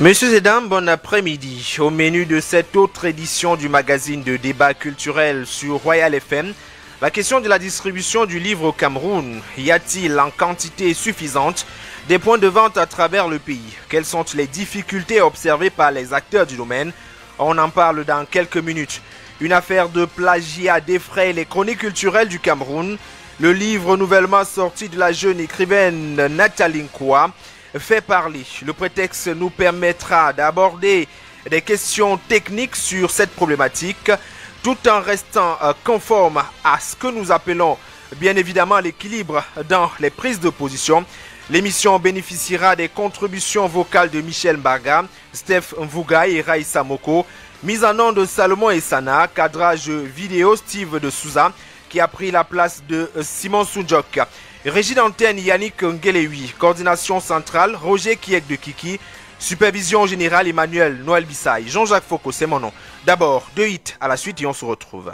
Messieurs et dames, bon après-midi. Au menu de cette autre édition du magazine de débat culturel sur Royal FM, la question de la distribution du livre au Cameroun. Y a-t-il en quantité suffisante des points de vente à travers le pays? Quelles sont les difficultés observées par les acteurs du domaine? On en parle dans quelques minutes. Une affaire de plagiat défraie les chroniques culturelles du Cameroun. Le livre nouvellement sorti de la jeune écrivaine Nathalie Nkwa fait parler. Le prétexte nous permettra d'aborder des questions techniques sur cette problématique tout en restant conforme à ce que nous appelons bien évidemment l'équilibre dans les prises de position. L'émission bénéficiera des contributions vocales de Michel Mbaga, Steph Mvuga et Raïssa Moko, mise en onde de Salomon et Sana, cadrage vidéo Steve de Souza qui a pris la place de Simon Soudjok. Régie d'antenne Yannick Ngelewi, coordination centrale Roger Kiek de Kiki, supervision générale Emmanuel Noël Bissaï, Jean-Jacques Foucault, c'est mon nom. D'abord, 2 hits à la suite et on se retrouve.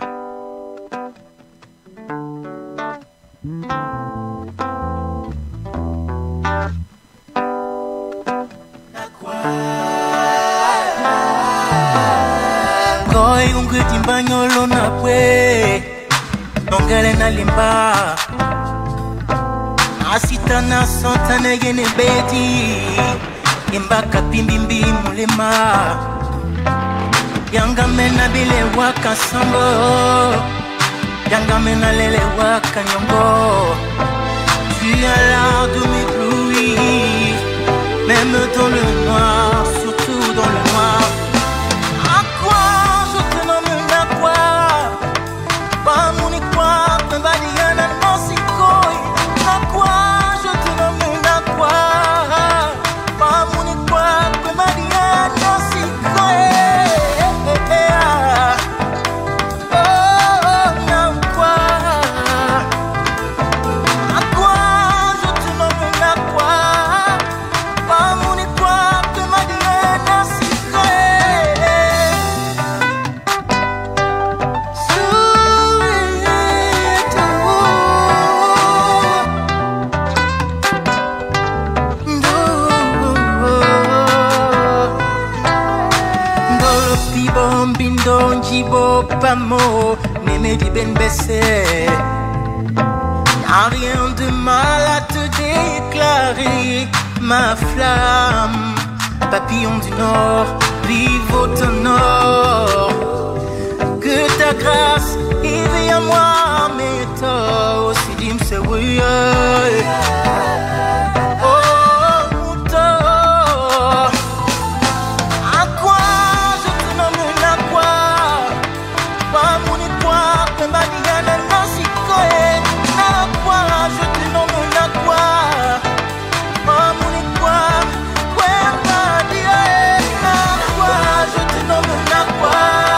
Asitana santana yene beti Imbaka pimbimbi mulema Yanga mena bile waka sambo Yanga mena lele waka nyongo Tu as l'art de m'éblouir Même dans le noir, surtout dans le noir. À quoi je te nomme à quoi? Pas mon quoi, pas badiana non si koi. À quoi je te nomme à quoi? Pas mon quoi, pas badiana non si koi. Pamo, Némédi Ben Bessé. Y'a rien de mal à te déclarer ma flamme. Papillon du Nord, vive au nord. Que ta grâce éveille à moi mes torts. Aussi dis-moi c'est oui. What?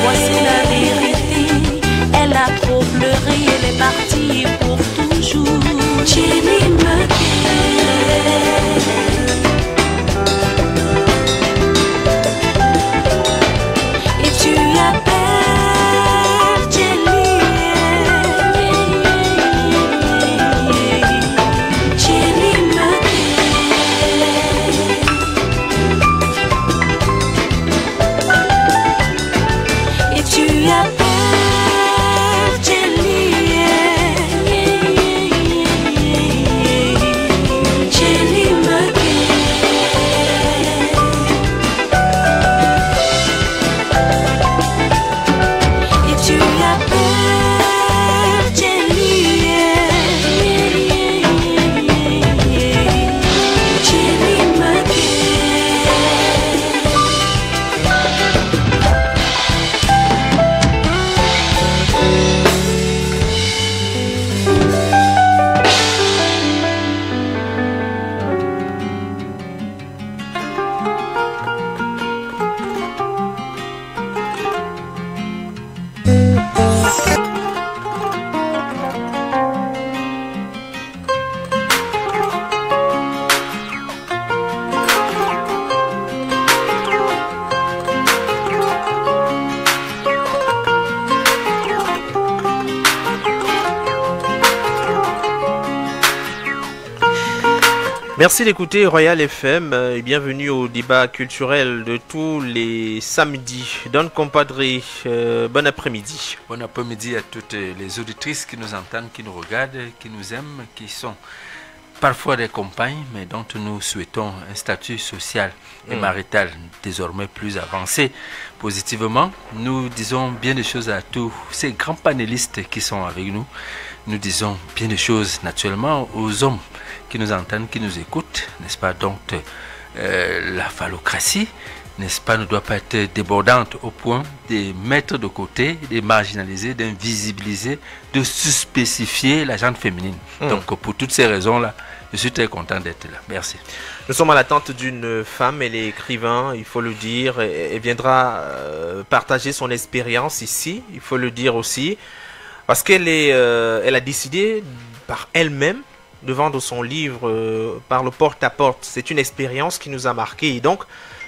Voici la vérité, elle a trop pleuré, elle est partie pour toujours. Merci d'écouter Royal FM et bienvenue au débat culturel de tous les samedis. Don Compadre, bon après-midi. Bon après-midi à toutes les auditrices qui nous entendent, qui nous regardent, qui nous aiment, qui sont parfois des compagnes, mais dont nous souhaitons un statut social et marital désormais plus avancé. Positivement, nous disons bien des choses à tous ces grands panélistes qui sont avec nous. Nous disons bien des choses naturellement aux hommes qui nous entendent, qui nous écoutent, n'est-ce pas? Donc, la phallocratie, n'est-ce pas, ne doit pas être débordante au point de mettre de côté, de marginaliser, d'invisibiliser, de sous-spécifier la gente féminine. Donc, pour toutes ces raisons-là, je suis très content d'être là. Merci. Nous sommes à l'attente d'une femme, elle est écrivain, il faut le dire, et viendra partager son expérience ici, il faut le dire aussi, parce qu'elle elle a décidé par elle-même de vendre son livre par le porte-à-porte. C'est une expérience qui nous a marqué et donc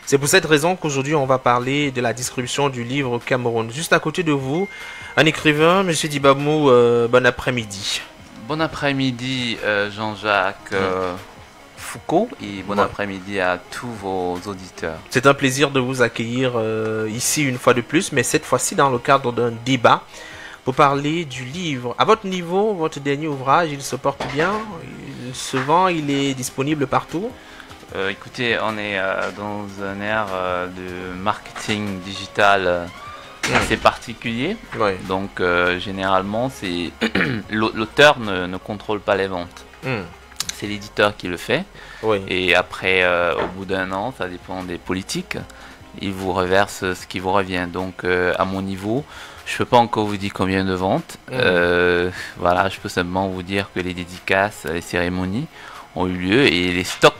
c'est pour cette raison qu'aujourd'hui on va parler de la distribution du livre au Cameroun. Juste à côté de vous, un écrivain, M. Dibamou, bon après-midi. Bon après-midi Jean-Jacques Foucault et bon après-midi à tous vos auditeurs. C'est un plaisir de vous accueillir ici une fois de plus, mais cette fois-ci dans le cadre d'un débat pour parler du livre. À votre niveau, votre dernier ouvrage, il se porte bien, il se vend, il est disponible partout? Écoutez, on est dans un ère de marketing digital assez particulier. Oui. Donc généralement, c'est l'auteur ne contrôle pas les ventes. C'est l'éditeur qui le fait. Oui. Et après, au bout d'un an, ça dépend des politiques, il vous reverse ce qui vous revient. Donc à mon niveau, je ne peux pas encore vous dire combien de ventes. Voilà, je peux simplement vous dire que les dédicaces, les cérémonies ont eu lieu et les stocks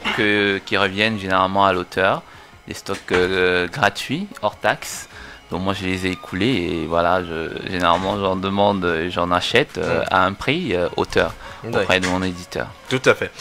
qui reviennent généralement à l'auteur, les stocks gratuits, hors taxe. Donc moi je les ai écoulés et voilà, généralement j'en demande, j'en achète à un prix auteur auprès de mon éditeur. Tout à fait.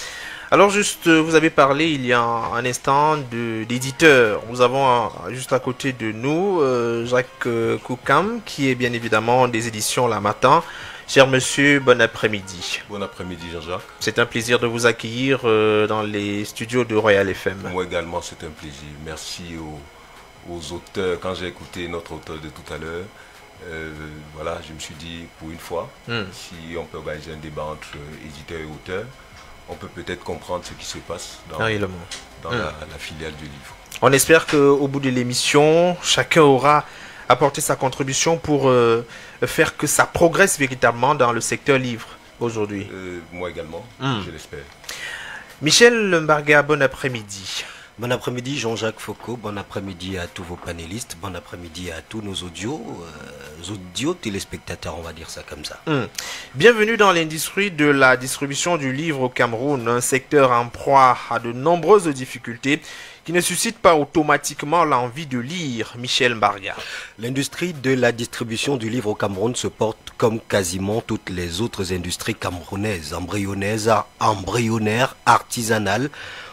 Alors juste, vous avez parlé il y a un instant d'éditeur. Nous avons juste à côté de nous Jacques Koukam, qui est bien évidemment des éditions La Matin. Cher monsieur, bon après-midi. Bon après-midi Jean-Jacques. C'est un plaisir de vous accueillir dans les studios de Royal FM. Moi également, c'est un plaisir. Merci aux auteurs. Quand j'ai écouté notre auteur de tout à l'heure, voilà, je me suis dit, pour une fois, si on peut organiser un débat entre éditeur et auteur, on peut peut-être comprendre ce qui se passe dans la filiale du livre. On espère qu'au bout de l'émission, chacun aura apporté sa contribution pour faire que ça progresse véritablement dans le secteur livre aujourd'hui. Moi également, je l'espère. Michel Mbarga, bon après-midi. Bon après-midi Jean-Jacques Foucault, bon après-midi à tous vos panélistes, bon après-midi à tous nos audio téléspectateurs, on va dire ça comme ça. Bienvenue dans l'industrie de la distribution du livre au Cameroun, un secteur en proie à de nombreuses difficultés qui ne suscite pas automatiquement l'envie de lire. Michel Mbarga. L'industrie de la distribution du livre au Cameroun se porte comme quasiment toutes les autres industries camerounaises, embryonnaires, artisanales,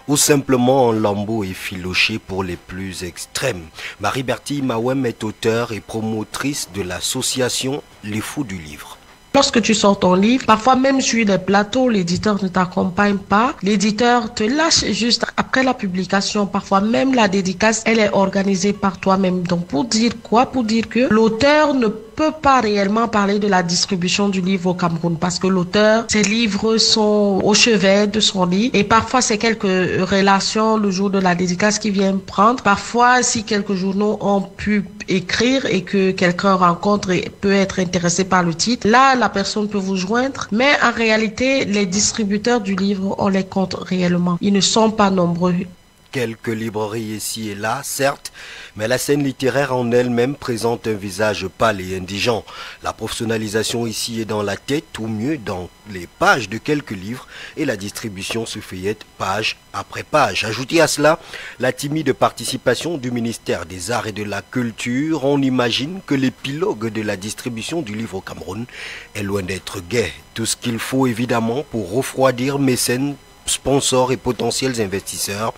ou simplement en lambeaux effilochés pour les plus extrêmes. Marie-Bertille Mawem est auteure et promotrice de l'association Les Fous du Livre. Lorsque tu sors ton livre, parfois même sur les plateaux, l'éditeur ne t'accompagne pas. L'éditeur te lâche juste après la publication. Parfois même la dédicace, elle est organisée par toi-même. Donc pour dire quoi? Pour dire que l'auteur ne peut pas réellement parler de la distribution du livre au Cameroun parce que l'auteur, ses livres sont au chevet de son lit et parfois c'est quelques relations le jour de la dédicace qui viennent prendre. Parfois, si quelques journaux ont pu écrire et que quelqu'un rencontre et peut être intéressé par le titre, là, la personne peut vous joindre. Mais en réalité, les distributeurs du livre, on les compte réellement. Ils ne sont pas nombreux. Quelques librairies ici et là, certes, mais la scène littéraire en elle-même présente un visage pâle et indigent. La professionnalisation ici est dans la tête, ou mieux dans les pages de quelques livres, et la distribution se feuillette page après page. Ajoutez à cela la timide participation du ministère des Arts et de la Culture, on imagine que l'épilogue de la distribution du livre au Cameroun est loin d'être gai. Tout ce qu'il faut évidemment pour refroidir mécènes, sponsors et potentiels investisseurs.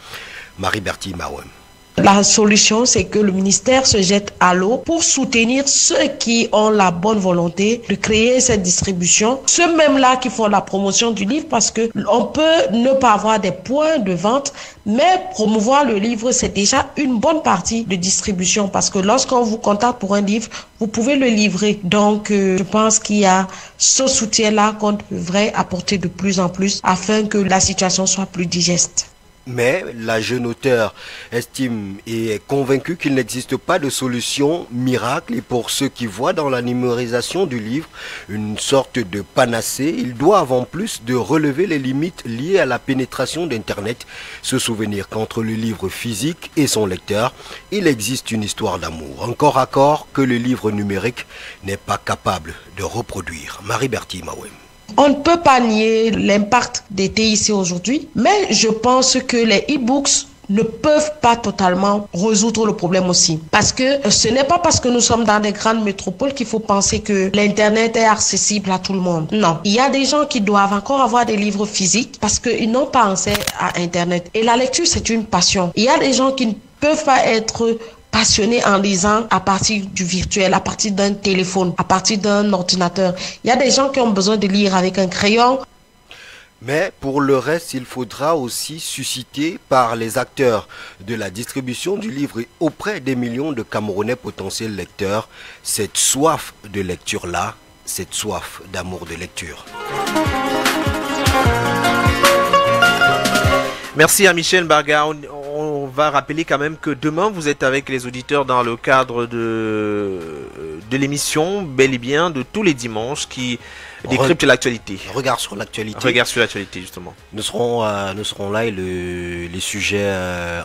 Marie-Bertille Mawem. La solution, c'est que le ministère se jette à l'eau pour soutenir ceux qui ont la bonne volonté de créer cette distribution. Ceux même-là qui font la promotion du livre, parce que on peut ne pas avoir des points de vente, mais promouvoir le livre, c'est déjà une bonne partie de distribution, parce que lorsqu'on vous contacte pour un livre, vous pouvez le livrer. Donc, je pense qu'il y a ce soutien-là qu'on devrait apporter de plus en plus afin que la situation soit plus digeste. Mais la jeune auteure estime et est convaincue qu'il n'existe pas de solution miracle, et pour ceux qui voient dans la numérisation du livre une sorte de panacée, ils doivent en plus de relever les limites liées à la pénétration d'Internet, se souvenir qu'entre le livre physique et son lecteur, il existe une histoire d'amour, encore à corps, que le livre numérique n'est pas capable de reproduire. Marie-Bertie Mawem. On ne peut pas nier l'impact des TIC aujourd'hui, mais je pense que les e-books ne peuvent pas totalement résoudre le problème aussi. Parce que ce n'est pas parce que nous sommes dans des grandes métropoles qu'il faut penser que l'Internet est accessible à tout le monde. Non. Il y a des gens qui doivent encore avoir des livres physiques parce qu'ils n'ont pas accès à Internet. Et la lecture, c'est une passion. Il y a des gens qui ne peuvent pas être passionnés en lisant à partir du virtuel, à partir d'un téléphone, à partir d'un ordinateur. Il y a des gens qui ont besoin de lire avec un crayon. Mais pour le reste, il faudra aussi susciter par les acteurs de la distribution du livre et auprès des millions de Camerounais potentiels lecteurs cette soif de lecture-là, cette soif d'amour de lecture. Merci à Michel Mbarga. On va rappeler quand même que demain vous êtes avec les auditeurs dans le cadre de l'émission Bel et Bien de tous les dimanches qui décrypte l'actualité. Regard sur l'actualité. Regard sur l'actualité, justement. Nous serons là et les sujets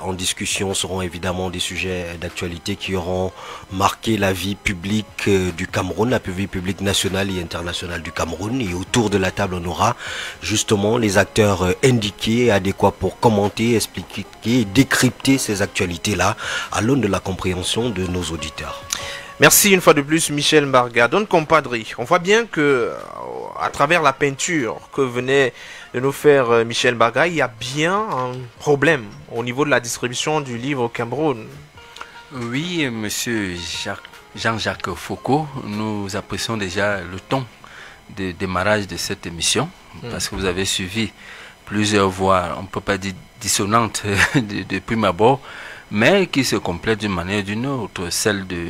en discussion seront évidemment des sujets d'actualité qui auront marqué la vie publique du Cameroun, la vie publique nationale et internationale du Cameroun. Et autour de la table, on aura justement les acteurs indiqués et adéquats pour commenter, expliquer et décrypter ces actualités-là à l'aune de la compréhension de nos auditeurs. Merci une fois de plus Michel Mbarga. Don Compadri, on voit bien que à travers la peinture que venait de nous faire Michel Mbarga, il y a bien un problème au niveau de la distribution du livre au Cameroun. Oui, monsieur Jean-Jacques Foucault, nous apprécions déjà le ton de démarrage de cette émission, parce que vous avez suivi plusieurs voix, on ne peut pas dire dissonantes de prime abord, mais qui se complètent d'une manière ou d'une autre, celle de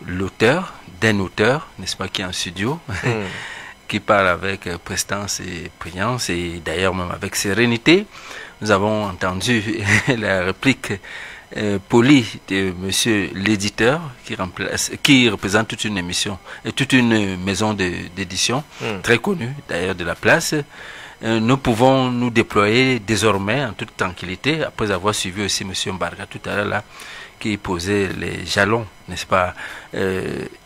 l'auteur, d'un auteur, n'est-ce pas, qui est en studio, qui parle avec prestance et brillance, et d'ailleurs même avec sérénité. Nous avons entendu la réplique polie de monsieur l'éditeur, qui représente toute une émission, et toute une maison d'édition, très connue d'ailleurs de la place. Nous pouvons nous déployer désormais en toute tranquillité, après avoir suivi aussi monsieur Mbarga tout à l'heure là, qui posait les jalons, n'est-ce pas,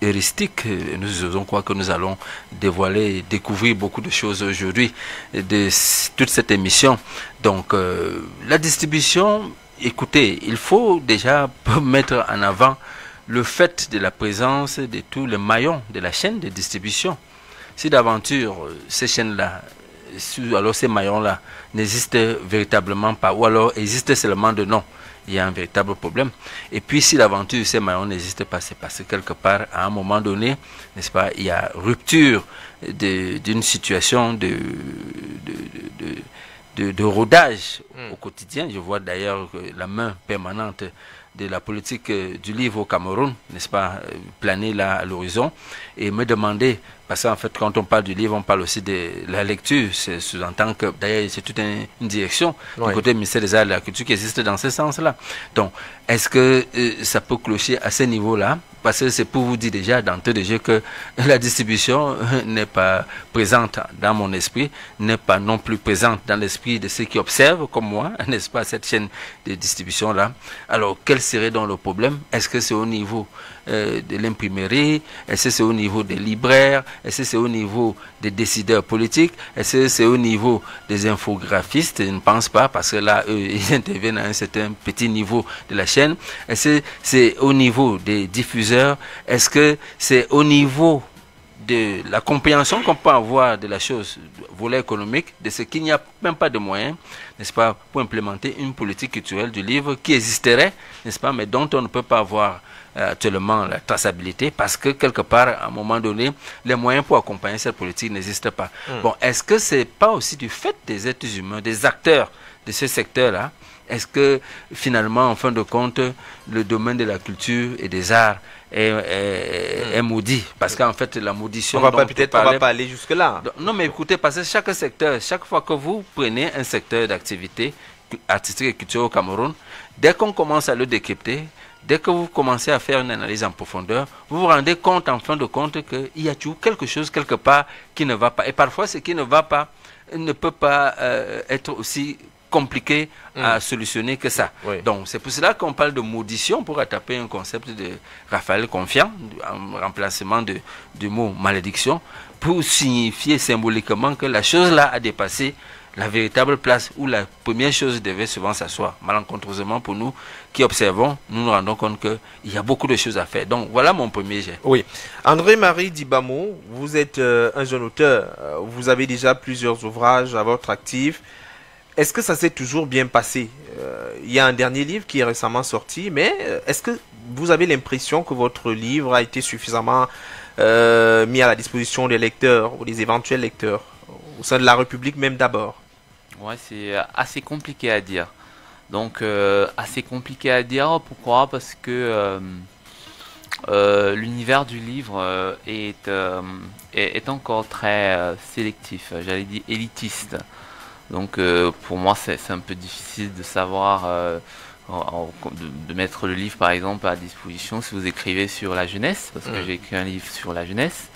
heuristiques. Nous osons croire que nous allons dévoiler, découvrir beaucoup de choses aujourd'hui de toute cette émission. Donc, la distribution, écoutez, il faut déjà mettre en avant le fait de la présence de tous les maillons de la chaîne de distribution. Si d'aventure, ces chaînes-là, alors ces maillons-là n'existent véritablement pas, ou alors existent seulement de nom, il y a un véritable problème. Et puis si d'aventure ces maillons n'existent pas, c'est parce que quelque part, à un moment donné, n'est-ce pas, il y a rupture d'une situation de rodage au quotidien. Je vois d'ailleurs la main permanente de la politique du livre au Cameroun, n'est-ce pas, planer là à l'horizon, et me demander, parce qu'en fait quand on parle du livre, on parle aussi de la lecture, c'est sous-entend que d'ailleurs c'est toute une direction du côté du ministère des Arts et de la Culture qui existe dans ce sens-là. Donc, est-ce que ça peut clocher à ce niveau-là? Parce que c'est pour vous dire déjà d'entrée de jeu que la distribution n'est pas présente dans mon esprit, n'est pas non plus présente dans l'esprit de ceux qui observent, comme moi, n'est-ce pas, cette chaîne de distribution-là. Alors, quel serait donc le problème? Est-ce que c'est au niveau de l'imprimerie? Est-ce que c'est au niveau des libraires? Est-ce que c'est au niveau des décideurs politiques? Est-ce que c'est au niveau des infographistes? Je ne pense pas, parce que là, eux, ils interviennent à un certain petit niveau de la chaîne. Est-ce que c'est au niveau des diffuseurs? Est-ce que c'est au niveau de la compréhension qu'on peut avoir de la chose, volet économique, de ce qu'il n'y a même pas de moyens, n'est-ce pas, pour implémenter une politique culturelle du livre qui existerait, n'est-ce pas, mais dont on ne peut pas avoir actuellement la traçabilité parce que quelque part, à un moment donné, les moyens pour accompagner cette politique n'existent pas. Bon, est-ce que c'est pas aussi du fait des êtres humains, des acteurs de ce secteur-là? Est-ce que finalement, en fin de compte, le domaine de la culture et des arts est maudit? Parce qu'en fait, la maudisstion... On va pas aller jusque-là. Non, mais écoutez, parce que chaque secteur, chaque fois que vous prenez un secteur d'activité artistique et culturelle au Cameroun, dès qu'on commence à le décrypter, dès que vous commencez à faire une analyse en profondeur, vous vous rendez compte, en fin de compte, qu'il y a toujours quelque chose, quelque part, qui ne va pas. Et parfois, ce qui ne va pas ne peut pas être aussi compliqué à solutionner que ça. Oui. Donc, c'est pour cela qu'on parle de maudition pour attaquer un concept de Raphaël Confiant, en remplacement du mot malédiction, pour signifier symboliquement que la chose-là a dépassé la véritable place où la première chose devait souvent s'asseoir. Malencontreusement pour nous qui observons, nous nous rendons compte qu'il y a beaucoup de choses à faire. Donc voilà mon premier jet. Oui. André-Marie Dibamo, vous êtes un jeune auteur. Vous avez déjà plusieurs ouvrages à votre actif. Est-ce que ça s'est toujours bien passé? Il y a un dernier livre qui est récemment sorti, mais est-ce que vous avez l'impression que votre livre a été suffisamment mis à la disposition des lecteurs ou des éventuels lecteurs, au sein de la République même d'abord? Ouais, c'est assez compliqué à dire. Donc, assez compliqué à dire. Pourquoi? Parce que l'univers du livre est encore très sélectif, j'allais dire élitiste. Donc, pour moi, c'est un peu difficile de savoir, de mettre le livre, par exemple, à disposition si vous écrivez sur la jeunesse, parce que j'ai écrit un livre sur la jeunesse.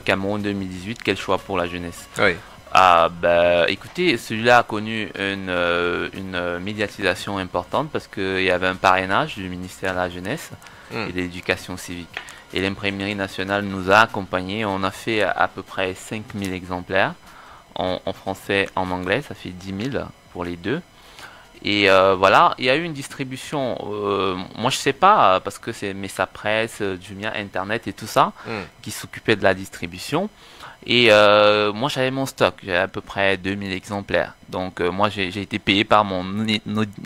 Cameroun 2018, quel choix pour la jeunesse? Oui. Ah, bah, écoutez, celui-là a connu une médiatisation importante parce qu'il y avait un parrainage du ministère de la Jeunesse et de l'Éducation civique. Et l'imprimerie nationale nous a accompagnés. On a fait à peu près 5000 exemplaires en français, en anglais. Ça fait 10 000 pour les deux. Et voilà, il y a eu une distribution. Moi, je sais pas, parce que c'est Messa Presse, Jumia Internet et tout ça qui s'occupait de la distribution. Et moi, j'avais mon stock, j'avais à peu près 2000 exemplaires. Donc, moi, j'ai été payé par mon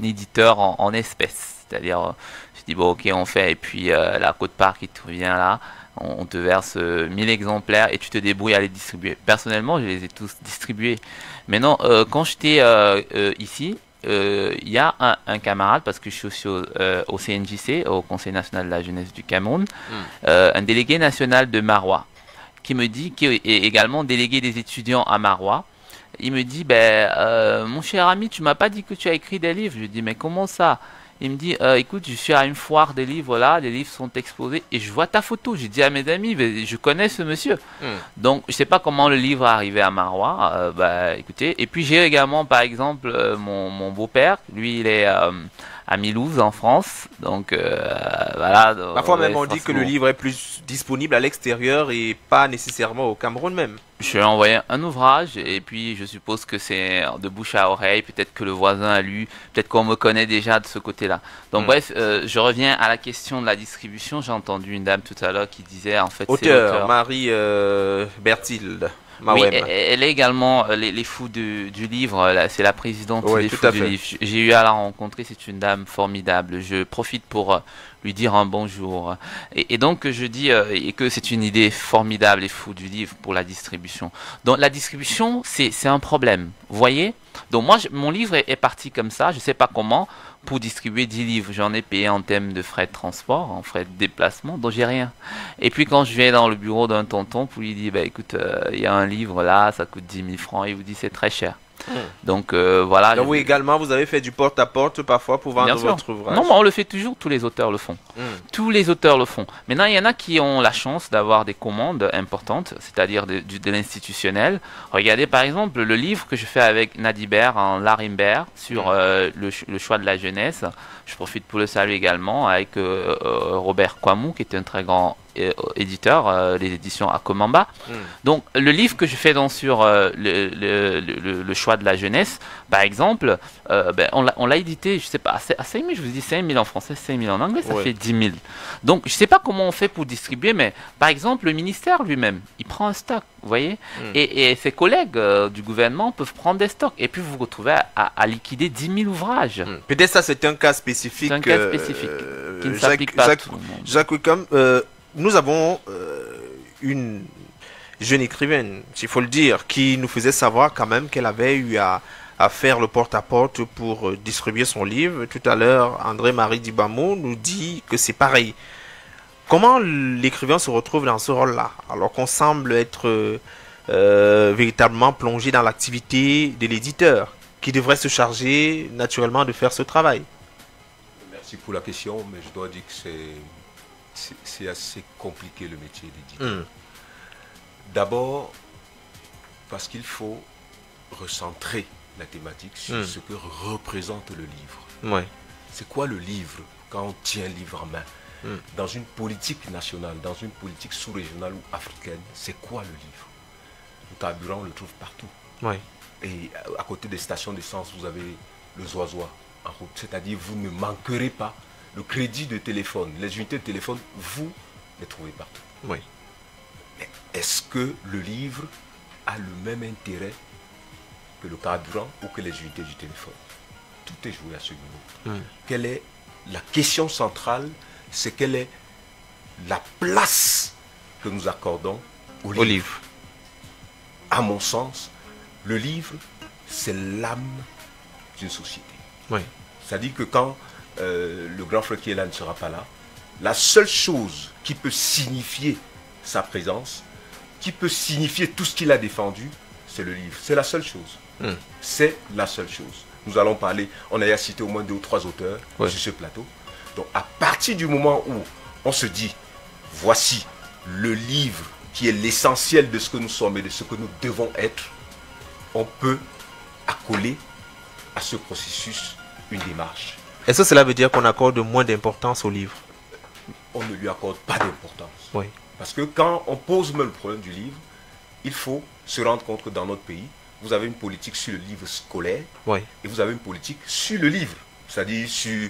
éditeur en espèces. C'est-à-dire, je dis, bon, ok, on fait. Et puis, la quote-part qui te revient là, on te verse 1000 exemplaires et tu te débrouilles à les distribuer. Personnellement, je les ai tous distribués. Maintenant, quand j'étais ici, il y a un camarade, parce que je suis aussi au CNJC, au Conseil national de la jeunesse du Cameroun, un délégué national de Marois, qui me dit, qui est également délégué des étudiants à Marois. Il me dit, mon cher ami, tu m'as pas dit que tu as écrit des livres. Je lui dis, mais comment ça? Il me dit, écoute, je suis à une foire des livres là, les livres sont exposés et je vois ta photo. J'ai dit à mes amis, je connais ce monsieur. Donc, je sais pas comment le livre est arrivé à Marois. Écoutez, et puis j'ai également, par exemple, mon beau-père, lui, il est à Milouz, en France. Donc, voilà. Parfois même, on dit que le livre est plus disponible à l'extérieur et pas nécessairement au Cameroun même. Je lui ai envoyé un ouvrage et puis je suppose que c'est de bouche à oreille, peut-être que le voisin a lu, peut-être qu'on me connaît déjà de ce côté-là. Donc bref, je reviens à la question de la distribution. J'ai entendu une dame tout à l'heure qui disait en fait... Auteur, Marie Berthilde. Oui, elle est également les fous du livre, c'est la présidente des fous du livre. J'ai eu à la rencontrer, c'est une dame formidable. Je profite pour lui dire un bonjour. Et donc je dis que c'est une idée formidable, les fous du livre, pour la distribution. Donc la distribution, c'est un problème, vous voyez? Donc moi, mon livre est parti comme ça, je ne sais pas comment, pour distribuer 10 livres. J'en ai payé en termes de frais de transport, en frais de déplacement, donc j'ai rien. Et puis quand je vais dans le bureau d'un tonton pour lui dire, écoute, il y a un livre là, ça coûte 10 000 francs, il vous dit c'est très cher. Donc voilà. Donc oui, également, vous avez fait du porte-à-porte parfois pour vendre votre ouvrage. Non, mais on le fait toujours, tous les auteurs le font. Tous les auteurs le font. Maintenant, il y en a qui ont la chance d'avoir des commandes importantes, c'est-à-dire de l'institutionnel. Regardez par exemple le livre que je fais avec Nadibert en Larimbert sur le choix de la jeunesse. Je profite pour le saluer également avec Robert Kwamou, qui est un très grand éditeur, les éditions Akomamba. Donc le livre que je fais donc sur le choix de la jeunesse, par exemple, on l'a édité, je sais pas, à 5 000, je vous dis 5 000 en français, 5 000 en anglais, ça fait 10 000. Donc je sais pas comment on fait pour distribuer, mais par exemple le ministère lui-même, il prend un stock, vous voyez, et ses collègues du gouvernement peuvent prendre des stocks, et puis vous vous retrouvez à liquider 10 000 ouvrages. Peut-être ça c'est un cas spécifique. C'est un cas spécifique qui ne s'applique pas à tout le monde. Jacques Wickham, nous avons une jeune écrivaine, il faut le dire, qui nous faisait savoir quand même qu'elle avait eu à faire le porte-à-porte pour distribuer son livre. Tout à l'heure, André-Marie Dibamo nous dit que c'est pareil. Comment l'écrivain se retrouve dans ce rôle-là, alors qu'on semble être véritablement plongé dans l'activité de l'éditeur, qui devrait se charger naturellement de faire ce travail? Merci pour la question, mais je dois dire que c'est assez compliqué le métier d'éditeur. D'abord, parce qu'il faut recentrer la thématique sur ce que représente le livre. C'est quoi le livre quand on tient un livre en main? Dans une politique nationale, dans une politique sous-régionale ou africaine, c'est quoi le livre? Le carburant, on le trouve partout. Et à côté des stations d'essence, vous avez le zoazoa en route. C'est-à-dire, vous ne manquerez pas le crédit de téléphone. Les unités de téléphone, vous les trouvez partout. Mais est-ce que le livre a le même intérêt que le carburant ou que les unités du téléphone? Tout est joué à ce niveau. Quelle est la question centrale? C'est quelle est la place que nous accordons au livre. À mon sens, le livre, c'est l'âme d'une société. C'est-à-dire que quand le grand frère qui est là ne sera pas là, la seule chose qui peut signifier sa présence, qui peut signifier tout ce qu'il a défendu, c'est le livre. C'est la seule chose. C'est la seule chose. Nous allons parler, on a cité au moins 2 ou 3 auteurs sur ce plateau. Donc à partir du moment où on se dit, voici le livre qui est l'essentiel de ce que nous sommes et de ce que nous devons être, on peut accoler à ce processus une démarche. Est-ce que cela veut dire qu'on accorde moins d'importance au livre? On ne lui accorde pas d'importance. Parce que quand on pose même le problème du livre, il faut se rendre compte que dans notre pays, vous avez une politique sur le livre scolaire et vous avez une politique sur le livre. C'est-à-dire sur...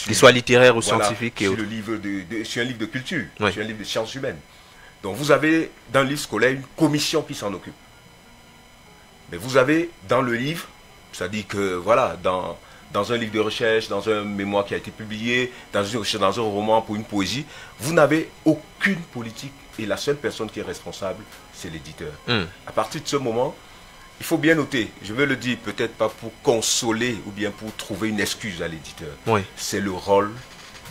qu'il soit littéraire ou scientifique. Sur, sur un livre de culture, sur un livre de sciences humaines. Donc vous avez dans le livre scolaire une commission qui s'en occupe. Mais vous avez dans le livre, c'est-à-dire que voilà, dans un livre de recherche, dans un mémoire qui a été publié, dans un roman pour une poésie, vous n'avez aucune politique et la seule personne qui est responsable, c'est l'éditeur. À partir de ce moment, il faut bien noter, je veux le dire peut-être pas pour consoler ou bien pour trouver une excuse à l'éditeur. C'est le rôle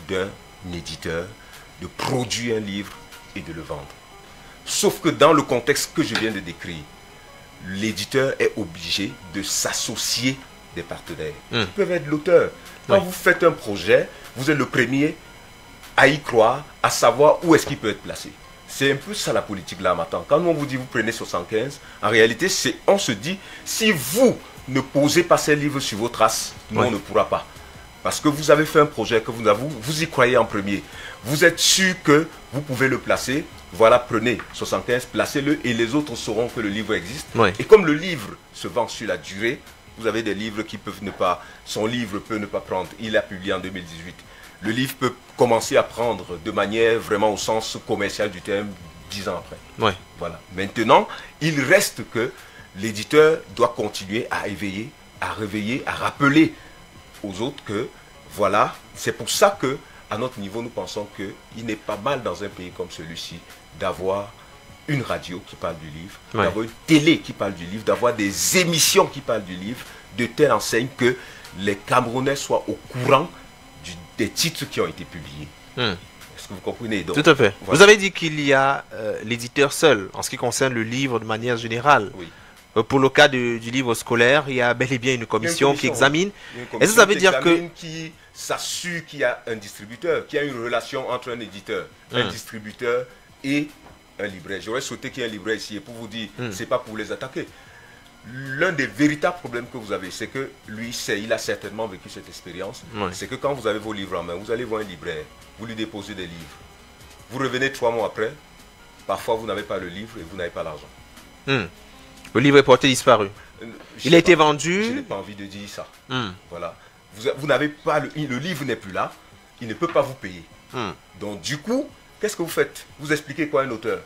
d'un éditeur de produire un livre et de le vendre. Sauf que dans le contexte que je viens de décrire, l'éditeur est obligé de s'associer des partenaires. Ils peuvent être l'auteur. Quand vous faites un projet, vous êtes le premier à y croire, à savoir où est-ce qu'il peut être placé. C'est un peu ça la politique là maintenant. Quand on vous dit vous prenez 75, en réalité, on se dit, si vous ne posez pas ces livres sur vos traces, nous on ne pourra pas. Parce que vous avez fait un projet que vous y croyez en premier. Vous êtes sûr que vous pouvez le placer. Voilà, prenez 75, placez-le et les autres sauront que le livre existe. Et comme le livre se vend sur la durée, vous avez des livres qui peuvent ne pas... Son livre peut ne pas prendre. Il a publié en 2018. Le livre peut commencer à prendre de manière vraiment au sens commercial du terme 10 ans après. Voilà. Maintenant, il reste que l'éditeur doit continuer à éveiller, à réveiller, à rappeler aux autres que, voilà, c'est pour ça que, à notre niveau, nous pensons qu'il n'est pas mal dans un pays comme celui-ci d'avoir une radio qui parle du livre, d'avoir une télé qui parle du livre, d'avoir des émissions qui parlent du livre, de telle enseigne que les Camerounais soient au courant des titres qui ont été publiés. Est-ce que vous comprenez? Donc, tout à fait. Voilà. Vous avez dit qu'il y a l'éditeur seul, en ce qui concerne le livre de manière générale. Pour le cas du livre scolaire, il y a bel et bien une commission qui examine. Est-ce que ça veut dire que... qui s'assure qu'il y a un distributeur, qu'il y a une relation entre un éditeur, un distributeur et un libraire. J'aurais souhaité qu'il y ait un libraire ici et pour vous dire, c'est pas pour les attaquer. L'un des véritables problèmes que vous avez, c'est que lui, il a certainement vécu cette expérience. C'est que quand vous avez vos livres en main, vous allez voir un libraire, vous lui déposez des livres. Vous revenez 3 mois après, parfois vous n'avez pas le livre et vous n'avez pas l'argent. Le livre est porté disparu. Il a été vendu. Je n'ai pas envie de dire ça. Voilà. Vous n'avez pas le livre n'est plus là. Il ne peut pas vous payer. Donc du coup, qu'est-ce que vous faites? Vous expliquez quoi à un auteur?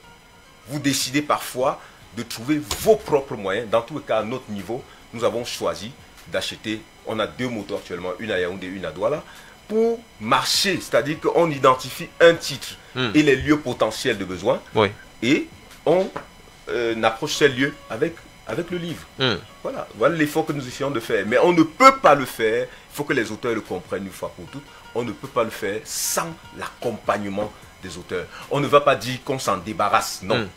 Vous décidez parfois de trouver vos propres moyens. Dans tous les cas, à notre niveau, nous avons choisi d'acheter. On a 2 motos actuellement, une à Yaoundé, une à Douala, pour marcher. C'est-à-dire qu'on identifie un titre et les lieux potentiels de besoin. Oui. Et on approche ces lieux avec le livre. Voilà l'effort que nous essayons de faire. Mais on ne peut pas le faire, il faut que les auteurs le comprennent une fois pour toutes, on ne peut pas le faire sans l'accompagnement des auteurs. On ne va pas dire qu'on s'en débarrasse, non.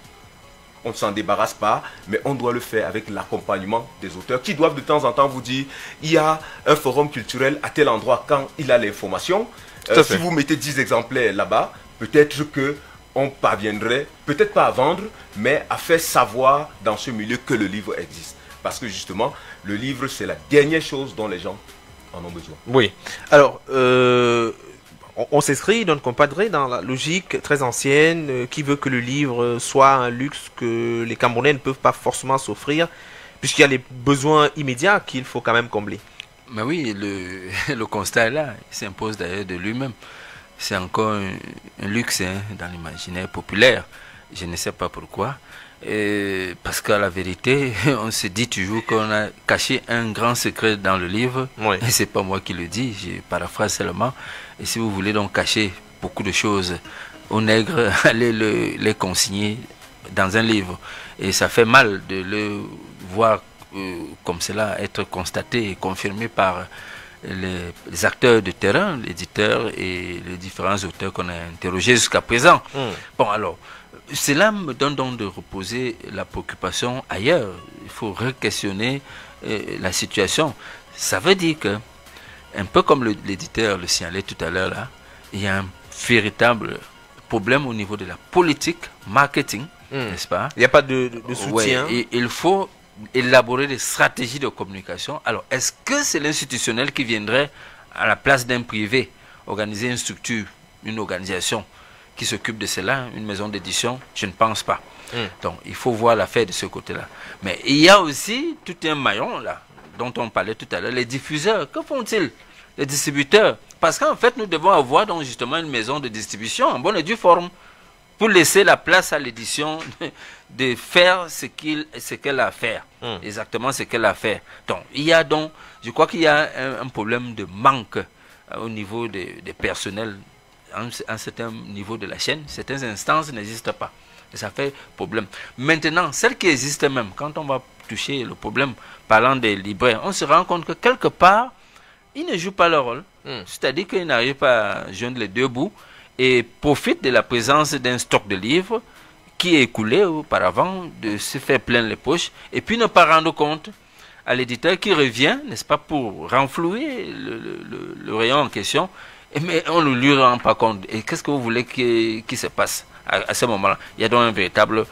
On ne s'en débarrasse pas, mais on doit le faire avec l'accompagnement des auteurs qui doivent de temps en temps vous dire, il y a un forum culturel à tel endroit quand il a l'information. Si vous mettez 10 exemplaires là-bas, peut-être que on parviendrait, peut-être pas à vendre, mais à faire savoir dans ce milieu que le livre existe. Parce que justement, le livre, c'est la dernière chose dont les gens en ont besoin. Oui. Alors, on s'inscrit dans le compadré dans la logique très ancienne qui veut que le livre soit un luxe que les Camerounais ne peuvent pas forcément s'offrir, puisqu'il y a les besoins immédiats qu'il faut quand même combler. Mais oui, le constat est là, il s'impose d'ailleurs de lui-même. C'est encore un luxe dans l'imaginaire populaire. Je ne sais pas pourquoi. Parce qu'à la vérité, on se dit toujours qu'on a caché un grand secret dans le livre. Oui. Et c'est pas moi qui le dis, je paraphrase seulement. Et si vous voulez donc cacher beaucoup de choses aux nègres, allez les consigner dans un livre. Et ça fait mal de le voir comme cela être constaté et confirmé par les acteurs de terrain, l'éditeur et les différents auteurs qu'on a interrogés jusqu'à présent. Bon, alors, cela me donne donc de reposer la préoccupation ailleurs. Il faut re-questionner la situation. Ça veut dire que, un peu comme l'éditeur le signalait tout à l'heure, là, il y a un véritable problème au niveau de la politique, marketing, n'est-ce pas? Il n'y a pas de soutien. Ouais, et il faut élaborer des stratégies de communication. Alors, est-ce que c'est l'institutionnel qui viendrait à la place d'un privé, organiser une structure, une organisation qui s'occupe de cela, une maison d'édition? Je ne pense pas. Donc, il faut voir l'affaire de ce côté-là. Mais il y a aussi tout un maillon, là, dont on parlait tout à l'heure, les diffuseurs. Que font-ils? Les distributeurs. Parce qu'en fait, nous devons avoir donc justement une maison de distribution en bonne et due forme, pour laisser la place à l'édition de faire ce qu'elle a à faire. Exactement ce qu'elle a à faire. Donc, il y a donc, je crois qu'il y a un problème de manque au niveau des personnels, à un certain niveau de la chaîne. Certaines instances n'existent pas. Et ça fait problème. Maintenant, celles qui existent même, quand on va toucher le problème, parlant des libraires, on se rend compte que quelque part, ils ne jouent pas leur rôle. C'est-à-dire qu'ils n'arrivent pas à joindre les deux bouts et profitent de la présence d'un stock de livres qui est écoulé auparavant, de se faire plein les poches, et puis ne pas rendre compte à l'éditeur qui revient, n'est-ce pas, pour renflouer le rayon en question, mais on ne lui rend pas compte. Et qu'est-ce que vous voulez qui se passe à ce moment-là? Il y a donc un véritable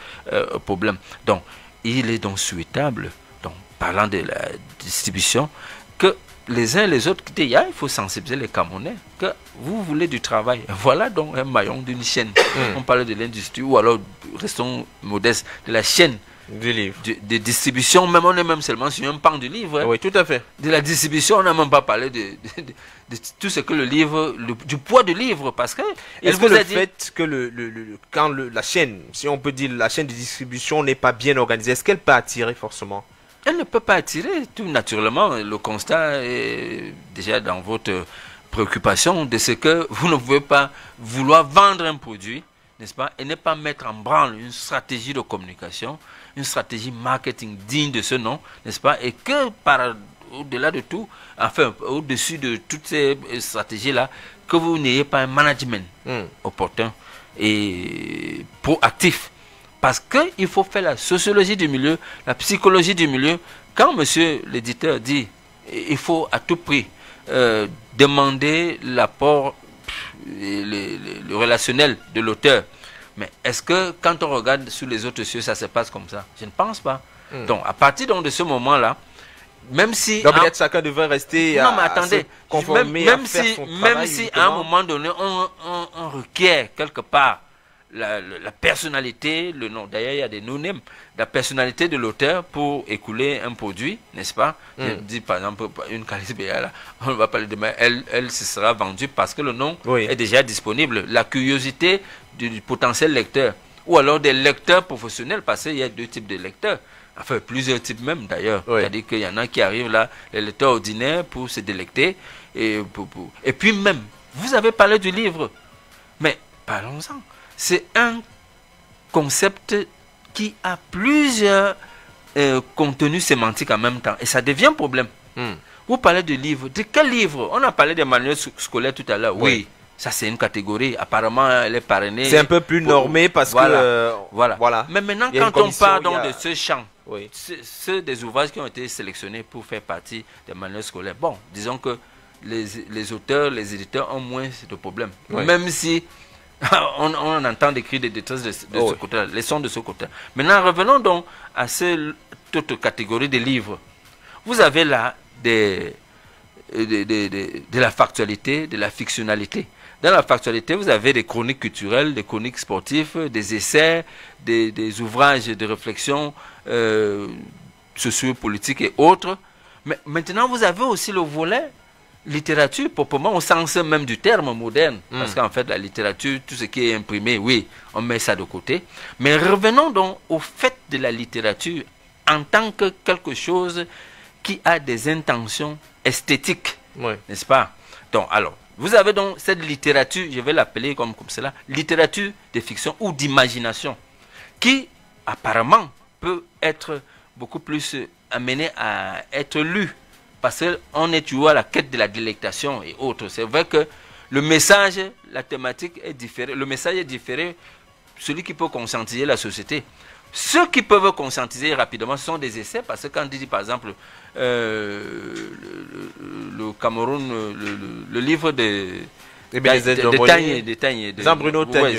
problème. Donc, il est donc souhaitable, donc, parlant de la distribution, que les uns et les autres, il faut sensibiliser les Camerounais que vous voulez du travail. Voilà donc un maillon d'une chaîne. On parle de l'industrie, ou alors, restons modestes, de la chaîne du livre. De distribution. Même on est même seulement sur un pan du livre. Oui, tout à fait. De la distribution, on n'a même pas parlé de tout ce que le livre, du poids du livre, parce que... Est-ce que le fait que quand la chaîne, si on peut dire la chaîne de distribution n'est pas bien organisée, est-ce qu'elle peut attirer forcément? Elle ne peut pas attirer, tout naturellement. Le constat est déjà dans votre préoccupation de ce que vous ne pouvez pas vouloir vendre un produit, n'est-ce pas, et ne pas mettre en branle une stratégie de communication, une stratégie marketing digne de ce nom, n'est-ce pas, et que au-delà de tout, enfin, au-dessus de toutes ces stratégies-là, que vous n'ayez pas un management opportun et proactif. Parce qu'il faut faire la sociologie du milieu, la psychologie du milieu. Quand monsieur l'éditeur dit il faut à tout prix demander l'apport, le relationnel de l'auteur, mais est-ce que quand on regarde sous les autres cieux, ça se passe comme ça? Je ne pense pas. Donc à partir de ce moment-là, même si... Donc peut-être chacun devrait rester non, mais attendez, se conformer même à faire si, son travail, même si à un moment donné, on requiert quelque part la personnalité, le nom. D'ailleurs, il y a des no-names. La personnalité de l'auteur pour écouler un produit, n'est-ce pas? Je dis par exemple, une Calisbéa, là, on va parler demain, elle se sera vendue parce que le nom est déjà disponible. La curiosité du potentiel lecteur. Ou alors des lecteurs professionnels, parce qu'il y a deux types de lecteurs. Enfin, plusieurs types même d'ailleurs. C'est-à-dire qu'il y en a qui arrivent là, les lecteurs ordinaires pour se délecter. Et puis même, vous avez parlé du livre. Mais parlons-en. C'est un concept qui a plusieurs contenus sémantiques en même temps. Et ça devient un problème. Vous parlez de livre. De quel livre? On a parlé des manuels scolaires tout à l'heure. Oui. Ça, c'est une catégorie. Apparemment, elle est parrainée. C'est un peu plus normé parce que... Voilà. Mais maintenant, quand on parle donc de ce champ, ceux des ouvrages qui ont été sélectionnés pour faire partie des manuels scolaires, bon, disons que les auteurs, les éditeurs ont moins de problèmes. Même si on entend des cris de détresse de ce côté-là, les sons de ce côté. Maintenant, revenons donc à cette autre catégorie de livres. Vous avez là de la factualité, de la fictionnalité. Dans la factualité, vous avez des chroniques culturelles, des chroniques sportives, des essais, des ouvrages de réflexion sociopolitique et autres. Mais maintenant, vous avez aussi le volet littérature, proprement au sens même du terme moderne. Parce qu'en fait, la littérature, tout ce qui est imprimé, oui, on met ça de côté. Mais revenons donc au fait de la littérature en tant que quelque chose qui a des intentions esthétiques, n'est-ce pas? Donc, alors, vous avez donc cette littérature, je vais l'appeler comme cela, littérature de fiction ou d'imagination, qui apparemment peut être beaucoup plus amenée à être lue, parce qu'on est toujours à la quête de la délectation et autres. C'est vrai que le message, la thématique est différée, le message est différé, celui qui peut conscientiser la société. Ceux qui peuvent conscientiser rapidement, ce sont des essais, parce que quand on dit par exemple le Cameroun, le livre de Jean-Bruno Tagne,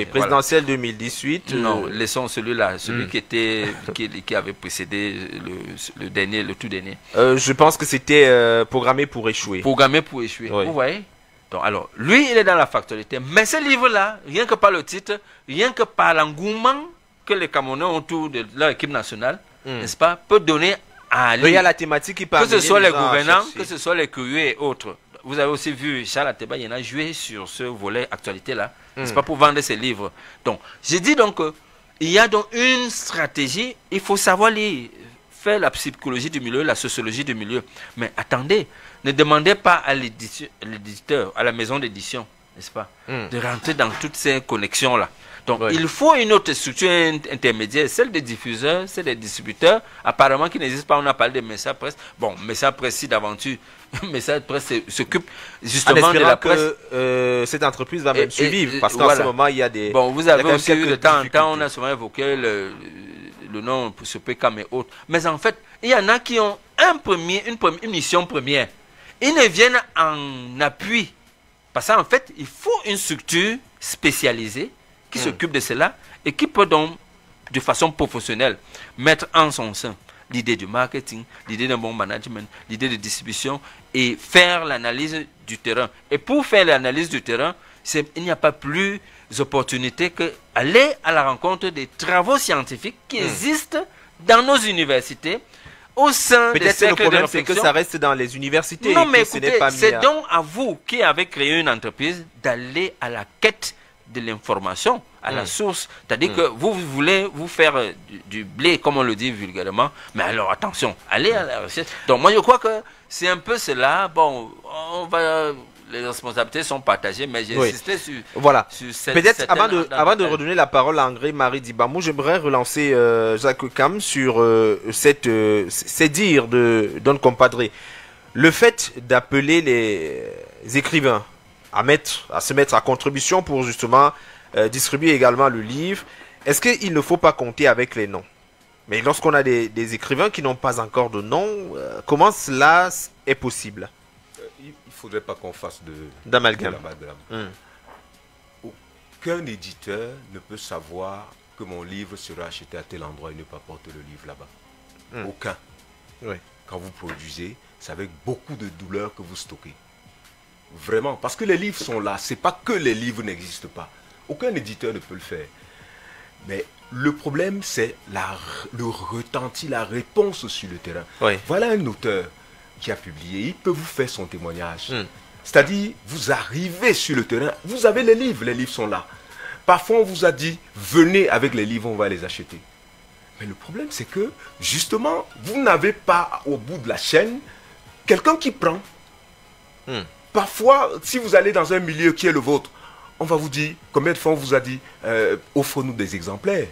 présidentiel 2018. Non, laissons celui-là, celui qui avait précédé le tout dernier. Je pense que c'était programmé pour échouer. Programmé pour échouer, vous voyez? Donc, alors, lui, il est dans la factualité. Mais ce livre-là, rien que par le titre, rien que par l'engouement que les Camerounais ont autour de leur équipe nationale, n'est-ce pas, peut donner à lui. Il y a la thématique qui parle. Que ce soit les gouvernants, que ce soit les curieux et autres. Vous avez aussi vu Charles Ateba, il en a joué sur ce volet actualité-là, n'est-ce pas, pour vendre ses livres. Donc, j'ai dit donc il y a donc une stratégie, il faut savoir faire la psychologie du milieu, la sociologie du milieu. Mais attendez, ne demandez pas à l'éditeur, à la maison d'édition, n'est-ce pas, de rentrer dans toutes ces connexions-là. Donc, il faut une autre structure intermédiaire, celle des diffuseurs, celle des distributeurs, apparemment qui n'existe pas. On a parlé de Message Presse. Bon, Message Presse, si d'aventure, Message Presse s'occupe justement de la presse. Que cette entreprise va même survivre, parce qu'en ce moment, il y a des... Bon, vous avez aussi eu de temps en temps, on a souvent évoqué le nom pour ce PKM et autres. Mais en fait, il y en a qui ont une mission première. Ils ne viennent en appui. Parce qu'en fait, il faut une structure spécialisée qui s'occupe de cela et qui peut donc, de façon professionnelle, mettre en son sein l'idée du marketing, l'idée d'un bon management, l'idée de distribution et faire l'analyse du terrain. Et pour faire l'analyse du terrain, il n'y a pas plus d'opportunité qu'aller à la rencontre des travaux scientifiques qui existent dans nos universités, au sein des cercles de réflexion. Peut-être le problème, c'est que ça reste dans les universités. Non, mais écoutez, c'est donc à vous qui avez créé une entreprise d'aller à la quête de l'information, à la source. C'est-à-dire que vous voulez vous faire du blé, comme on le dit vulgairement, mais alors attention, allez à la recherche. Donc moi je crois que c'est un peu cela. Bon, les responsabilités sont partagées, mais j'ai insisté sur cette... Peut-être avant de redonner la parole à André-Marie Dibamou, j'aimerais relancer Jacques Cam sur ces dires de Don Compadre. Le fait d'appeler les écrivains à se mettre à contribution pour justement distribuer également le livre, est-ce qu'il ne faut pas compter avec les noms? Mais lorsqu'on a des écrivains qui n'ont pas encore de nom, comment cela est possible? Il ne faudrait pas qu'on fasse d'amalgame. Aucun éditeur ne peut savoir que mon livre sera acheté à tel endroit et ne pas porter le livre là-bas. Aucun. Quand vous produisez, c'est avec beaucoup de douleur que vous stockez. Vraiment, parce que les livres sont là. C'est pas que les livres n'existent pas. Aucun éditeur ne peut le faire. Mais le problème, c'est le retenti, la réponse sur le terrain. Oui. Voilà un auteur qui a publié, il peut vous faire son témoignage. C'est-à-dire, vous arrivez sur le terrain, vous avez les livres sont là. Parfois, on vous a dit, venez avec les livres, on va les acheter. Mais le problème, c'est que, justement, vous n'avez pas, au bout de la chaîne, quelqu'un qui prend. Parfois, si vous allez dans un milieu qui est le vôtre, on va vous dire, combien de fois on vous a dit, offre-nous des exemplaires.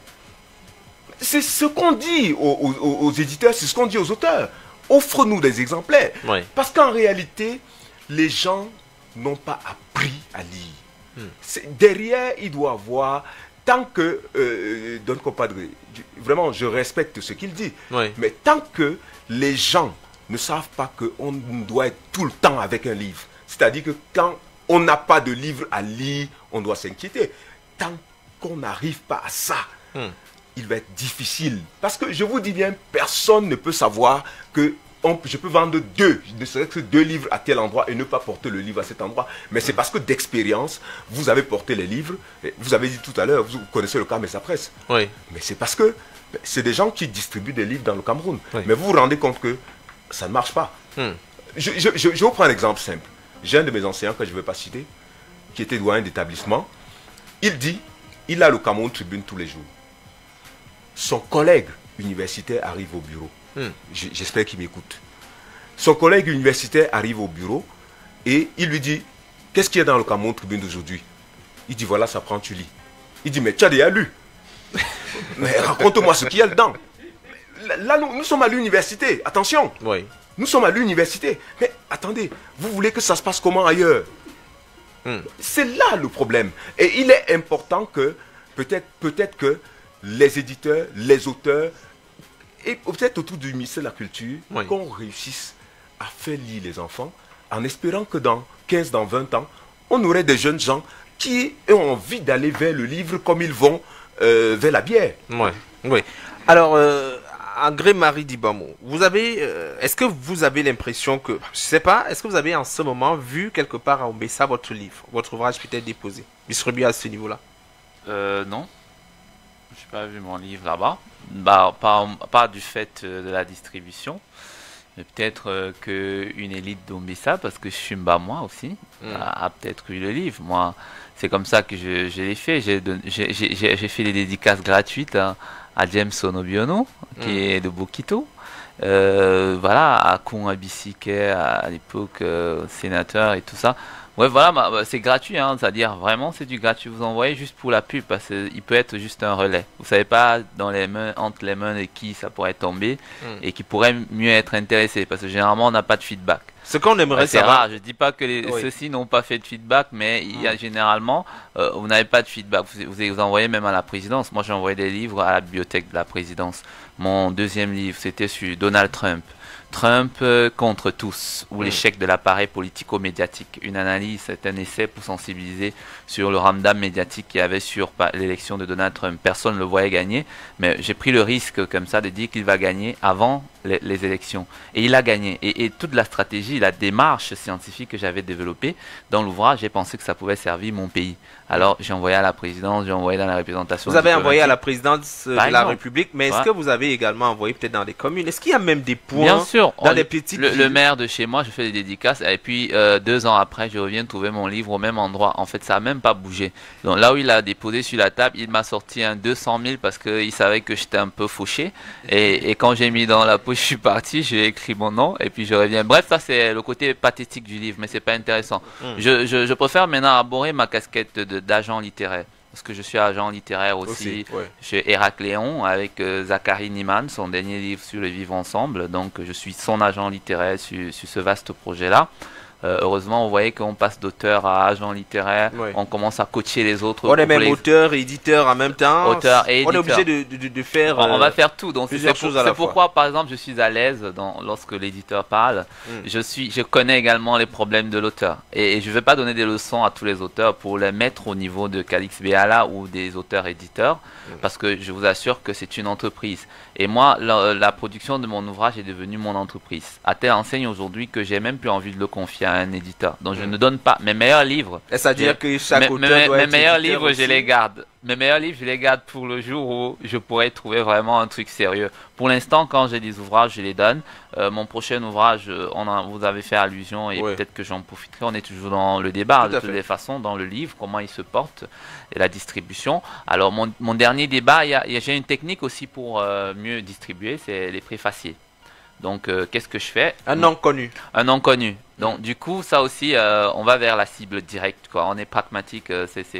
C'est ce qu'on dit aux éditeurs, c'est ce qu'on dit aux auteurs. Offre-nous des exemplaires. Oui. Parce qu'en réalité, les gens n'ont pas appris à lire. Derrière, il doit avoir, tant que, Don Compadre, vraiment, je respecte ce qu'il dit, Oui. mais tant que les gens ne savent pas qu'on doit être tout le temps avec un livre, c'est-à-dire que quand on n'a pas de livre à lire, on doit s'inquiéter. Tant qu'on n'arrive pas à ça, il va être difficile. Parce que je vous dis bien, personne ne peut savoir que je peux vendre ne serait-ce que 2 livres à tel endroit et ne pas porter le livre à cet endroit. Mais c'est parce que d'expérience, vous avez porté les livres. Vous avez dit tout à l'heure, vous connaissez le cas Messa Presse. Oui. Mais c'est parce que c'est des gens qui distribuent des livres dans le Cameroun. Oui. Mais vous vous rendez compte que ça ne marche pas. Je vous prends un exemple simple. J'ai un de mes enseignants que je ne vais pas citer, qui était doyen d'établissement. Il dit, il a le Cameroun Tribune tous les jours. Son collègue universitaire arrive au bureau. J'espère qu'il m'écoute. Son collègue universitaire arrive au bureau et il lui dit, qu'est-ce qu'il y a dans le Cameroun Tribune d'aujourd'hui? Il dit, voilà, ça prend, tu lis. Il dit, mais tu as déjà lu. Mais raconte-moi ce qu'il y a dedans. Là, nous sommes à l'université, attention. Oui. Nous sommes à l'université. Mais attendez, vous voulez que ça se passe comment ailleurs? C'est là le problème. Et il est important que, peut-être que les éditeurs, les auteurs, et peut-être autour du ministère de la Culture, Oui. qu'on réussisse à faire lire les enfants, en espérant que dans 15, dans 20 ans, on aurait des jeunes gens qui ont envie d'aller vers le livre comme ils vont vers la bière. Oui. Oui. Alors, André Marie Dibamo, vous avez, est-ce que vous avez l'impression que, je sais pas, est-ce que vous avez en ce moment vu quelque part à Ombessa votre livre, votre ouvrage peut-être déposé, distribué à ce niveau-là? Non. Je n'ai pas vu mon livre là-bas. Bah, pas du fait de la distribution. Mais peut-être qu'une élite d'Ombessa, parce que je suis moi aussi, a peut-être eu le livre. Moi, c'est comme ça que je l'ai fait. J'ai fait des dédicaces gratuites à James Onobiono, qui est de Bokito. Voilà, à Koun Abisike, à l'époque, sénateur et tout ça. Ouais, voilà, c'est gratuit, hein, c'est-à-dire vraiment c'est du gratuit. Vous envoyez juste pour la pub parce qu'il peut être juste un relais. Vous savez pas dans les mains, entre les mains de qui ça pourrait tomber et qui pourrait mieux être intéressé parce que généralement on n'a pas de feedback. Ce qu'on aimerait C'est savoir. rare, je dis pas que ceux-ci n'ont pas fait de feedback, mais il y a généralement, vous n'avez pas de feedback. Vous envoyez même à la présidence. Moi j'ai envoyé des livres à la bibliothèque de la présidence. Mon deuxième livre c'était sur Donald Trump. Trump contre tous, ou l'échec de l'appareil politico-médiatique. Une analyse, c'est un essai pour sensibiliser sur le ramdam médiatique qu'il y avait sur l'élection de Donald Trump. Personne ne le voyait gagner, mais j'ai pris le risque comme ça de dire qu'il va gagner avant les élections. Et il a gagné. Et toute la stratégie, la démarche scientifique que j'avais développée dans l'ouvrage, j'ai pensé que ça pouvait servir mon pays. Alors j'ai envoyé à la présidence, j'ai envoyé dans la représentation. Vous avez envoyé à la présidence de la exemple. République, mais est-ce que vous avez également envoyé peut-être dans des communes? Est-ce qu'il y a même des points Bien sûr, dans des petites le villes? maire de chez moi, je fais des dédicaces et puis 2 ans après, je reviens trouver mon livre au même endroit. En fait, ça n'a même pas bougé. Donc là où il a déposé sur la table, il m'a sorti un 200 000 parce qu'il savait que j'étais un peu fauché. Et quand j'ai mis dans la poche, je suis parti, j'ai écrit mon nom et puis je reviens. Bref, ça c'est le côté pathétique du livre, mais c'est pas intéressant. Je préfère maintenant arborer ma casquette d'agent littéraire. Parce que je suis agent littéraire aussi, ouais. chez Héracléon avec Zachary Niemann, son dernier livre sur le vivre ensemble. Donc je suis son agent littéraire sur ce vaste projet-là. Heureusement, vous voyez qu'on passe d'auteur à agent littéraire, Ouais. on commence à coacher les autres. On est même pour les- auteur et éditeur en même temps. Auteur et On est éditeur. obligé de faire. On va faire tout. Donc plusieurs choses à la c'est pourquoi, par exemple, je suis à l'aise lorsque l'éditeur parle. Je connais également les problèmes de l'auteur. Et je ne vais pas donner des leçons à tous les auteurs pour les mettre au niveau de Calix Béala ou des auteurs-éditeurs. Parce que je vous assure que c'est une entreprise. Et moi, la production de mon ouvrage est devenue mon entreprise. À telle enseigne aujourd'hui que j'ai même plus envie de le confier à un éditeur. Donc je ne donne pas mes meilleurs livres. C'est-à-dire que chaque auteur doit mes être meilleurs éditeur livres, aussi. je les garde. Mes meilleurs livres, je les garde pour le jour où je pourrais trouver vraiment un truc sérieux. Pour l'instant, quand j'ai des ouvrages, je les donne. Mon prochain ouvrage, vous avez fait allusion et peut-être que j'en profiterai. On est toujours dans le débat, de toutes les façons, dans le livre, comment il se porte et la distribution. Alors, mon dernier débat, j'ai une technique aussi pour mieux distribuer, c'est les préfaciers. Donc, qu'est-ce que je fais? Un nom connu. Un nom connu. Donc, du coup, ça aussi, on va vers la cible directe, quoi. On est pragmatique,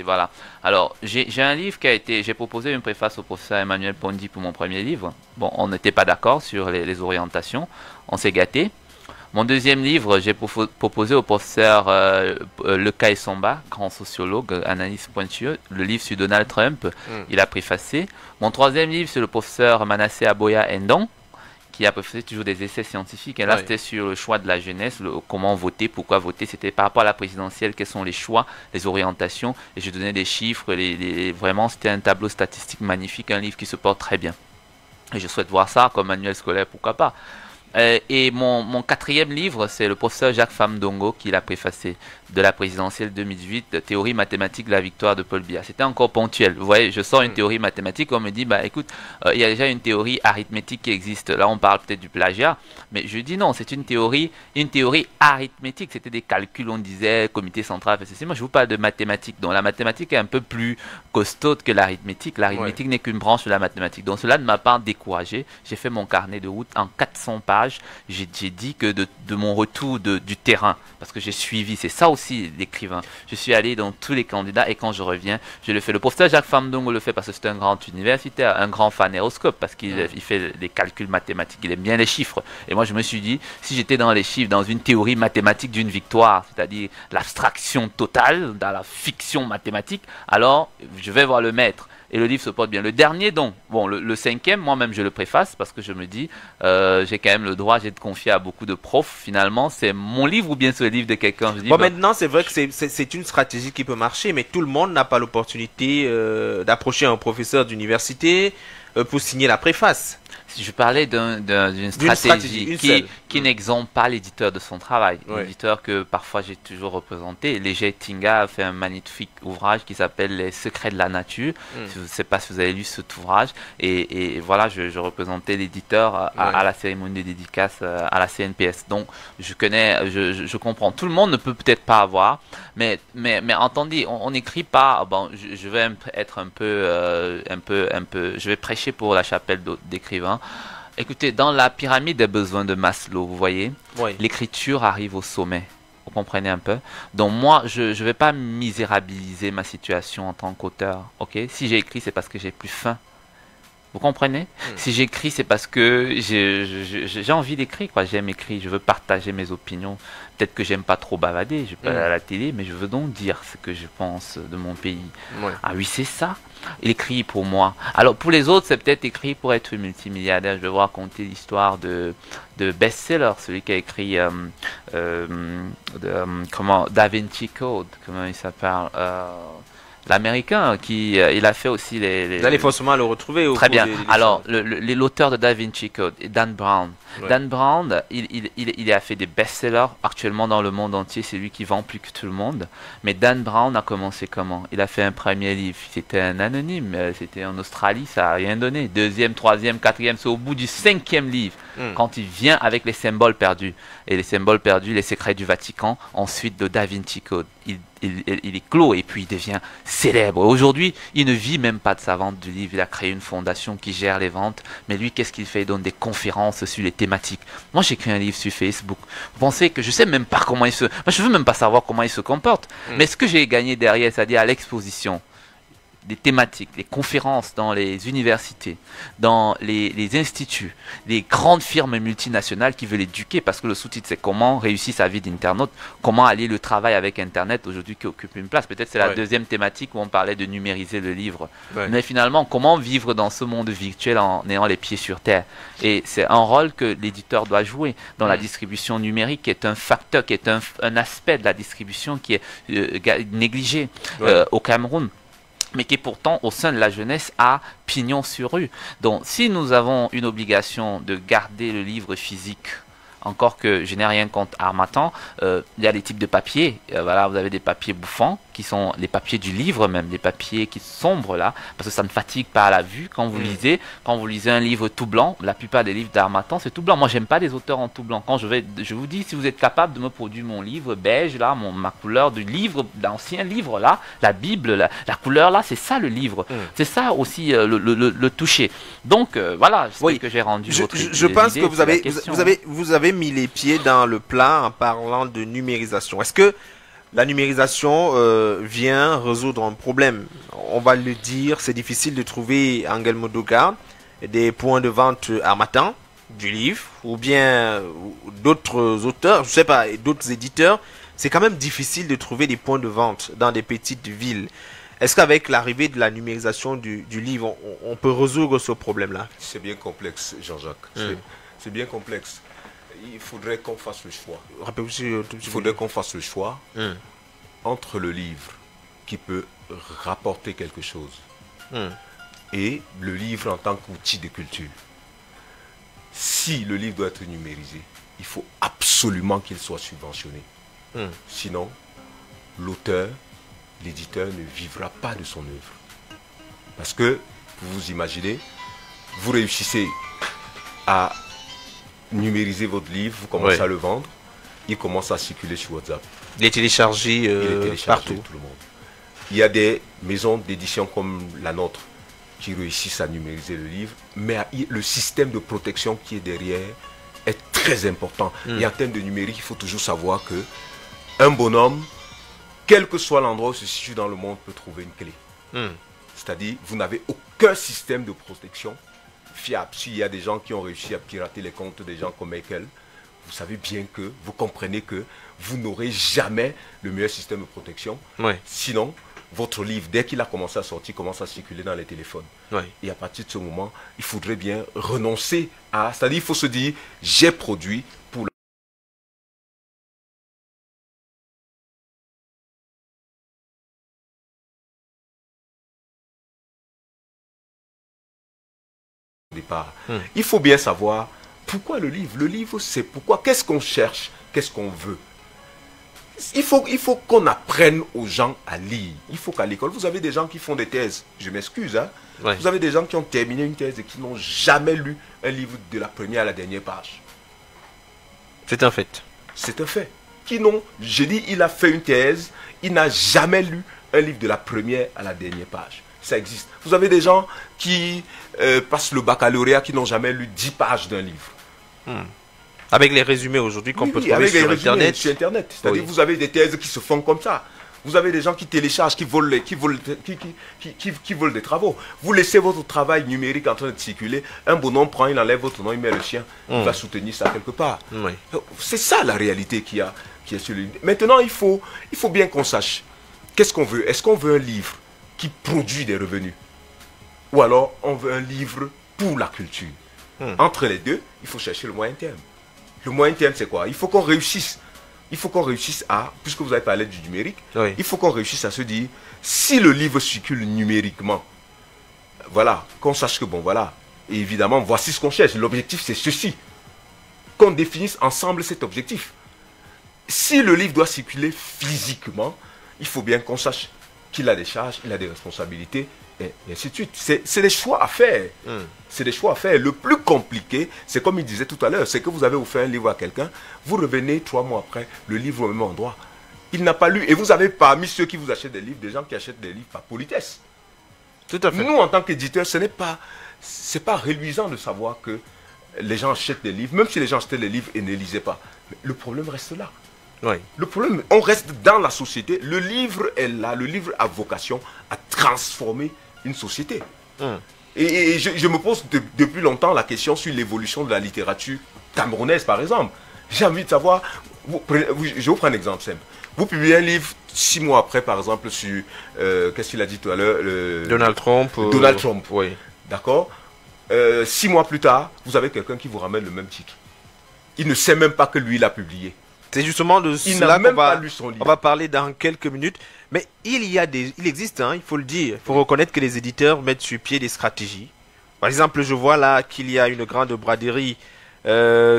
voilà. Alors, j'ai un livre j'ai proposé une préface au professeur Emmanuel Pondi pour mon premier livre. Bon, on n'était pas d'accord sur les orientations. On s'est gâté. Mon deuxième livre, j'ai proposé au professeur Leca Essomba, grand sociologue, analyste pointueux, le livre sur Donald Trump. Il a préfacé. Mon troisième livre, c'est le professeur Manasseh Aboya Ndong, qui a fait toujours des essais scientifiques. Et là, c'était sur le choix de la jeunesse, comment voter, pourquoi voter. C'était par rapport à la présidentielle, quels sont les choix, les orientations. Et je donnais des chiffres. Vraiment, c'était un tableau statistique magnifique, un livre qui se porte très bien. Et je souhaite voir ça comme manuel scolaire, pourquoi pas. Et mon quatrième livre, c'est le professeur Jacques Famdongo qui l'a préfacé, de la présidentielle 2018, théorie mathématique de la victoire de Paul Biya. C'était encore ponctuel. Vous voyez, je sors une théorie mathématique, on me dit, bah écoute, il y a déjà une théorie arithmétique qui existe. Là, on parle peut-être du plagiat, mais je dis non, c'est une théorie arithmétique. C'était des calculs, on disait, comité central, etc. Moi, je vous parle de mathématiques. Donc, la mathématique est un peu plus costaud que l'arithmétique. L'arithmétique n'est qu'une branche de la mathématique. Donc, cela ne m'a pas découragé. J'ai fait mon carnet de route en 400 pages. J'ai dit que de mon retour du terrain, parce que j'ai suivi, c'est ça aussi l'écrivain. Je suis allé dans tous les candidats et quand je reviens, je le fais. Le professeur Jacques Famdongo le fait parce que c'est un grand universitaire, un grand phanéroscope, parce qu'il fait des calculs mathématiques, il aime bien les chiffres. Et moi, je me suis dit, si j'étais dans les chiffres, dans une théorie mathématique d'une victoire, c'est-à-dire l'abstraction totale, dans la fiction mathématique, alors je vais voir le maître. Et le livre se porte bien. Le dernier, donc, bon, le cinquième, moi-même, je le préface parce que je me dis, j'ai quand même le droit, j'ai de confier à beaucoup de profs. Finalement, c'est mon livre ou bien c'est le livre de quelqu'un. Bon, maintenant, c'est vrai que c'est une stratégie qui peut marcher, mais tout le monde n'a pas l'opportunité d'approcher un professeur d'université pour signer la préface. Je parlais d'une stratégie qui n'exempte pas l'éditeur de son travail. L'éditeur que parfois j'ai toujours représenté. Léger Tinga a fait un magnifique ouvrage qui s'appelle Les secrets de la nature. Je ne sais pas si vous avez lu cet ouvrage. Et voilà, je représentais l'éditeur à la cérémonie de dédicace à la CNPS. Donc, je comprends. Tout le monde ne peut peut-être pas avoir. Mais entendez, on n'écrit pas. Bon, je vais être un peu. Je vais prêcher pour la chapelle d'écrivains. Écoutez, dans la pyramide des besoins de Maslow, vous voyez, l'écriture arrive au sommet. Vous comprenez un peu? Donc moi, je ne vais pas misérabiliser ma situation en tant qu'auteur. Ok? Si j'ai écrit, c'est parce que j'ai plus faim. Vous comprenez? Si j'écris, c'est parce que j'ai envie d'écrire, quoi. J'aime écrire, je veux partager mes opinions. Peut-être que j'aime pas trop bavader, je peux aller à la télé, mais je veux donc dire ce que je pense de mon pays. Ah oui, c'est ça. Écrit pour moi. Alors pour les autres, c'est peut-être écrit pour être multimilliardaire. Je vais vous raconter l'histoire de best-seller, celui qui a écrit Da Vinci Code, comment il s'appelle, l'américain qui il a fait aussi les vous allez forcément le retrouver. Très bien. Alors l'auteur de Da Vinci Code, Dan Brown. Dan Brown, il a fait des best-sellers actuellement dans le monde entier. C'est lui qui vend plus que tout le monde. Mais Dan Brown a commencé comment? Il a fait un premier livre. C'était un anonyme. C'était en Australie. Ça n'a rien donné. Deuxième, troisième, quatrième. C'est au bout du 5e livre quand il vient avec les symboles perdus. Et les symboles perdus, les secrets du Vatican. Ensuite, le Da Vinci Code. Il est clos et puis il devient célèbre. Aujourd'hui, il ne vit même pas de sa vente du livre. Il a créé une fondation qui gère les ventes. Mais lui, qu'est-ce qu'il fait? Il donne des conférences sur les thématiques. Moi, j'écris un livre sur Facebook. Vous pensez que je sais même pas comment il se... Moi, je veux même pas savoir comment il se comporte. Mais ce que j'ai gagné derrière, c'est-à-dire à l'exposition, des thématiques, les conférences dans les universités, dans les instituts, les grandes firmes multinationales qui veulent éduquer, parce que le sous-titre c'est comment réussir sa vie d'internaute, comment allier le travail avec Internet aujourd'hui qui occupe une place. Peut-être c'est la deuxième thématique où on parlait de numériser le livre. Mais finalement, comment vivre dans ce monde virtuel en ayant les pieds sur terre. Et c'est un rôle que l'éditeur doit jouer dans la distribution numérique, qui est un facteur, qui est un aspect de la distribution qui est négligé au Cameroun, mais qui pourtant au sein de la jeunesse a pignon sur rue. Donc si nous avons une obligation de garder le livre physique encore que je n'ai rien contre Harmattan, il y a des types de papiers. Voilà, vous avez des papiers bouffants, qui sont les papiers du livre même, des papiers qui sont sombres là, parce que ça ne fatigue pas à la vue quand vous lisez. Quand vous lisez un livre tout blanc, la plupart des livres d'Harmattan, c'est tout blanc. Moi, j'aime pas les auteurs en tout blanc. Quand je vous dis, si vous êtes capable de me produire mon livre beige là, ma couleur du livre, l'ancien livre là, la Bible, la couleur là, c'est ça le livre. C'est ça aussi le toucher. Donc voilà, c'est ce que j'ai rendu. Je pense que vous avez mis les pieds dans le plat en parlant de numérisation. Est-ce que la numérisation vient résoudre un problème? On va le dire, c'est difficile de trouver en Guelmodoga des points de vente Harmattan du livre ou bien d'autres auteurs, je sais pas, d'autres éditeurs. C'est quand même difficile de trouver des points de vente dans des petites villes. Est-ce qu'avec l'arrivée de la numérisation du livre, on peut résoudre ce problème-là? C'est bien complexe, Jean-Jacques. C'est bien complexe. Il faudrait qu'on fasse le choix. Il faudrait qu'on fasse le choix entre le livre qui peut rapporter quelque chose et le livre en tant qu'outil de culture. Si le livre doit être numérisé, il faut absolument qu'il soit subventionné. Sinon, l'auteur, l'éditeur ne vivra pas de son œuvre. Parce que, vous imaginez, vous réussissez à numériser votre livre, vous commencez à le vendre, il commence à circuler sur WhatsApp. Il est téléchargé, partout. Tout le monde. Il y a des maisons d'édition comme la nôtre qui réussissent à numériser le livre, mais le système de protection qui est derrière est très important. Et en termes de numérique, il faut toujours savoir que un bonhomme, quel que soit l'endroit où il se situe dans le monde, peut trouver une clé. C'est-à-dire, vous n'avez aucun système de protection fiable. S'il y a des gens qui ont réussi à pirater les comptes des gens comme Michael, vous savez bien que, vous comprenez que vous n'aurez jamais le meilleur système de protection. Sinon, votre livre, dès qu'il a commencé à sortir, commence à circuler dans les téléphones. Et à partir de ce moment, il faudrait bien renoncer à... C'est-à-dire, il faut se dire, j'ai produit pour départ. Il faut bien savoir pourquoi le livre. Le livre, c'est pourquoi. Qu'est-ce qu'on cherche? Qu'est-ce qu'on veut? Il faut qu'on apprenne aux gens à lire. Il faut qu'à l'école, vous avez des gens qui font des thèses. Je m'excuse, hein. Vous avez des gens qui ont terminé une thèse et qui n'ont jamais lu un livre de la première à la dernière page. C'est un fait. C'est un fait. Je dis, il a fait une thèse, il n'a jamais lu un livre de la première à la dernière page. Ça existe. Vous avez des gens qui passent le baccalauréat qui n'ont jamais lu 10 pages d'un livre. Avec les résumés aujourd'hui qu'on peut trouver sur Internet. C'est-à-dire vous avez des thèses qui se font comme ça. Vous avez des gens qui téléchargent, qui volent des travaux. Vous laissez votre travail numérique en train de circuler. Un bonhomme prend, il enlève votre nom, il met le sien. Il va soutenir ça quelque part. C'est ça la réalité qui est sur le... Maintenant, il faut bien qu'on sache. Qu'est-ce qu'on veut? Est-ce qu'on veut un livre qui produit des revenus? Ou alors, on veut un livre pour la culture? Entre les deux, il faut chercher le moyen terme. Le moyen terme, c'est quoi? Il faut qu'on réussisse. Il faut qu'on réussisse à, puisque vous avez parlé du numérique, il faut qu'on réussisse à se dire, si le livre circule numériquement, voilà, qu'on sache que bon, voilà, et évidemment, voici ce qu'on cherche. L'objectif, c'est ceci. Qu'on définisse ensemble cet objectif. Si le livre doit circuler physiquement, il faut bien qu'on sache qu'il a des charges, il a des responsabilités, et ainsi de suite. C'est des choix à faire. C'est des choix à faire. Le plus compliqué, c'est comme il disait tout à l'heure, c'est que vous avez offert un livre à quelqu'un, vous revenez 3 mois après, le livre au même endroit. Il n'a pas lu. Et vous avez parmi ceux qui vous achètent des livres, des gens qui achètent des livres par politesse. Tout à fait. Nous, en tant qu'éditeurs, c'est pas réluisant de savoir que les gens achètent des livres, même si les gens achetaient des livres et ne lisaient pas. Mais le problème reste là. Le problème, on reste dans la société. Le livre est là. Le livre a vocation à transformer une société. Et je me pose depuis longtemps la question sur l'évolution de la littérature camerounaise, par exemple. J'ai envie de savoir, je vous prends un exemple simple. Vous publiez un livre 6 mois après, par exemple, sur, qu'est-ce qu'il a dit tout à l'heure, Donald Trump. Donald Trump. D'accord. 6 mois plus tard, vous avez quelqu'un qui vous ramène le même titre. Il ne sait même pas que lui l'a publié. C'est justement de cela qu'on va parler dans quelques minutes. Mais il existe, hein, il faut le dire, il faut reconnaître que les éditeurs mettent sur pied des stratégies. Par exemple, je vois là qu'il y a une grande braderie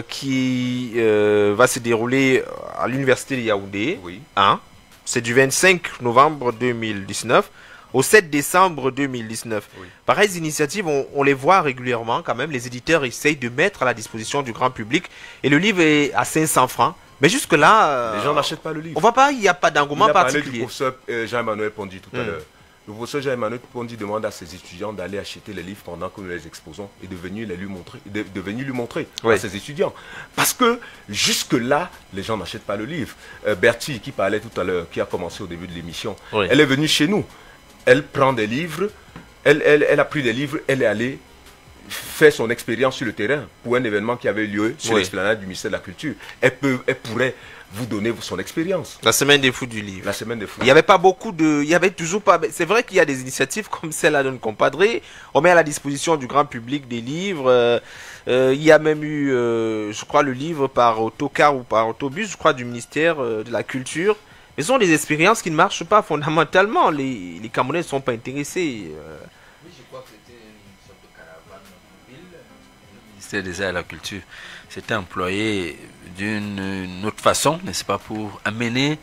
qui va se dérouler à l'université de Yaoundé. Oui. Hein? C'est du 25 novembre 2019 au 7 décembre 2019. Oui. Pareilles initiatives, on les voit régulièrement quand même. Les éditeurs essayent de mettre à la disposition du grand public. Et le livre est à 500 francs. Mais jusque-là... Les gens n'achètent pas le livre. On voit pas, il n'y a pas d'engouement particulier. Il a parlé du professeur Jean-Emmanuel Pondy tout à l'heure. Le professeur Jean-Emmanuel Pondy demande à ses étudiants d'aller acheter les livres pendant que nous les exposons et de venir lui montrer à ses étudiants. Parce que jusque-là, les gens n'achètent pas le livre. Bertie, qui parlait tout à l'heure, qui a commencé au début de l'émission, elle est venue chez nous. Elle prend des livres, elle a pris des livres, elle est allée faire son expérience sur le terrain pour un événement qui avait lieu sur l'esplanade du ministère de la Culture. Elle pourrait vous donner son expérience. La semaine des fous du livre. La semaine des fous. Il n'y avait pas beaucoup de... Il y avait toujours pas... C'est vrai qu'il y a des initiatives comme celle-là de Compadré. On met à la disposition du grand public des livres. Il y a même eu, je crois, le livre par autocar ou par autobus, je crois, du ministère de la Culture. Mais ce sont des expériences qui ne marchent pas fondamentalement. Les Camerounais ne sont pas intéressés. Oui, je crois que c'était une sorte de caravane mobile. Le ministère des Arts et de la Culture s'était employé d'une autre façon, n'est-ce pas, pour amener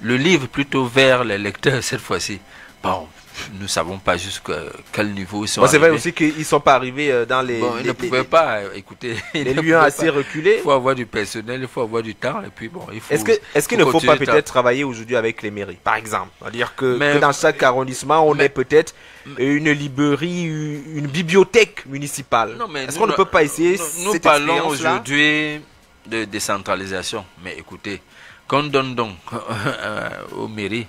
le livre plutôt vers les lecteurs cette fois-ci. Bon, nous ne savons pas jusqu'à quel niveau ils sont arrivés. C'est vrai aussi qu'ils ne sont pas arrivés dans les... Bon, ils ne pouvaient pas, écouter. Les lieux assez reculés. Il faut avoir du personnel, il faut avoir du temps, et puis bon, il faut... Est-ce qu'il ne faut pas peut-être travailler aujourd'hui avec les mairies, par exemple? C'est-à-dire que dans chaque arrondissement, on ait peut-être une librairie, une bibliothèque municipale. Est-ce qu'on ne peut pas essayer Nous parlons aujourd'hui de décentralisation, mais écoutez, qu'on donne donc aux mairies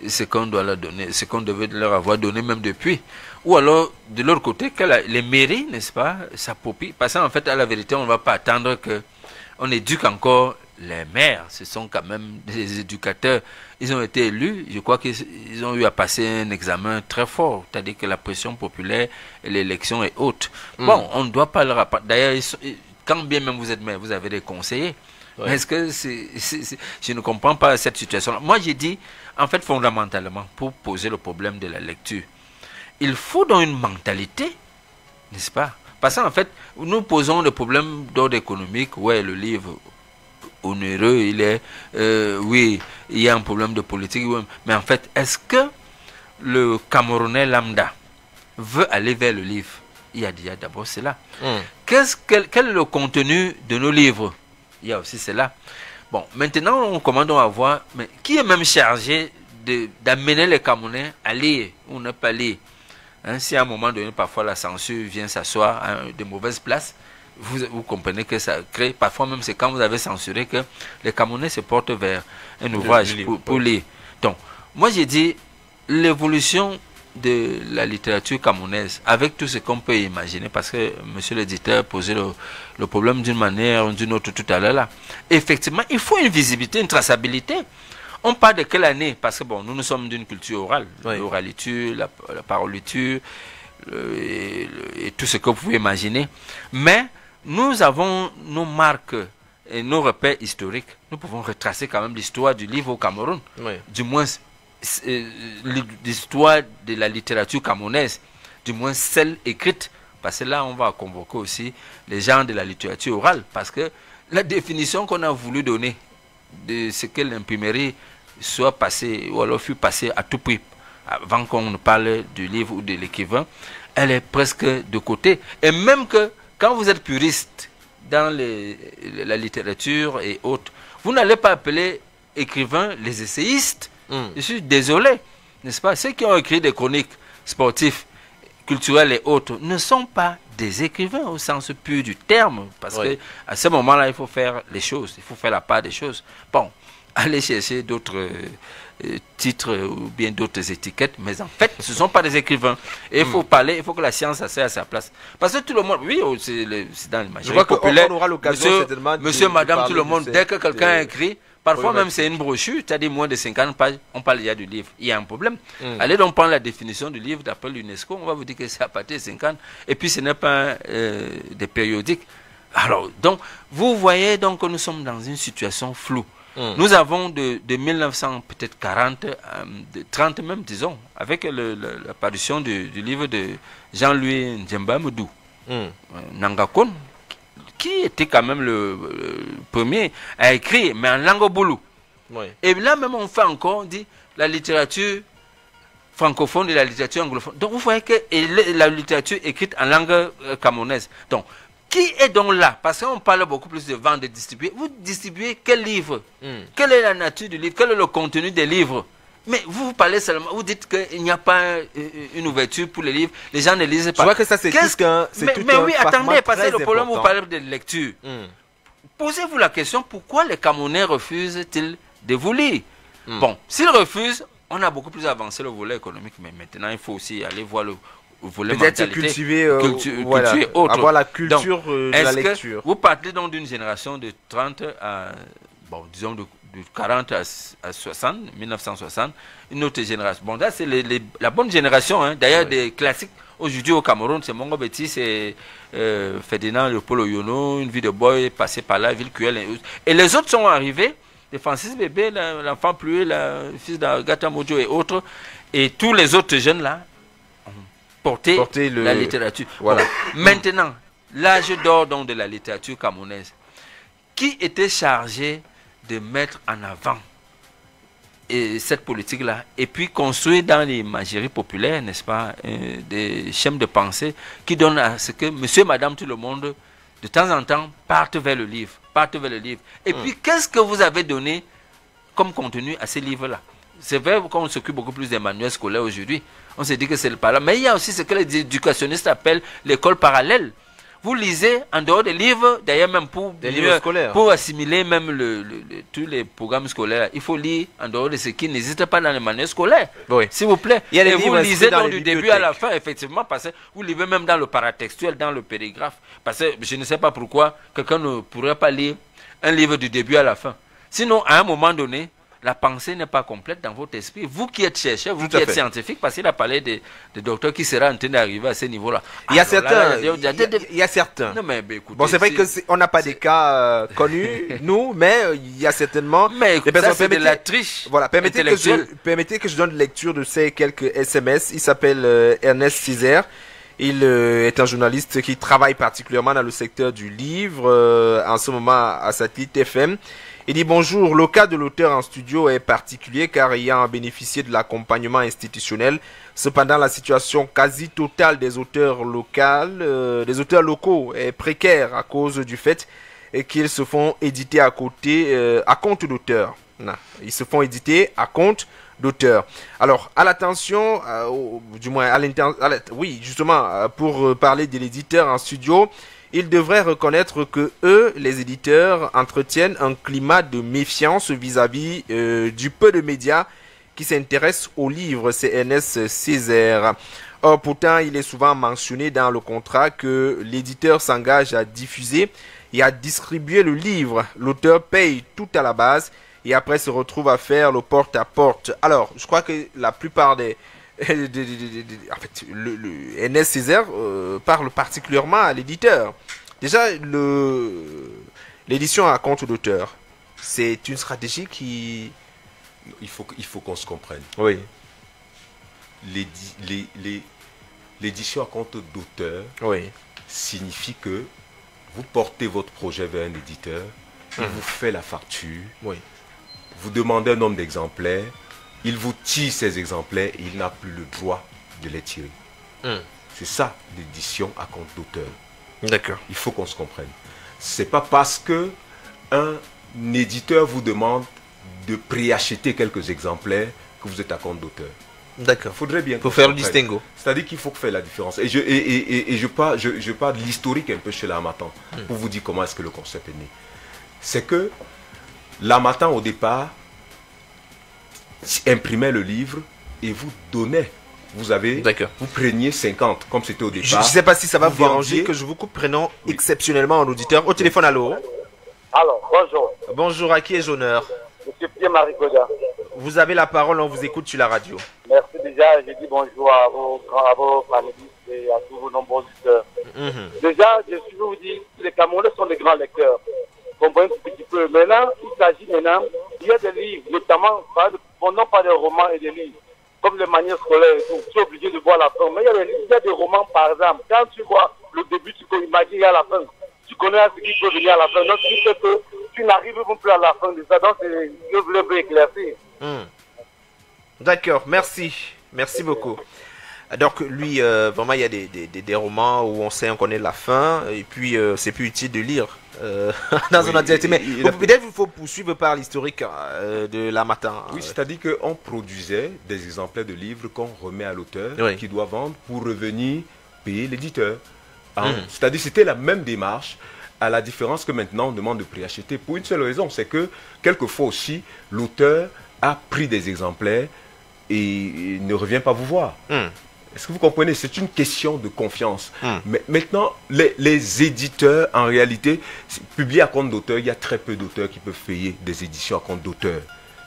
ce qu'on doit leur donner, ce qu'on devait leur avoir donné même depuis. Ou alors, de l'autre côté, que les mairies, n'est-ce pas, s'approprient. Parce qu'en fait, à la vérité, on ne va pas attendre qu'on éduque encore les maires. Ce sont quand même des éducateurs. Ils ont été élus. Je crois qu'ils ont eu à passer un examen très fort. C'est-à-dire que la pression populaire et l'élection est haute. Bon, on ne doit pas leur apprendre. D'ailleurs, quand bien même vous êtes maire, vous avez des conseillers. Ouais. Est-ce que je ne comprends pas cette situation-là. Moi, j'ai dit, en fait, fondamentalement, pour poser le problème de la lecture, il faut dans une mentalité, n'est-ce pas? Parce qu'en fait, nous posons le problème d'ordre économique. Ouais, le livre onéreux, il est... oui, il y a un problème de politique. Ouais, mais en fait, est-ce que le Camerounais lambda veut aller vers le livre? Il y a d'abord cela. Quel est le contenu de nos livres? Il y a aussi cela. Bon, maintenant, on commence à voir, mais qui est même chargé d'amener les Camerounais à lire ou ne pas lire? Hein, si à un moment donné, parfois la censure vient s'asseoir à de mauvaises places, vous comprenez que ça crée, parfois même c'est quand vous avez censuré que les Camerounais se portent vers un ouvrage pour lire. Donc, moi j'ai dit, l'évolution de la littérature camerounaise, avec tout ce qu'on peut imaginer, parce que monsieur l'éditeur posait le problème d'une manière ou d'une autre tout à l'heure là. Effectivement, il faut une visibilité, une traçabilité. On parle de quelle année? Parce que bon, nous sommes d'une culture orale, l'oraliture, la paroliture, et tout ce que vous pouvez imaginer. Mais nous avons nos marques et nos repères historiques. Nous pouvons retracer quand même l'histoire du livre au Cameroun, du moins l'histoire de la littérature camerounaise, du moins celle écrite, parce que là on va convoquer aussi les gens de la littérature orale, parce que la définition qu'on a voulu donner de ce que l'imprimerie soit passée, ou alors fut passée à tout prix, avant qu'on ne parle du livre ou de l'écrivain, elle est presque de côté. Et même que quand vous êtes puriste dans la littérature et autres, vous n'allez pas appeler écrivains les essayistes. Je suis désolé, n'est-ce pas? Ceux qui ont écrit des chroniques sportives, culturelles et autres ne sont pas des écrivains au sens pur du terme, parce que à ce moment-là, il faut faire les choses, il faut faire la part des choses. Bon, allez chercher d'autres titres ou bien d'autres étiquettes, mais en fait, ce ne sont pas des écrivains. Et il faut parler, il faut que la science soit à sa place. Parce que tout le monde, oui, c'est dans l'imaginaire populaire, monsieur, madame, tout le monde, dès que quelqu'un a écrit, parfois même c'est une brochure, c'est-à-dire moins de 50 pages, on parle déjà du livre. Il y a un problème. Allez donc prendre la définition du livre d'après l'UNESCO, on va vous dire que c'est à partir de 50, et puis ce n'est pas des périodiques. Alors, donc, vous voyez donc que nous sommes dans une situation floue. Nous avons de 1900, peut-être 40, 30 même, disons, avec l'apparition du livre de Jean-Louis Ndjemba Moudou, Nangakon, qui était quand même le premier à écrire, mais en langue boulou. Oui. Et là même on fait encore, on dit la littérature francophone et la littérature anglophone. Donc vous voyez que la littérature écrite en langue camerounaise. Donc, qui est donc là? Parce qu'on parle beaucoup plus de vendre, de distribuer. Vous distribuez quel livre? Quelle est la nature du livre? Quel est le contenu des livres? Mais vous parlez seulement, vous dites qu'il n'y a pas une ouverture pour les livres, les gens ne lisent pas. Je vois que ça c'est tout un Mais oui, attendez, parce que le problème, important. vous parlez de lecture. Posez-vous la question, pourquoi les Camerounais refusent-ils de vous lire? Bon, s'ils refusent, on a beaucoup plus avancé le volet économique, mais maintenant il faut aussi aller voir le volet peut-être mentalité, cultiver, voilà, culture autre. avoir la culture Donc, de la lecture. Vous parlez donc d'une génération de 30 à, bon, disons de 40 à 60, 1960, une autre génération. Bon, là c'est la bonne génération, hein. D'ailleurs des classiques aujourd'hui au Cameroun, c'est Mongo Betty, c'est Ferdinand Leopold Oyono, Une vie de boy, Passé par là, Ville Cruelle, et les autres sont arrivés. Francis Bébé, l'enfant plué, le fils d'Agatha Mojo et autres, et tous les autres jeunes là ont porté la littérature. Voilà. Bon, maintenant, l'âge d'or donc de la littérature camerounaise, qui était chargé de mettre en avant cette politique-là, et puis construire dans les imageries populaires, n'est-ce pas, des schèmes de pensée qui donnent à ce que monsieur, madame, tout le monde, de temps en temps, partent vers le livre. Et puis, qu'est-ce que vous avez donné comme contenu à ces livres-là? C'est vrai qu'on s'occupe beaucoup plus des manuels scolaires aujourd'hui. On se dit que c'est le par là. Mais il y a aussi ce que les éducationnistes appellent l'école parallèle. Vous lisez en dehors des livres, d'ailleurs même pour assimiler même tous les programmes scolaires, il faut lire en dehors de ce qui n'existe pas dans les manuels scolaires. Oui. S'il vous plaît. Il y a et vous lisez dans donc du début à la fin, effectivement, parce que vous lisez même dans le paratextuel, dans le pédigraphe. Parce que je ne sais pas pourquoi quelqu'un ne pourrait pas lire un livre du début à la fin. Sinon, à un moment donné, la pensée n'est pas complète dans votre esprit. Vous qui êtes chercheur, vous qui êtes scientifique, parce qu'il a parlé de docteurs qui seraient en train d'arriver à ce niveau-là. Il y a certains. Non, mais écoutez, bon, c'est vrai qu'on n'a pas des cas connus, nous, mais il y a certainement des personnes qui de la triche. Voilà, permettez que je donne lecture de ces quelques SMS. Il s'appelle Ernest Césaire. Il est un journaliste qui travaille particulièrement dans le secteur du livre, en ce moment à Satellite FM. Il dit bonjour, le cas de l'auteur en studio est particulier car ayant bénéficié de l'accompagnement institutionnel, cependant la situation quasi totale des auteurs locaux est précaire à cause du fait qu'ils se font éditer à compte d'auteur. Ils se font éditer à compte d'auteur. Alors, à l'attention, du moins oui, justement, pour parler de l'éditeur en studio, ils devraient reconnaître que eux, les éditeurs, entretiennent un climat de méfiance vis-à-vis du peu de médias qui s'intéressent aux livres. C'est Ernest Césaire. Or, pourtant, il est souvent mentionné dans le contrat que l'éditeur s'engage à diffuser et à distribuer le livre. L'auteur paye tout à la base et après se retrouve à faire le porte-à-porte. Alors, je crois que la plupart des... en fait, Ernest Césaire parle particulièrement à l'éditeur. Déjà, l'édition à compte d'auteur, c'est une stratégie qui... Il faut qu'on se comprenne. Oui. L'édition à compte d'auteur signifie que vous portez votre projet vers un éditeur, il vous fait la facture, vous demandez un nombre d'exemplaires, il vous tire ces exemplaires et il n'a plus le droit de les tirer. C'est ça l'édition à compte d'auteur. D'accord. Il faut qu'on se comprenne. C'est pas parce que un éditeur vous demande de préacheter quelques exemplaires que vous êtes à compte d'auteur. D'accord. Il faudrait bien. Pour faire le distinguo. C'est-à-dire qu'il faut faire la différence. Et je parle de l'historique un peu chez l'Harmattan pour vous dire comment est-ce que le concept est né. C'est que l'Harmattan au départ imprimait le livre et vous donnait. Vous preniez 50 comme c'était au départ. Je ne sais pas si ça va vous déranger que je vous coupe. Prenons exceptionnellement un auditeur au téléphone. Allô. Alors, bonjour. Bonjour, à qui ai-je l'honneur? Monsieur Pierre-Marie Goda. Vous avez la parole, on vous écoute sur la radio. Merci déjà, je dis bonjour à vos panélistes et à tous vos nombreux auditeurs. Déjà, je suis vous dire, les Camerounais sont des grands lecteurs. Comprenez un petit peu. Maintenant, il s'agit maintenant, il y a des livres, notamment, non pas des romans et des livres, comme les manières scolaires et tout. Tu es obligé de voir la fin. Mais il y a des romans, par exemple, quand tu vois le début, tu peux imaginer à la fin. tu connais ce qui peut venir à la fin. Donc, tu sais que tu n'arrives plus à la fin de ça. Donc, je voulais éclaircir. D'accord, merci. Merci beaucoup. Donc, lui, vraiment, il y a des romans où on connaît la fin, et puis c'est plus utile de lire dans un adjectif. Mais peut-être qu'il faut poursuivre par l'historique de L'Harmattan. Oui, c'est-à-dire qu'on produisait des exemplaires de livres qu'on remet à l'auteur, qui doit vendre pour revenir payer l'éditeur. C'est-à-dire c'était la même démarche, à la différence que maintenant on demande de préacheter pour une seule raison, c'est que quelquefois aussi l'auteur a pris des exemplaires et ne revient pas vous voir. Est-ce que vous comprenez? C'est une question de confiance. Mais maintenant, les éditeurs, en réalité, publient à compte d'auteur. Il y a très peu d'auteurs qui peuvent payer des éditions à compte d'auteur.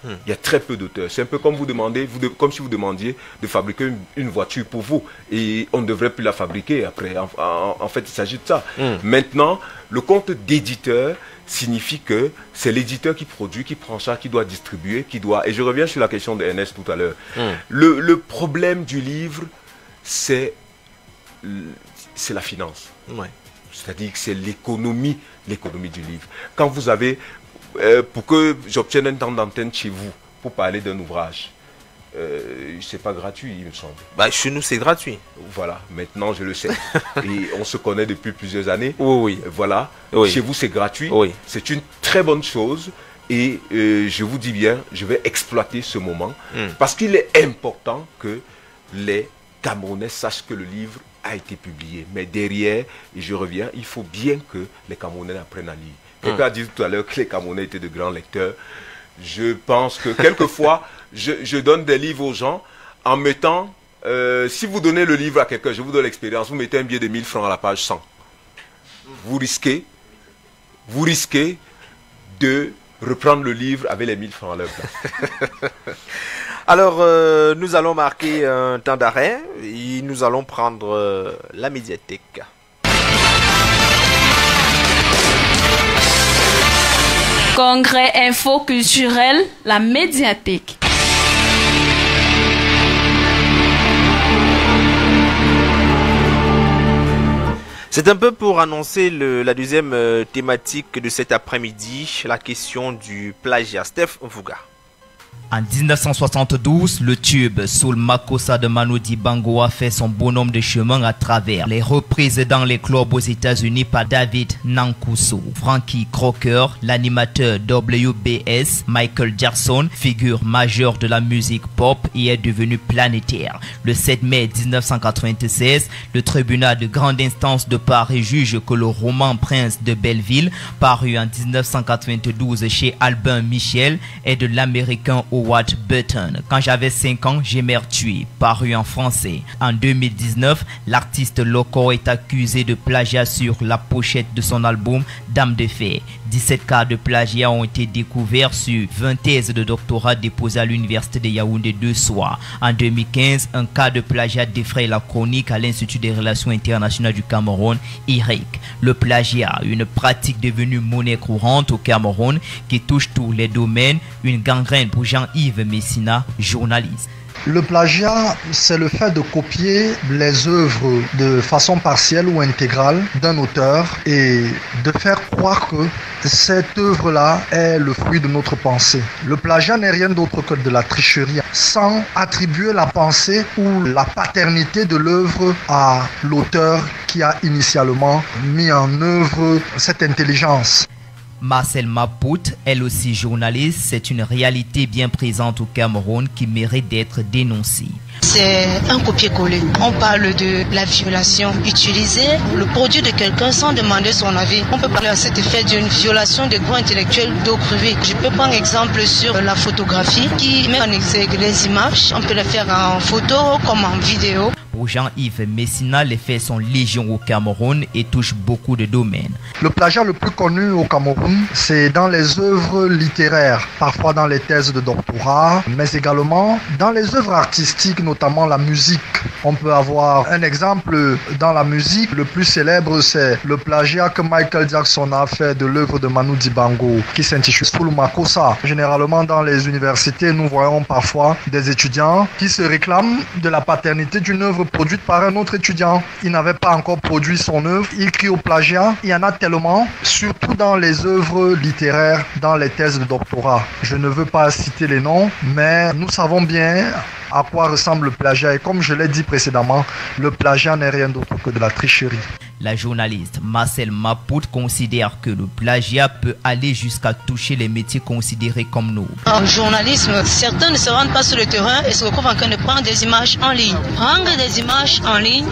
Il y a très peu d'auteurs. C'est un peu comme vous demandez, comme si vous demandiez de fabriquer une voiture pour vous. Et on ne devrait plus la fabriquer après. En fait, il s'agit de ça. Maintenant, le compte d'éditeur signifie que c'est l'éditeur qui produit, qui prend ça, qui doit distribuer, qui doit... Et je reviens sur la question de Ernest tout à l'heure. Le problème du livre, c'est la finance. C'est-à-dire que c'est l'économie du livre. Quand vous avez... pour que j'obtienne un temps d'antenne chez vous, pour parler d'un ouvrage, c'est pas gratuit, il me semble. Bah, chez nous, c'est gratuit. Voilà, maintenant je le sais. Et on se connaît depuis plusieurs années. Oui. Voilà, chez vous c'est gratuit. C'est une très bonne chose. Et je vous dis bien, je vais exploiter ce moment. Parce qu'il est important que les Camerounais sachent que le livre a été publié. Mais derrière, et je reviens, il faut bien que les Camerounais apprennent à lire. Quelqu'un a dit tout à l'heure que les Camerounais étaient de grands lecteurs. Je pense que quelquefois, je donne des livres aux gens en mettant... si vous donnez le livre à quelqu'un, je vous donne l'expérience, vous mettez un billet de 1000 francs à la page 100. Vous risquez de reprendre le livre avec les 1000 francs à leur place. Alors, nous allons marquer un temps d'arrêt et nous allons prendre la médiathèque. Congrès info culturel, la médiathèque. C'est un peu pour annoncer la deuxième thématique de cet après-midi, la question du plagiat. Steph Mvuga. En 1972, le tube Soul Makossa de Manu Dibango a fait son bonhomme de chemin à travers les reprises dans les clubs aux États-Unis par David Nankuso. Frankie Crocker, l'animateur WBS, Michael Jackson, figure majeure de la musique pop et est devenu planétaire. Le 7 mai 1996, le tribunal de grande instance de Paris juge que le roman Prince de Belleville, paru en 1992 chez Albin Michel, est de l'américain Howard Burton. Quand j'avais 5 ans, j'aimais tuer, paru en français. En 2019, l'artiste loco est accusé de plagiat sur la pochette de son album Dame de Fer. 17 cas de plagiat ont été découverts sur 20 thèses de doctorat déposées à l'université de Yaoundé 2 soirs. En 2015, un cas de plagiat défraye la chronique à l'Institut des relations internationales du Cameroun, IRIC. Le plagiat, une pratique devenue monnaie courante au Cameroun qui touche tous les domaines, une gangrène pour Jean-Yves Messina, journaliste. Le plagiat, c'est le fait de copier les œuvres de façon partielle ou intégrale d'un auteur et de faire croire que cette œuvre-là est le fruit de notre pensée. Le plagiat n'est rien d'autre que de la tricherie, sans attribuer la pensée ou la paternité de l'œuvre à l'auteur qui a initialement mis en œuvre cette intelligence. Marcel Mapout, elle aussi journaliste, c'est une réalité bien présente au Cameroun qui mérite d'être dénoncée. C'est un copier-coller. On parle de la violation. Utiliser le produit de quelqu'un sans demander son avis. On peut parler à cet effet d'une violation des droits intellectuels d'eau privée. Je peux prendre exemple sur la photographie qui met en exergue les images. On peut les faire en photo comme en vidéo. Pour Jean-Yves Messina, les faits sont légion au Cameroun et touchent beaucoup de domaines. Le plagiat le plus connu au Cameroun, c'est dans les œuvres littéraires, parfois dans les thèses de doctorat, mais également dans les œuvres artistiques, notamment la musique. On peut avoir un exemple dans la musique. Le plus célèbre, c'est le plagiat que Michael Jackson a fait de l'œuvre de Manu Dibango qui s'intitule Soul Makossa. Généralement, dans les universités, nous voyons parfois des étudiants qui se réclament de la paternité d'une œuvre produite par un autre étudiant. Il n'avait pas encore produit son œuvre. Il crie au plagiat. Il y en a tellement, surtout dans les œuvres littéraires, dans les thèses de doctorat. Je ne veux pas citer les noms, mais nous savons bien à quoi ressemble le plagiat. Et comme je l'ai dit précédemment, le plagiat n'est rien d'autre que de la tricherie. La journaliste Marcel Mapout considère que le plagiat peut aller jusqu'à toucher les métiers considérés comme nobles. En journalisme, certains ne se rendent pas sur le terrain et se retrouvent en train de prendre des images en ligne. Prendre des images en ligne,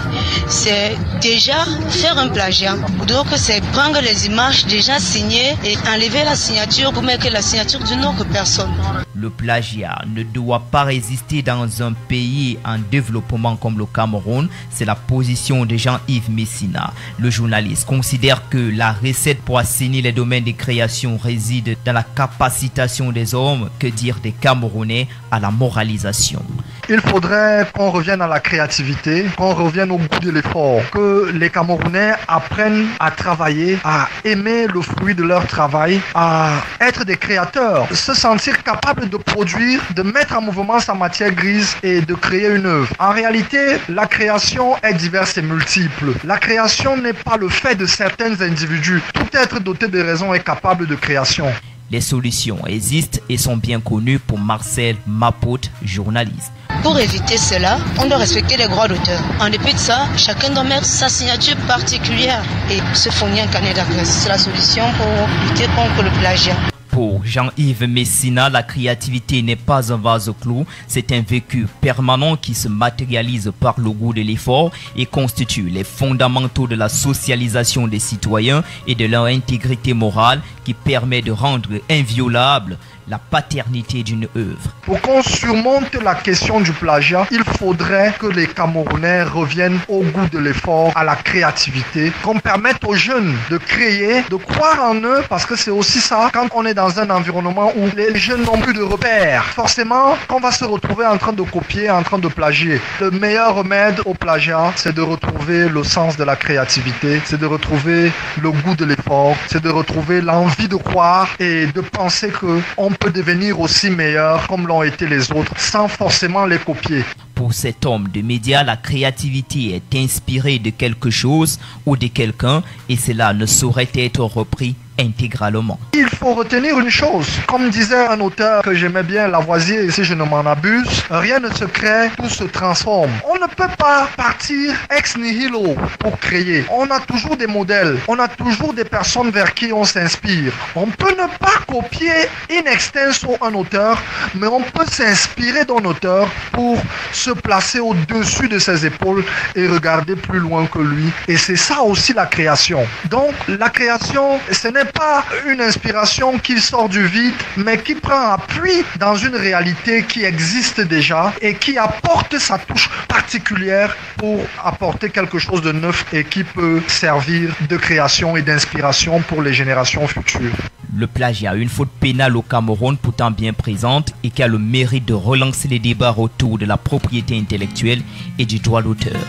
c'est déjà faire un plagiat. Donc c'est prendre les images déjà signées et enlever la signature pour mettre la signature d'une autre personne. Le plagiat ne doit pas résister dans un pays en développement comme le Cameroun. C'est la position de Jean-Yves Messina. Le journaliste considère que la recette pour assainir les domaines de création réside dans la capacitation des hommes, que dire des Camerounais, à la moralisation. Il faudrait qu'on revienne à la créativité, qu'on revienne au goût de l'effort, que les Camerounais apprennent à travailler, à aimer le fruit de leur travail, à être des créateurs, se sentir capable de produire, de mettre en mouvement sa matière grise et de créer une œuvre. En réalité, la création est diverse et multiple. La création n'est pas le fait de certains individus. Tout être doté de raison est capable de création. Les solutions existent et sont bien connues pour Marcel Mapout, journaliste. Pour éviter cela, on doit respecter les droits d'auteur. En dépit de ça, chacun doit mettre sa signature particulière et se fournir un carnet d'adresse. C'est la solution pour lutter contre le plagiat. Pour Jean-Yves Messina, la créativité n'est pas un vase clos, c'est un vécu permanent qui se matérialise par le goût de l'effort et constitue les fondamentaux de la socialisation des citoyens et de leur intégrité morale qui permet de rendre inviolable la paternité d'une œuvre. Pour qu'on surmonte la question du plagiat, il faudrait que les Camerounais reviennent au goût de l'effort, à la créativité, qu'on permette aux jeunes de créer, de croire en eux, parce que c'est aussi ça, quand on est dans un environnement où les jeunes n'ont plus de repères, forcément qu'on va se retrouver en train de copier, en train de plagier. Le meilleur remède au plagiat, c'est de retrouver le sens de la créativité, c'est de retrouver le goût de l'effort, c'est de retrouver l'envie de croire et de penser qu'on peut devenir aussi meilleur comme l'ont été les autres sans forcément les copier. Pour cet homme de médias, la créativité est inspirée de quelque chose ou de quelqu'un et cela ne saurait être repris intégralement. Il faut retenir une chose, comme disait un auteur que j'aimais bien, Lavoisier, et si je ne m'en abuse, rien ne se crée, tout se transforme. On ne peut pas partir ex nihilo pour créer. On a toujours des modèles, on a toujours des personnes vers qui on s'inspire. On peut ne pas copier in extenso un auteur, mais on peut s'inspirer d'un auteur pour se placer au-dessus de ses épaules et regarder plus loin que lui. Et c'est ça aussi la création. Donc la création, ce n'est pas une inspiration qui sort du vide, mais qui prend appui dans une réalité qui existe déjà et qui apporte sa touche particulière pour apporter quelque chose de neuf et qui peut servir de création et d'inspiration pour les générations futures. Le plagiat, une faute pénale au Cameroun pourtant bien présente et qui a le mérite de relancer les débats autour de la propriété intellectuelle et du droit d'auteur.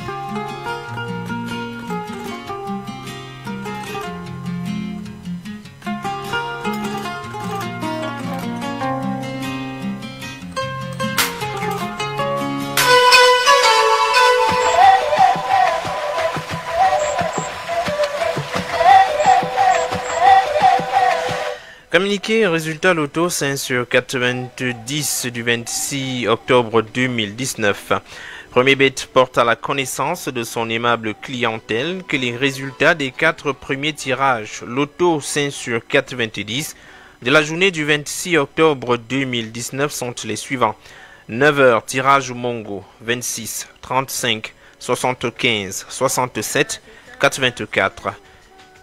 Communiqué résultat loto 5 sur 90 du 26 octobre 2019. Premier Bet porte à la connaissance de son aimable clientèle que les résultats des 4 premiers tirages loto 5 sur 90 de la journée du 26 octobre 2019 sont les suivants. 9h tirage Mongo 26, 35, 75, 67, 84.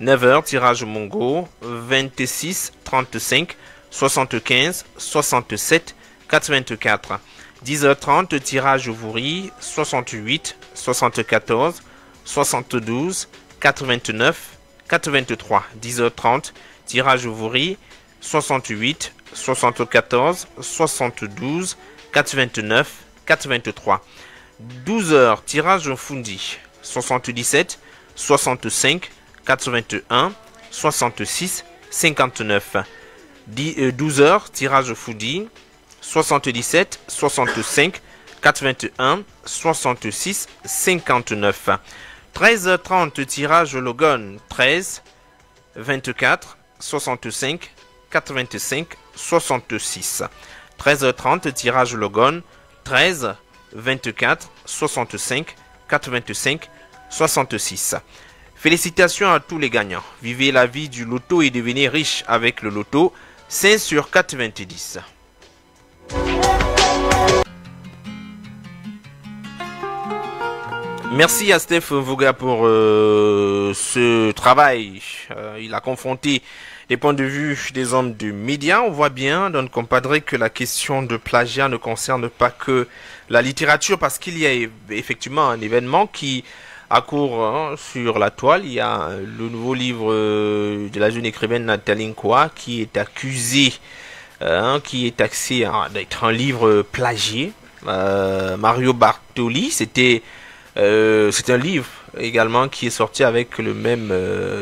9h tirage Mongo 26, 35, 75, 67, 84. 10h30 tirage Vouri 68, 74, 72, 89, 83. 10h30 tirage Vouri 68, 74, 72, 89, 83. 12h, tirage Fundi, 77, 65, 81, 66, 59. 12h, tirage Fundi, 77, 65, 81, 66, 59. 13h30, tirage Logan, 13, 24, 65, 85, 66. 13h30, tirage Logan, 13, 24, 65, 85, 66. Félicitations à tous les gagnants. Vivez la vie du loto et devenez riche avec le loto 5 sur 90. Merci à Steph Vouga pour ce travail. Il a confronté les points de vue des hommes du média. On voit bien dans le compadre que la question de plagiat ne concerne pas que la littérature, parce qu'il y a effectivement un événement qui accourt sur la toile. Il y a le nouveau livre de la jeune écrivaine Nathalie Nkoa qui est accusé, qui est taxé d'être un livre plagié. Mario Bartoli, c'est un livre également qui est sorti avec le même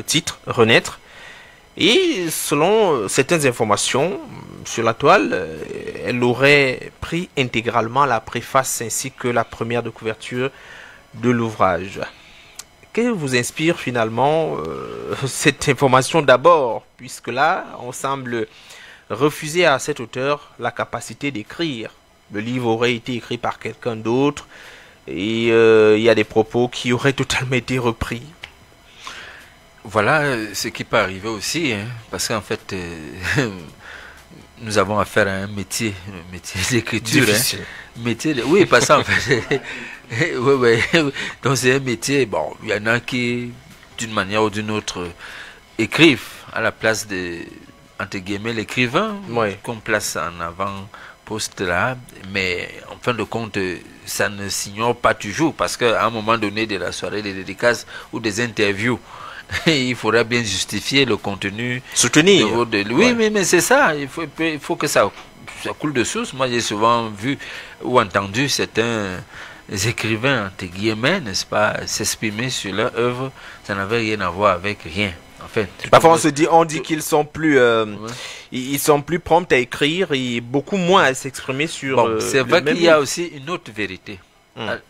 titre, Renaître. Et selon certaines informations sur la toile, elle aurait pris intégralement la préface ainsi que la première de couverture de l'ouvrage. Que vous inspire finalement cette information d'abord, puisque là, on semble refuser à cet auteur la capacité d'écrire. Le livre aurait été écrit par quelqu'un d'autre et il y a des propos qui auraient totalement été repris. Voilà ce qui peut arriver aussi, hein, parce qu'en fait, nous avons affaire à un métier d'écriture. Oui, parce qu'en fait, donc c'est un métier, bon, il y en a qui, d'une manière ou d'une autre, écrivent à la place de, entre guillemets, l'écrivain, qu'on place en avant poste là, mais en fin de compte, ça ne s'ignore pas toujours, parce qu'à un moment donné de la soirée des dédicaces ou des interviews, il faudra bien justifier le contenu. Soutenir. Oui, mais c'est ça. Il faut que ça coule de source. Moi, j'ai souvent vu ou entendu certains écrivains, entre guillemets, n'est-ce pas, s'exprimer sur leur œuvre. Ça n'avait rien à voir avec rien. En fait, parfois on dit qu'ils sont plus ils sont plus prompts à écrire et beaucoup moins à s'exprimer sur c'est vrai qu'il y a aussi une autre vérité.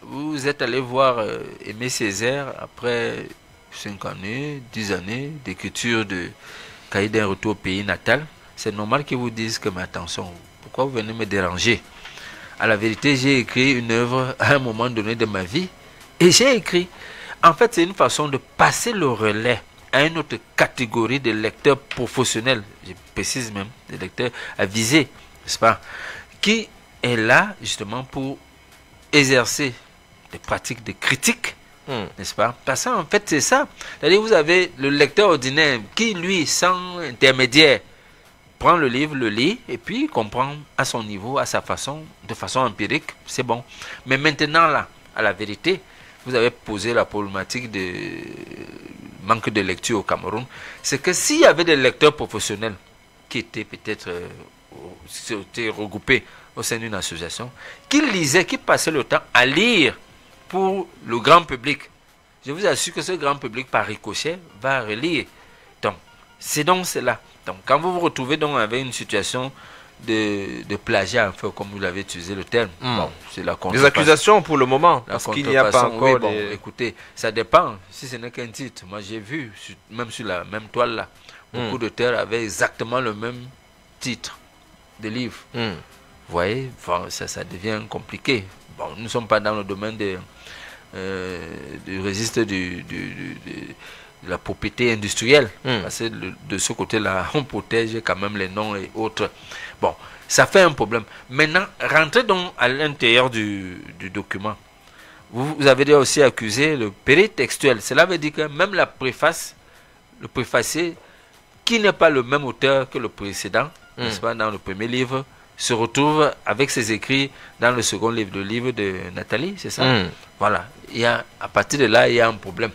Vous êtes allé voir Aimé Césaire après 5 années, 10 années d'écriture de Cahier d'un retour au pays natal. C'est normal qu'ils vous disent que, mais attention, pourquoi vous venez me déranger? À la vérité, j'ai écrit une œuvre à un moment donné de ma vie et j'ai écrit. En fait, c'est une façon de passer le relais à une autre catégorie de lecteurs professionnels, je précise même, des lecteurs avisés, n'est-ce pas, qui est là justement pour exercer des pratiques de critique, n'est-ce pas? Parce qu'en fait, c'est ça. C'est-à-dire, vous avez le lecteur ordinaire qui, lui, sans intermédiaire, prend le livre, le lit, et puis comprend à son niveau, à sa façon, de façon empirique, c'est bon. Mais maintenant, là, à la vérité, vous avez posé la problématique de manque de lecture au Cameroun. C'est que s'il y avait des lecteurs professionnels qui étaient peut-être regroupés au sein d'une association, qui lisaient, qui passaient le temps à lire pour le grand public, je vous assure que ce grand public, par ricochet, va relire. Donc, c'est donc cela. Donc, quand vous vous retrouvez donc avec une situation de plagiat, en fait, comme vous l'avez utilisé le terme, bon, c'est la des accusations pour le moment, parce qu'il n'y a pas encore écoutez, ça dépend, si ce n'est qu'un titre. Moi, j'ai vu, même sur la même toile là, beaucoup d'auteurs avaient exactement le même titre de livre. Vous voyez, enfin, ça devient compliqué. Bon, nous ne sommes pas dans le domaine du registre de la propriété industrielle. Parce que de ce côté-là, on protège quand même les noms et autres. Bon, ça fait un problème. Maintenant, rentrez donc à l'intérieur du document. Vous avez déjà aussi accusé le péritextuel. Cela veut dire que même la préface, le préfacé, qui n'est pas le même auteur que le précédent, n'est-ce pas, dans le premier livre, se retrouve avec ses écrits dans le second livre, le livre de Nathalie, c'est ça? Voilà. À partir de là, il y a un problème.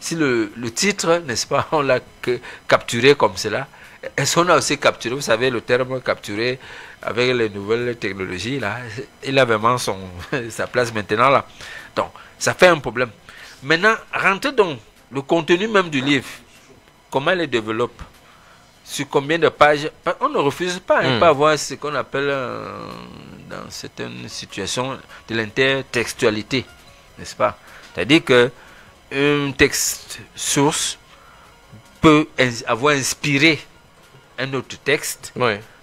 Si le titre, n'est-ce pas, on l'a capturé comme cela, Est-ce qu'on a aussi capturé, vous savez, le terme capturé avec les nouvelles technologies, là, il a vraiment sa place maintenant, là. Donc, ça fait un problème. Maintenant, rentrez dans le contenu même du livre. Comment il le développe? Sur combien de pages? On ne refuse pas, pas avoir ce qu'on appelle, dans certaines situations, de l'intertextualité, n'est-ce pas? C'est-à-dire que un texte source peut avoir inspiré un autre texte,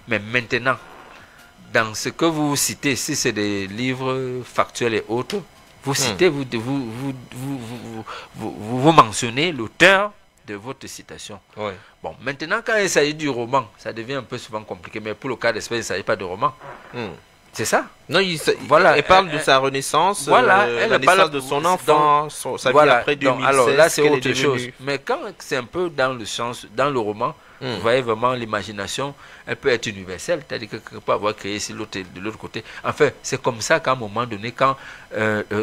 mais maintenant, dans ce que vous citez, si c'est des livres factuels et autres, vous citez, vous mentionnez l'auteur de votre citation. Bon, maintenant, quand il s'agit du roman, ça devient un peu souvent compliqué, mais pour le cas d'espèce, il ne s'agit pas de roman. C'est ça? Non, elle parle de sa renaissance, la naissance de son enfant, sa vie après 2016. Alors là, c'est autre chose. Mais quand c'est un peu dans le sens, dans le roman, vous voyez vraiment l'imagination, elle peut être universelle, c'est-à-dire qu'elle peut avoir créé ici de l'autre côté. Enfin, c'est comme ça qu'à un moment donné, quand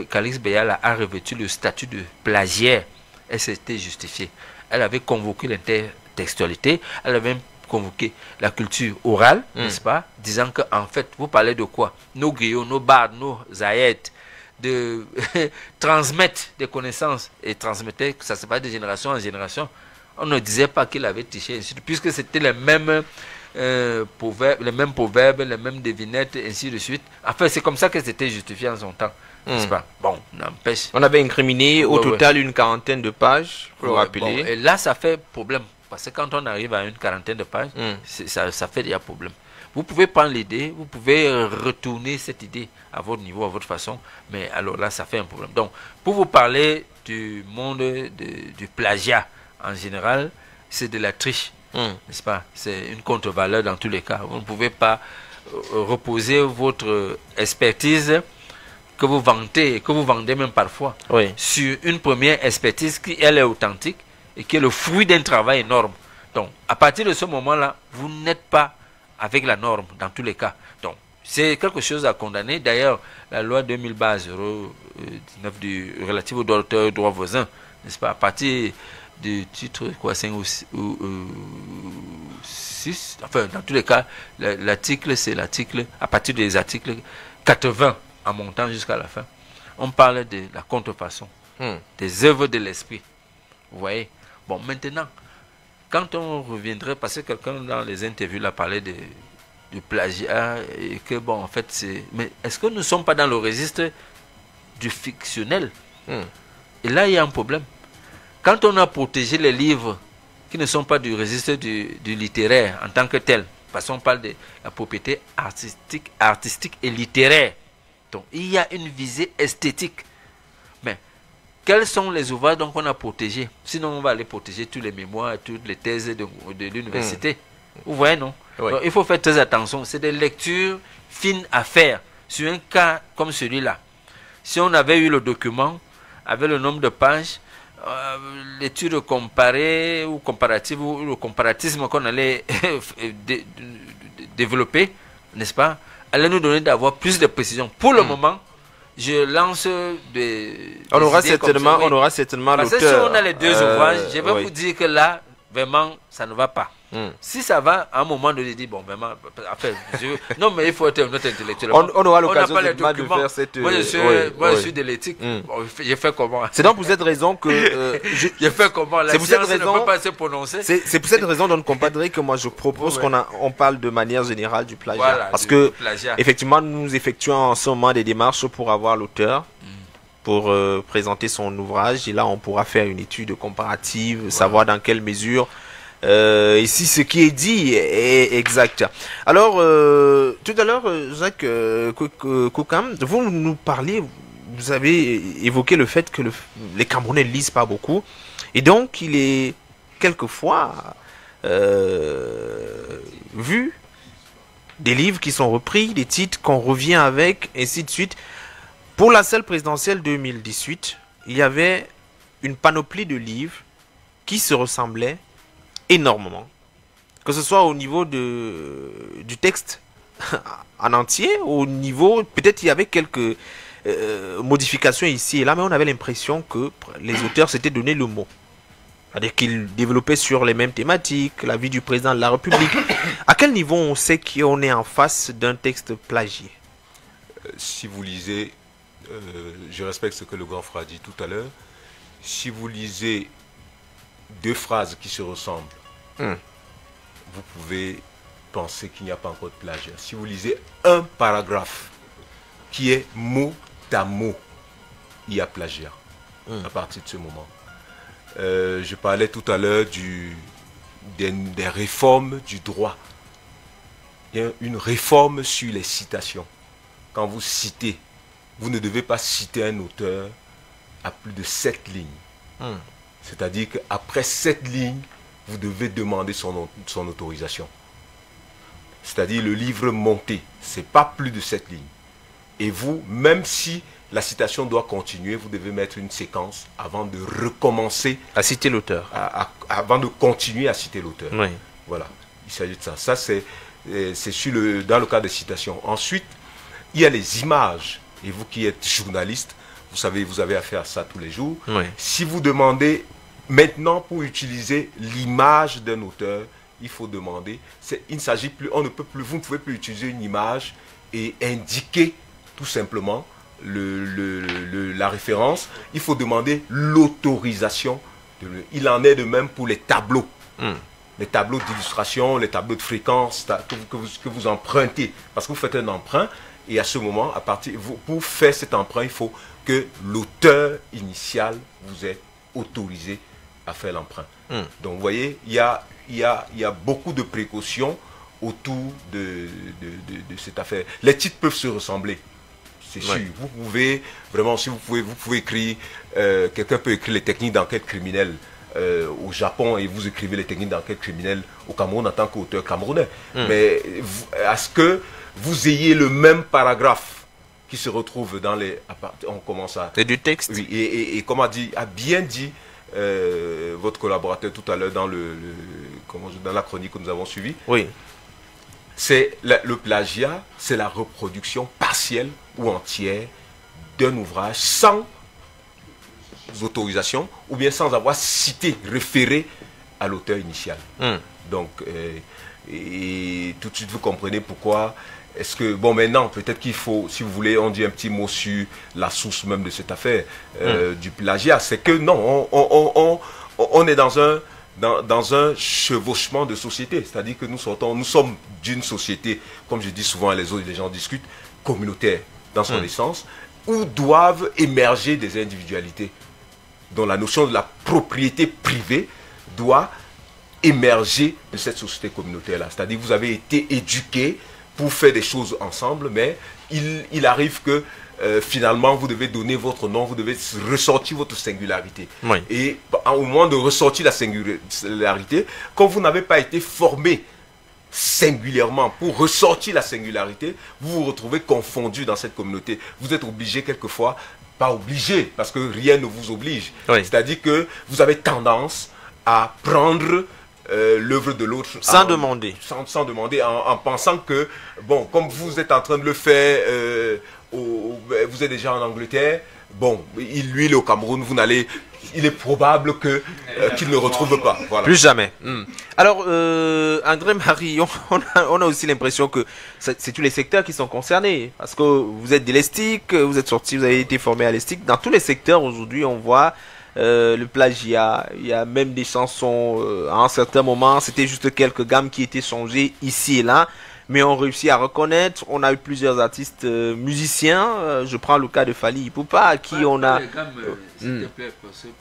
Calix Beyala a revêtu le statut de plagiaire, elle s'était justifiée. Elle avait convoqué l'intertextualité, elle avait convoqué la culture orale, n'est-ce pas, disant qu'en fait, vous parlez de quoi? Nos griots, nos bardes, nos aïettes, de transmettre des connaissances et transmettre, que ça se passe de génération en génération. On ne disait pas qu'il avait triché, puisque c'était les mêmes proverbes, les mêmes devinettes, ainsi de suite. Enfin, c'est comme ça que c'était justifié en son temps. N'est-ce pas? Bon, n'empêche. On avait incriminé au total une quarantaine de pages, pour le rappeler. Bon, et là, ça fait problème. Parce que quand on arrive à une quarantaine de pages, ça fait déjà problème. Vous pouvez prendre l'idée, vous pouvez retourner cette idée à votre niveau, à votre façon, mais alors là, ça fait un problème. Donc, pour vous parler du monde du plagiat en général, c'est de la triche, n'est-ce pas? C'est une contre-valeur dans tous les cas. Vous ne pouvez pas reposer votre expertise que vous vantez, que vous vendez même parfois, sur une première expertise qui, elle, est authentique, et qui est le fruit d'un travail énorme. Donc, à partir de ce moment-là, vous n'êtes pas avec la norme dans tous les cas. Donc, c'est quelque chose à condamner. D'ailleurs, la loi 2000/019 relative aux droits voisins, n'est-ce pas, à partir du titre 5 ou 6, enfin, dans tous les cas, l'article, c'est l'article, à partir des articles 80 en montant jusqu'à la fin, on parle de la contrefaçon, des œuvres de l'esprit. Vous voyez? Bon, maintenant, quand on reviendrait, parce que quelqu'un dans les interviews a parlé du plagiat, et que bon, en fait, c'est... Mais est-ce que nous ne sommes pas dans le registre du fictionnel? Et là, il y a un problème. Quand on a protégé les livres qui ne sont pas du registre du littéraire en tant que tel, parce qu'on parle de la propriété artistique et littéraire, donc il y a une visée esthétique. Mais quels sont les ouvrages qu'on a protégés? Sinon, on va aller protéger tous les mémoires, toutes les thèses de l'université. Vous voyez, non? Donc, il faut faire très attention. C'est des lectures fines à faire. Sur un cas comme celui-là, si on avait eu le document avec le nombre de pages, l'étude comparée ou comparative, ou le comparatisme qu'on allait développer, n'est-ce pas, allait nous donner d'avoir plus de précision. Pour le moment, je lance des on aura certainement l'auteur. Parce que si on a les deux ouvrages, je vais vous dire que là, vraiment, ça ne va pas. Si ça va, à un moment donné, dire, bon, vraiment, enfin, non, mais il faut être un autre intellectuel. On aura l'occasion de faire cette... Moi, je suis de l'éthique. Bon, j'ai fait comment? C'est donc pour cette raison que... j'ai fait comment? La science ne peut pas se prononcer. C'est pour cette raison, donc, compadre, que moi, je propose qu'on parle de manière générale du plagiat. Voilà, parce que, effectivement, nous effectuons en ce moment des démarches pour avoir l'auteur, pour présenter son ouvrage. Et là, on pourra faire une étude comparative, savoir dans quelle mesure... ici ce qui est dit est exact. Alors tout à l'heure, Jacques Koukam, vous nous parliez, vous avez évoqué le fait que les Camerounais ne lisent pas beaucoup, et donc il est quelquefois vu des livres qui sont repris, des titres qu'on revient avec, ainsi de suite. Pour la seule présidentielle 2018, il y avait une panoplie de livres qui se ressemblaient énormément, que ce soit au niveau du texte en entier, au niveau, peut-être il y avait quelques modifications ici et là, mais on avait l'impression que les auteurs s'étaient donné le mot. C'est-à-dire qu'il développait sur les mêmes thématiques, la vie du président de la République. À quel niveau on sait qu'on est en face d'un texte plagié? Si vous lisez, je respecte ce que le grand frère a dit tout à l'heure, si vous lisez 2 phrases qui se ressemblent, vous pouvez penser qu'il n'y a pas encore de plagiat. Si vous lisez un paragraphe qui est mot à mot, il y a plagiat à partir de ce moment. Je parlais tout à l'heure des réformes du droit. Il y a une réforme sur les citations. Quand vous citez, vous ne devez pas citer un auteur à plus de 7 lignes. C'est-à-dire qu'après 7 lignes, vous devez demander son autorisation. C'est-à-dire le livre monté, ce n'est pas plus de 7 lignes. Et vous, même si la citation doit continuer, vous devez mettre une séquence avant de recommencer à citer l'auteur. Avant de continuer à citer l'auteur. Oui. Voilà, il s'agit de ça. Ça, c'est dans le cas de citation. Ensuite, il y a les images. Et vous qui êtes journaliste, vous savez, vous avez affaire à ça tous les jours. Oui. Si vous demandez maintenant pour utiliser l'image d'un auteur, il faut demander. Il ne s'agit plus, on ne peut plus, vous ne pouvez plus utiliser une image et indiquer tout simplement la référence. Il faut demander l'autorisation. Il en est de même pour les tableaux. Les tableaux d'illustration, les tableaux de fréquence que vous empruntez. Parce que vous faites un emprunt et à ce moment, pour faire cet emprunt, il faut que l'auteur initial vous ait autorisé à faire l'emprunt. Donc vous voyez, il y a beaucoup de précautions autour de cette affaire. Les titres peuvent se ressembler. C'est sûr. Vous pouvez, vraiment, si vous pouvez écrire, quelqu'un peut écrire les techniques d'enquête criminelle au Japon et vous écrivez les techniques d'enquête criminelle au Cameroun en tant qu'auteur camerounais. Mais à ce que vous ayez le même paragraphe qui se retrouve dans les... On commence à... C'est du texte. Oui, et comme a bien dit votre collaborateur tout à l'heure dans dans la chronique que nous avons suivie. Oui. C'est le plagiat, c'est la reproduction partielle ou entière d'un ouvrage sans autorisation ou bien sans avoir cité, référé à l'auteur initial. Donc, et tout de suite vous comprenez pourquoi est-ce que, bon maintenant, peut-être qu'il faut, si vous voulez, on dit un petit mot sur la source même de cette affaire du plagiat. C'est que non, on est dans un chevauchement de société. C'est-à-dire que nous sommes d'une société, comme je dis souvent, les gens discutent, communautaire dans son essence, où doivent émerger des individualités, dont la notion de la propriété privée doit émerger de cette société communautaire-là. C'est-à-dire que vous avez été éduqués pour faire des choses ensemble, mais il arrive que finalement, vous devez donner votre nom, vous devez ressortir votre singularité. Oui. Et au moment de ressortir la singularité, quand vous n'avez pas été formé singulièrement pour ressortir la singularité, vous vous retrouvez confondu dans cette communauté. Vous êtes obligé quelquefois, pas obligé, parce que rien ne vous oblige. Oui. C'est-à-dire que vous avez tendance à prendre l'œuvre de l'autre sans demander, en pensant que, bon, comme vous êtes en train de le faire, vous êtes déjà en Angleterre, bon, lui il est au Cameroun, il est probable qu'il ne retrouve pas. Voilà. Plus jamais. Alors, André-Marie, on a aussi l'impression que c'est tous les secteurs qui sont concernés. Parce que vous êtes de l'ESTIC, vous êtes sorti, vous avez été formé à l'ESTIC. Dans tous les secteurs, aujourd'hui, on voit le plagiat. Il y a même des chansons, à un certain moment, c'était juste quelques gammes qui étaient changées ici et là. Mais on réussit à reconnaître. On a eu plusieurs artistes musiciens. Je prends le cas de Fally Ipupa, à qui on a... Les gammes, s'il te plaît,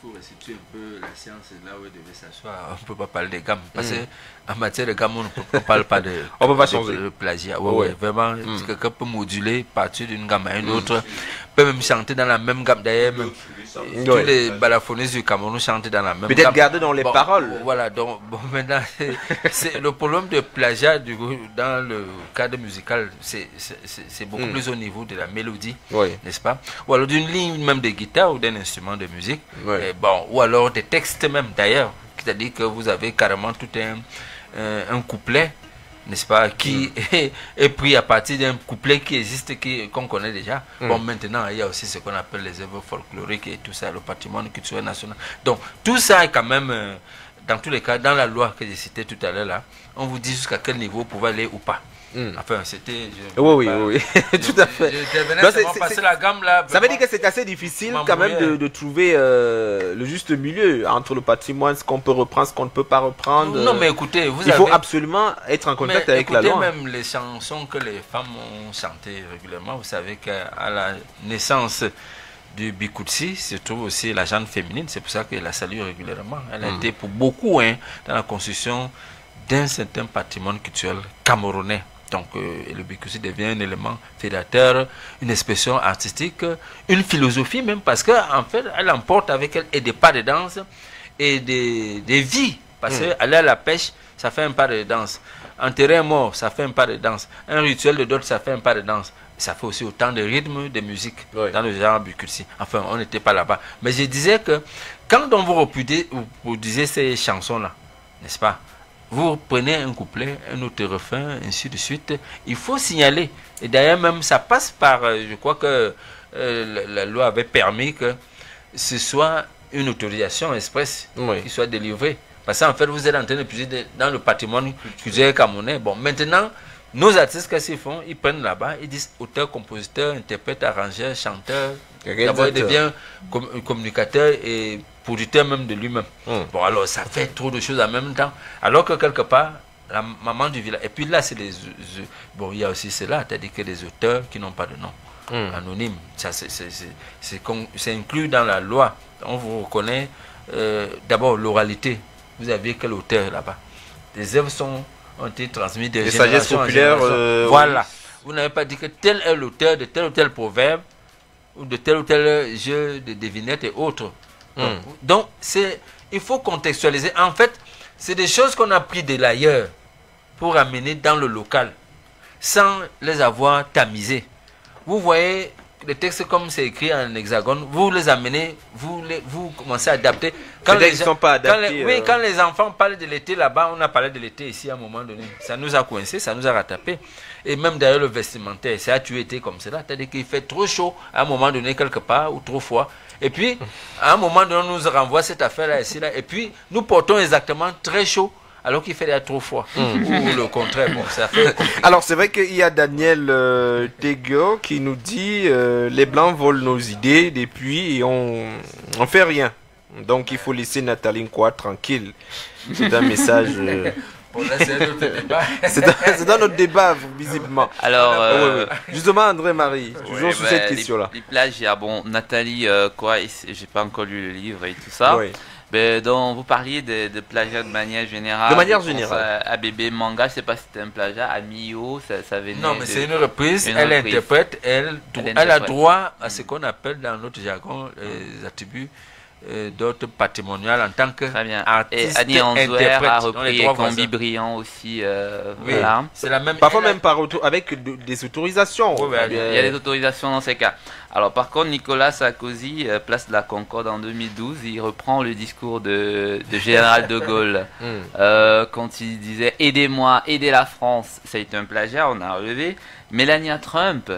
pour restituer un peu la science là où elle devait s'asseoir, on ne peut pas parler des gammes. Parce qu'en matière de gammes, on ne parle pas de... on peut pas changer. Le plagiat. Ouais, vraiment, quelqu'un peut moduler, partir d'une gamme à une autre. Peut même chanter dans la même gamme. D'ailleurs, tous les balafonnés du Cameroun chantent dans la même gamme. Peut-être garder dans les paroles. Voilà, donc maintenant, c'est le problème de plagiat dans le cadre musical, c'est beaucoup plus au niveau de la mélodie, n'est-ce pas? Ou alors d'une ligne même de guitare ou d'un instrument de musique, ou alors des textes même d'ailleurs, c'est-à-dire que vous avez carrément tout un couplet n'est-ce pas, qui est pris à partir d'un couplet qui existe, qu'on connaît déjà. Bon, maintenant, il y a aussi ce qu'on appelle les œuvres folkloriques et tout ça, le patrimoine culturel national. Donc, tout ça est quand même, dans tous les cas, dans la loi que j'ai citée tout à l'heure, là, on vous dit jusqu'à quel niveau vous pouvez aller ou pas. Enfin, c'était... Oui, tout à fait. Passer la gamme, là, ça veut dire que c'est assez difficile quand même de trouver le juste milieu entre le patrimoine, ce qu'on peut reprendre, ce qu'on ne peut pas reprendre. Non, mais écoutez, il faut absolument être en contact avec la loi. Écoutez même les chansons que les femmes ont chantées régulièrement. Vous savez qu'à la naissance du Bikoutsi se trouve aussi la gente féminine. C'est pour ça qu'elle la salue régulièrement. Elle a été pour beaucoup dans la construction d'un certain patrimoine culturel camerounais. Donc le Bikoutsi devient un élément fédérateur, une expression artistique, une philosophie même, parce qu'en fait, elle emporte avec elle et des pas de danse et des vies. Parce qu'aller à la pêche, ça fait un pas de danse. Enterrer un mort, ça fait un pas de danse. Un rituel de dot, ça fait un pas de danse. Ça fait aussi autant de rythmes, de musique dans le genre Bikoutsi. Enfin, on n'était pas là-bas. Mais je disais que quand on vous reproduisez ces chansons-là, n'est-ce pas? Vous prenez un couplet, un autre refrain, ainsi de suite. Il faut signaler. Et d'ailleurs, même, ça passe par... je crois que la loi avait permis que ce soit une autorisation express qui soit délivrée. Parce qu'en fait, vous êtes en train de puiser dans le patrimoine culturel camerounais. Bon, maintenant, nos artistes, qu'est-ce qu'ils font? Ils prennent là-bas, ils disent auteur, compositeur, interprète, arrangeur, chanteur. D'abord, il devient communicateur et producteur même de lui-même. Bon, alors, ça fait trop de choses en même temps. Alors que quelque part, la maman du village... Et puis là, c'est des... Bon, il y a aussi cela, c'est-à-dire que des auteurs qui n'ont pas de nom. Anonyme. Ça, c'est inclus dans la loi. On vous reconnaît d'abord l'oralité. Vous avez quel auteur là-bas? Les œuvres ont été transmises de génération en génération. Voilà. Vous n'avez pas dit que tel est l'auteur de tel ou tel proverbe ou de tel ou tel jeu de devinettes et autres. Donc, il faut contextualiser. En fait, c'est des choses qu'on a pris de l'ailleurs pour amener dans le local, sans les avoir tamisées. Vous voyez, les textes comme c'est écrit en hexagone, vous les amenez, vous commencez à adapter. Quand les sont pas adaptés. Quand les enfants parlent de l'été là-bas, on a parlé de l'été ici à un moment donné. Ça nous a coincé, ça nous a rattrapé. Et même d'ailleurs le vestimentaire, ça a tué été comme cela. C'est-à-dire qu'il fait trop chaud à un moment donné quelque part ou trop froid. Et puis, à un moment donné, on nous renvoie cette affaire-là ici, là. Et puis, nous portons exactement très chaud alors qu'il fait trop froid. Ou le contraire. Bon, ça fait alors, c'est vrai qu'il y a Daniel Teguo qui nous dit les Blancs volent nos idées depuis et on fait rien. Donc, il faut laisser Nathalie Nkwa tranquille. C'est un message... Bon, là, c'est un autre débat. C'est dans notre débat, visiblement. Alors, justement, André-Marie, toujours sur cette question-là. Les plagiats, bon, Nathalie, j'ai pas encore lu le livre et tout ça. Mais donc, vous parliez de plagiat de manière générale. De manière générale. ABB Manga, je sais pas si c'était un plagiat. Amio, ça venait. Non, mais c'est une reprise. Elle interprète, elle a droit à ce qu'on appelle dans notre jargon les attributs d'autres patrimoniales en tant que artiste. Et Annie Anzouer a repris Combi Brillant aussi. Voilà. C'est la même. Parfois même par avec des autorisations. Il y a des autorisations dans ces cas. Alors par contre, Nicolas Sarkozy, place de la Concorde en 2012, il reprend le discours de Général de Gaulle quand il disait « Aidez-moi, aidez la France ». Ça a été un plagiat, on a relevé. Melania Trump,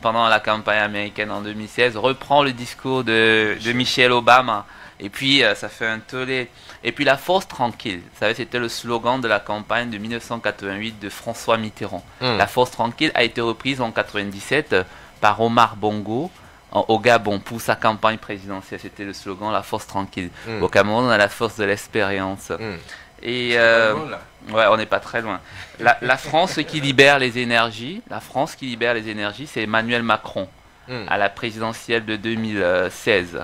pendant la campagne américaine en 2016, reprend le discours de Michelle Obama. Et puis, ça fait un tollé. Et puis, la force tranquille. Vous savez, c'était le slogan de la campagne de 1988 de François Mitterrand. La force tranquille a été reprise en 1997 par Omar Bongo au Gabon pour sa campagne présidentielle. C'était le slogan, la force tranquille. Au Cameroun, on a la force de l'expérience. Et ouais, on n'est pas très loin. La France qui libère les énergies, c'est Emmanuel Macron à la présidentielle de 2016.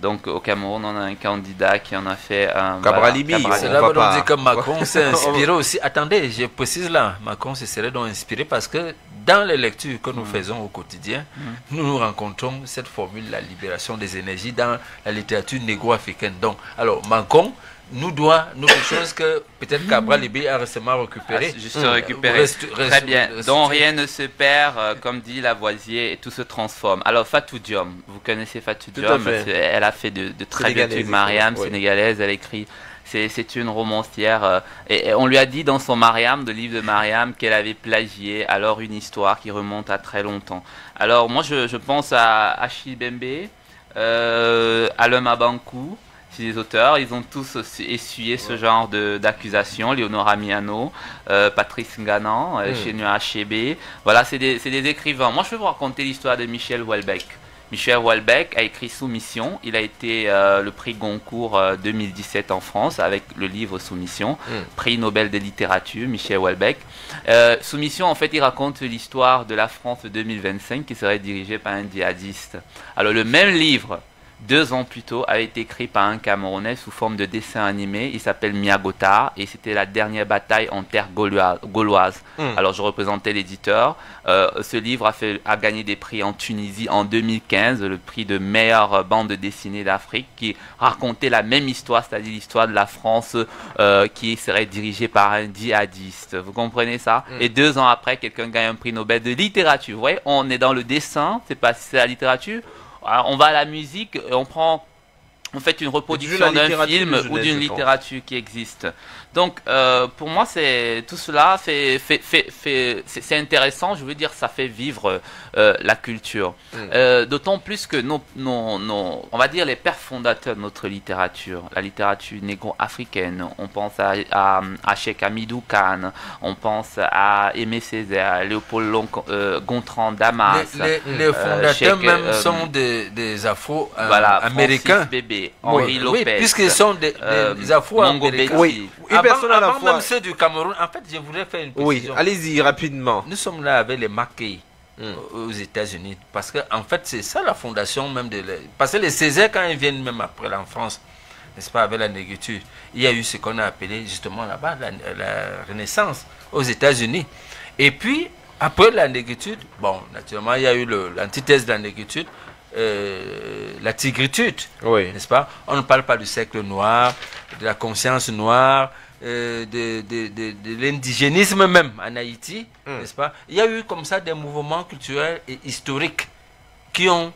Donc au Cameroun, on a un candidat qui en a fait un... Cabralibi, c'est là où on dit que Macron s'est inspiré aussi. Attendez, je précise là, Macron se serait donc inspiré parce que dans les lectures que nous faisons au quotidien, nous rencontrons cette formule, la libération des énergies, dans la littérature négro-africaine. Donc, alors Macron nous doit quelque chose que peut-être Cabral Libé a récemment récupéré. Juste récupéré. Très bien. Donc rien ne se perd, comme dit Lavoisier, et tout se transforme. Alors Fatou Diom, vous connaissez Fatou Diom, elle a fait de très belles trucs. Mariam, sénégalaise, elle écrit C'est une romancière. Et on lui a dit dans son Mariam, le livre de Mariam, qu'elle avait plagié alors une histoire qui remonte à très longtemps. Alors moi je pense à Achille Bembe, Alem Abankou. Les auteurs, ils ont tous essuyé ce genre d'accusations. Léonora Miano, Patrice Nganan, Chenua Achebe. Voilà, c'est des écrivains. Moi, je vais vous raconter l'histoire de Michel Houellebecq. Michel Houellebecq a écrit Soumission. Il a été le prix Goncourt 2017 en France avec le livre Soumission, prix Nobel de littérature, Michel Houellebecq. Soumission, en fait, il raconte l'histoire de la France 2025 qui serait dirigée par un djihadiste. Alors, le même livre, 2 ans plus tôt, a été écrit par un Camerounais sous forme de dessin animé. Il s'appelle Miagota et c'était la dernière bataille en terre gauloise. Alors je représentais l'éditeur. Ce livre a gagné des prix en Tunisie en 2015, le prix de meilleure bande dessinée d'Afrique, qui racontait la même histoire, c'est-à-dire l'histoire de la France qui serait dirigée par un djihadiste. Vous comprenez ça? Et 2 ans après, quelqu'un gagne un prix Nobel de littérature. Vous voyez, on est dans le dessin, c'est pas si c'est la littérature. Alors, on va à la musique, et on fait une reproduction d'un film ou d'une littérature qui existe. Donc, pour moi, tout cela c'est intéressant. Je veux dire, ça fait vivre la culture. D'autant plus que on va dire les pères fondateurs de notre littérature, la littérature négro-africaine. On pense à Cheikh Hamidou Kane, on pense à Aimé Césaire, Léopold Gontran Damas. Les fondateurs même sont des Afro-américains. Francis Bébé, Henri Lopez. Oui, puisqu'ils sont des Afro-américains. Oui. Une personne à la fois. Même ceux du Cameroun, en fait, je voudrais faire une précision. Oui, allez-y rapidement. Nous sommes là avec les Mackay aux États-Unis, parce que en fait, c'est ça la fondation même parce que les Césaires, quand ils viennent même après l'enfance, n'est-ce pas, avec la négritude, il y a eu ce qu'on a appelé justement là-bas la Renaissance aux États-Unis. Et puis après la négritude, bon, naturellement, il y a eu l'antithèse de la négritude. La tigritude, n'est-ce pas? On ne parle pas du siècle noir, de la conscience noire, de l'indigénisme même en Haïti, n'est-ce pas? Il y a eu comme ça des mouvements culturels et historiques qui ont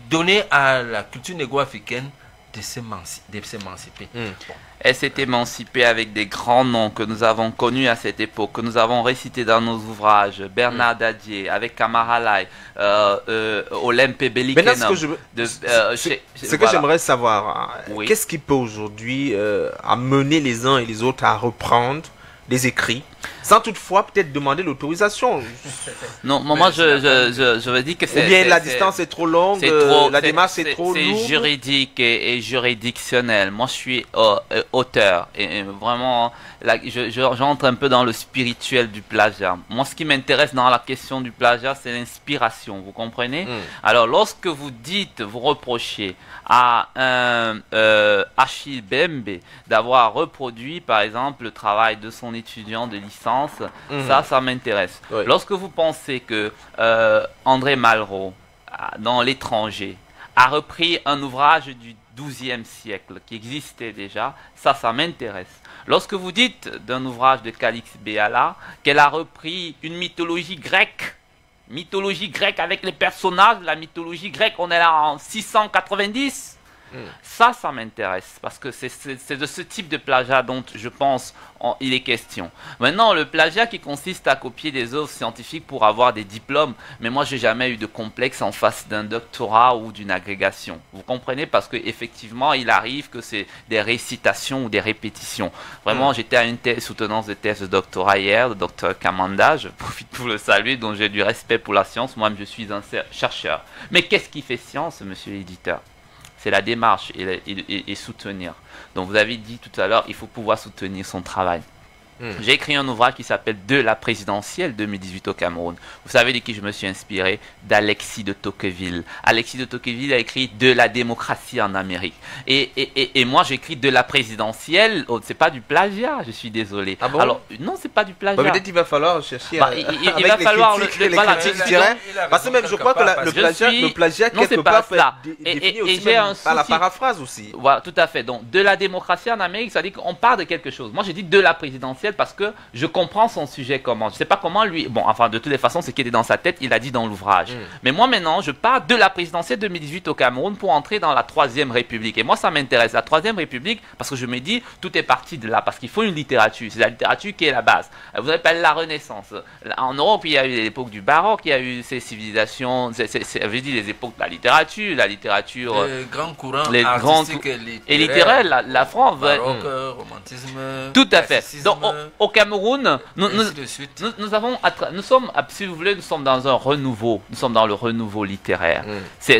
donné à la culture négro-africaine de s'émanciper. Elle s'est émancipée avec des grands noms que nous avons connus à cette époque, que nous avons récités dans nos ouvrages. Bernard Dadier, avec Kamara Lai, Olympe Bellikenam. Ce que j'aimerais savoir, qu'est-ce qui peut aujourd'hui amener les uns et les autres à reprendre des écrits, sans toutefois peut-être demander l'autorisation? Non, moi je veux dire que c'est... Ou bien la distance est trop longue, la démarche est trop lourde. C'est juridique et juridictionnel. Moi je suis auteur et vraiment j'entre un peu dans le spirituel du plagiat. Moi ce qui m'intéresse dans la question du plagiat, c'est l'inspiration, vous comprenez? Alors lorsque vous reprochez à un Achille Bembe d'avoir reproduit par exemple le travail de son étudiant de licence, ça m'intéresse. Lorsque vous pensez que André Malraux, dans L'étranger, a repris un ouvrage du XIIe siècle qui existait déjà, ça m'intéresse. Lorsque vous dites d'un ouvrage de Calix Béala qu'elle a repris une mythologie grecque avec les personnages de la mythologie grecque, on est là en 690, ça m'intéresse, parce que c'est de ce type de plagiat dont je pense il est question. Maintenant, le plagiat qui consiste à copier des œuvres scientifiques pour avoir des diplômes, mais moi j'ai jamais eu de complexe en face d'un doctorat ou d'une agrégation. Vous comprenez? Parce que effectivement, il arrive que c'est des récitations ou des répétitions. Vraiment, j'étais à une soutenance de thèse de doctorat hier, le docteur Kamanda, je profite pour le saluer, dont j'ai du respect pour la science. Moi, je suis un chercheur. Mais qu'est-ce qui fait science, monsieur l'éditeur? C'est la démarche et soutenir. Donc vous avez dit tout à l'heure, il faut pouvoir soutenir son travail. J'ai écrit un ouvrage qui s'appelle « De la présidentielle 2018 au Cameroun ». Vous savez de qui je me suis inspiré? D'Alexis de Tocqueville. Alexis de Tocqueville a écrit « De la démocratie en Amérique ». Et moi, j'écris « De la présidentielle ». Oh, c'est pas du plagiat, je suis désolé. Ah bon? Alors, non, c'est pas du plagiat. Peut-être il va falloir chercher il va falloir parce que même je crois que le plagiat quelque part peut être défini aussi par la paraphrase aussi. Voilà, tout à fait. Donc, de la démocratie en Amérique, ça dit qu'on part de quelque chose. Moi, j'ai dit « De la présidentielle ». intellectuel parce que je comprends son sujet comment. Je sais pas comment lui... Bon, enfin, de toutes les façons, ce qui était dans sa tête, il a dit dans l'ouvrage. Mais moi, maintenant, je pars de la présidentielle 2018 au Cameroun pour entrer dans la 3e République. Et moi, ça m'intéresse. La 3e République, parce que je me dis, tout est parti de là. Parce qu'il faut une littérature. C'est la littérature qui est la base. Vous avez parlé de la Renaissance. En Europe, il y a eu l'époque du baroque, il y a eu ces civilisations, je dis les époques de la littérature... Les grands courants artistiques et littéraires, la France... Baroque, romantisme... Tout à fait. Donc, au Cameroun, nous sommes, si vous voulez, nous sommes dans un renouveau. Nous sommes dans le renouveau littéraire.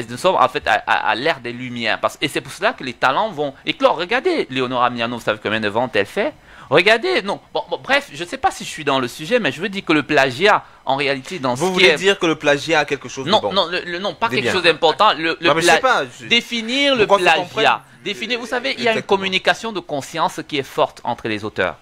Nous sommes en fait à l'ère des Lumières. Et c'est pour cela que les talents vont éclore. Regardez, Léonora Miano, vous savez combien de ventes elle fait? Regardez, non. Bon, bref, je ne sais pas si je suis dans le sujet, mais je veux dire que le plagiat, en réalité, dans vous voulez dire que le plagiat a quelque chose de bon? Non, pas quelque chose d'important. Définir le plagiat. Vous savez, il y a une communication de conscience qui est forte entre les auteurs.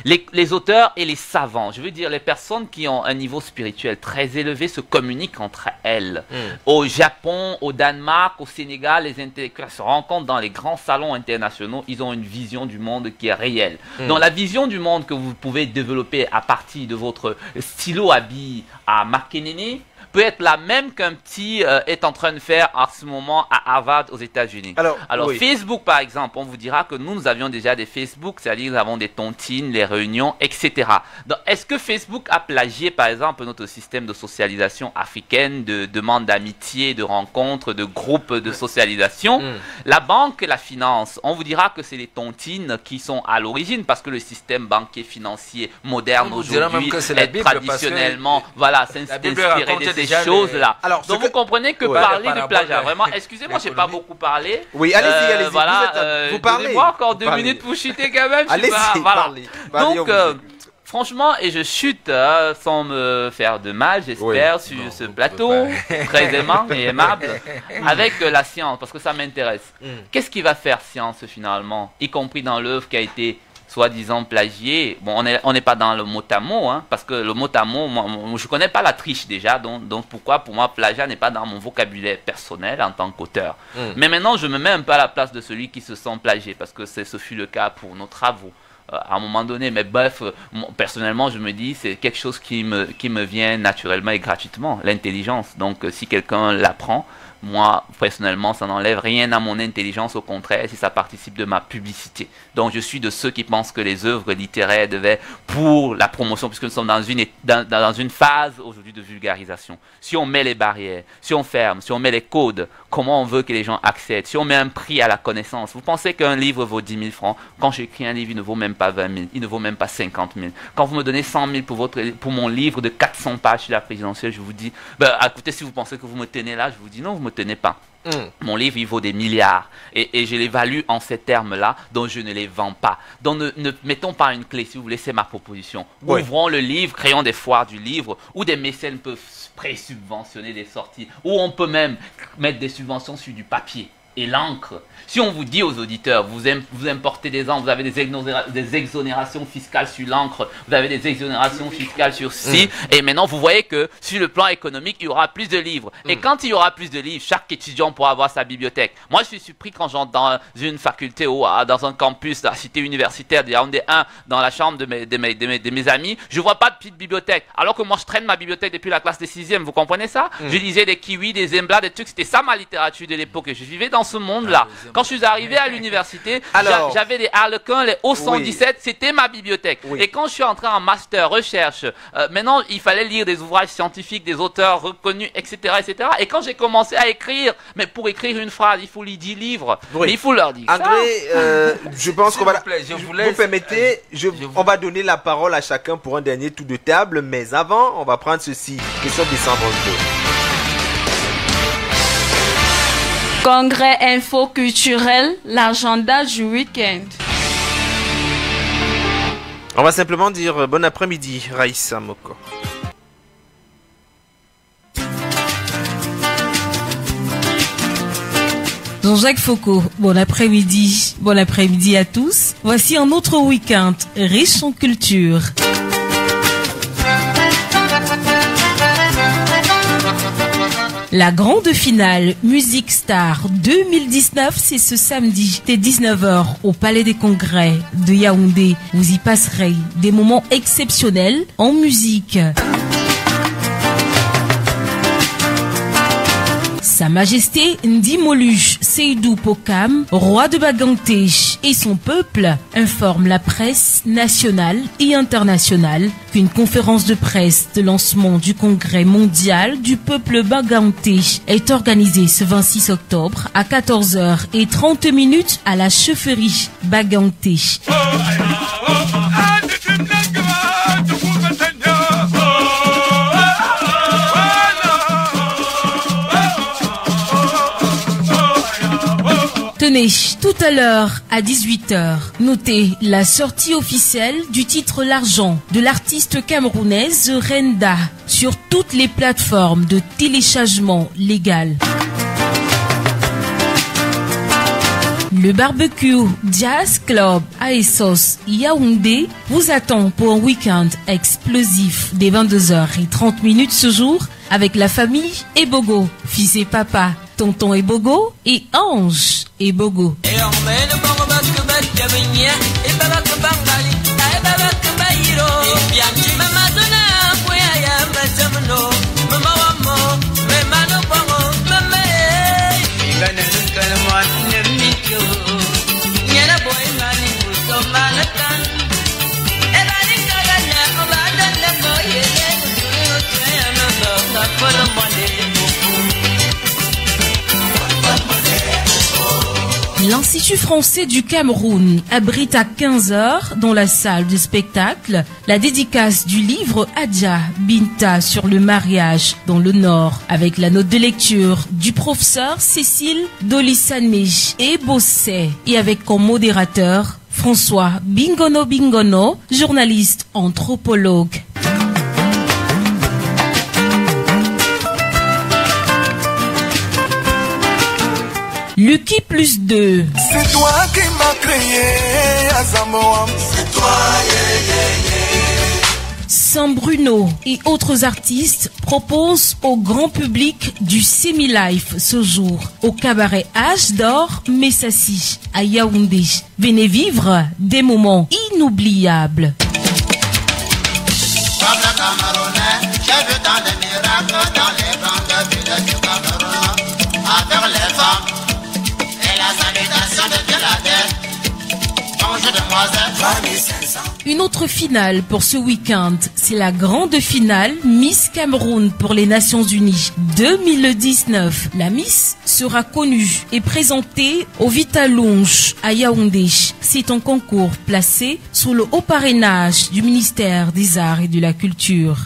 Les auteurs et les savants, je veux dire les personnes qui ont un niveau spirituel très élevé se communiquent entre elles. Au Japon, au Danemark, au Sénégal, les intellectuels se rencontrent dans les grands salons internationaux, ils ont une vision du monde qui est réelle. Donc la vision du monde que vous pouvez développer à partir de votre stylo à billes à Makenene peut être la même qu'un petit est en train de faire en ce moment à Harvard aux États-Unis. Alors oui. Facebook par exemple, on vous dira que nous avions déjà des Facebook, c'est-à-dire nous avons des tontines, les réunions, etc. Donc est-ce que Facebook a plagié par exemple notre système de socialisation africaine, de demande d'amitié, de rencontres, de groupes de socialisation? La banque et la finance, on vous dira que c'est les tontines qui sont à l'origine parce que le système banquier financier moderne aujourd'hui est traditionnellement, voilà, s'inspirer de ces choses-là. Donc vous comprenez que parler de plagiat, vraiment, excusez-moi, j'ai pas beaucoup parlé. Oui, allez-y, voilà, vous parlez. Donnez-moi encore 2 minutes pour chuter quand même. Allez-y, parlez. Donc, franchement, et je chute sans me faire de mal, j'espère, sur ce plateau, très aimant et aimable, avec la science, parce que ça m'intéresse. Qu'est-ce qui va faire science finalement, y compris dans l'œuvre qui a été soi-disant plagié? Bon, on n'est pas dans le mot à mot, hein, parce que le mot à mot, moi, je connais pas la triche déjà, donc pourquoi pour moi plagiat n'est pas dans mon vocabulaire personnel en tant qu'auteur. Mais maintenant, je me mets un peu à la place de celui qui se sent plagié, parce que ce fut le cas pour nos travaux. À un moment donné, mais bref, personnellement, je me dis, c'est quelque chose qui me vient naturellement et gratuitement, l'intelligence. Donc, si quelqu'un l'apprend, moi, personnellement, ça n'enlève rien à mon intelligence, au contraire, si ça participe de ma publicité. Donc, je suis de ceux qui pensent que les œuvres littéraires devaient, pour la promotion, puisque nous sommes dans une phase aujourd'hui de vulgarisation. Si on met les barrières, si on ferme, si on met les codes, comment on veut que les gens accèdent? Si on met un prix à la connaissance, vous pensez qu'un livre vaut 10 000 francs? Quand j'écris un livre, il ne vaut même pas 20 000, il ne vaut même pas 50 000. Quand vous me donnez 100 000 pour mon livre de 400 pages sur la présidentielle, je vous dis, écoutez, si vous pensez que vous me tenez là, je vous dis non, vous me tenez pas. Mon livre, il vaut des milliards. Et je l'évalue en ces termes-là, donc je ne les vends pas. Donc ne mettons pas une clé, si vous voulez, c'est ma proposition. Oui. Ouvrons le livre, créons des foires du livre, où des mécènes peuvent pré-subventionner des sorties, où on peut même mettre des subventions sur du papier et l'encre. Si on vous dit aux auditeurs, vous importez des encres, vous avez des exonérations fiscales sur l'encre, vous avez des exonérations fiscales sur ci, et maintenant vous voyez que sur le plan économique, il y aura plus de livres. Et quand il y aura plus de livres, chaque étudiant pourra avoir sa bibliothèque. Moi, je suis surpris quand j'entre dans une faculté ou dans un campus, dans la cité universitaire de Yaoundé 1, dans la chambre de mes amis, je vois pas de petite bibliothèque. Alors que moi, je traîne ma bibliothèque depuis la classe de 6e, vous comprenez ça? Je lisais des kiwis, des zemblas, des trucs, c'était ça ma littérature de l'époque. Je vivais dans ce monde-là. Quand je suis arrivé à l'université, j'avais les Harlequins, les O117, c'était ma bibliothèque. Et quand je suis entré en master, recherche, maintenant, il fallait lire des ouvrages scientifiques, des auteurs reconnus, etc., etc. Et quand j'ai commencé à écrire, mais pour écrire une phrase, il faut lire 10 livres. Mais il faut leur dire André, je pense qu'on va... Vous permettez, on va donner la parole à chacun pour un dernier tour de table, mais avant, on va prendre ceci. Question de descendre un peu. Congrès info culturel, l'agenda du week-end. On va simplement dire bon après-midi, Raïssa Moko. Jean-Jacques Foucault, bon après-midi à tous. Voici un autre week-end riche en culture. La grande finale Music Star 2019, c'est ce samedi dès 19h au Palais des Congrès de Yaoundé. Vous y passerez des moments exceptionnels en musique. Sa Majesté Ndimolu Seydou Pokam, roi de Baganté, et son peuple informent la presse nationale et internationale qu'une conférence de presse de lancement du Congrès mondial du peuple baganté est organisée ce 26 octobre à 14h30 à la chefferie Baganté. Tenez, tout à l'heure, à 18h, notez la sortie officielle du titre L'argent de l'artiste camerounaise Renda sur toutes les plateformes de téléchargement légal. Le barbecue Jazz Club à Essos Yaoundé vous attend pour un week-end explosif dès 22h30 ce jour avec la famille Ebogo, fils et papa, tonton Ebogo et Ange Ebogo. L'Institut français du Cameroun abrite à 15h dans la salle de spectacle la dédicace du livre Adja Binta sur le mariage dans le Nord avec la note de lecture du professeur Cécile Dolissané et Bossé et avec comme modérateur François Bingono, journaliste anthropologue. Lucky plus 2. C'est toi qui m'as créé, Azamoam. C'est toi, Saint Bruno et autres artistes proposent au grand public du semi-life ce jour au cabaret H d'Or Messassi à Yaoundé. Venez vivre des moments inoubliables. Une autre finale pour ce week-end, c'est la grande finale Miss Cameroun pour les Nations Unies 2019. La Miss sera connue et présentée au Vitalonge à Yaoundé. C'est un concours placé sous le haut parrainage du ministère des Arts et de la Culture.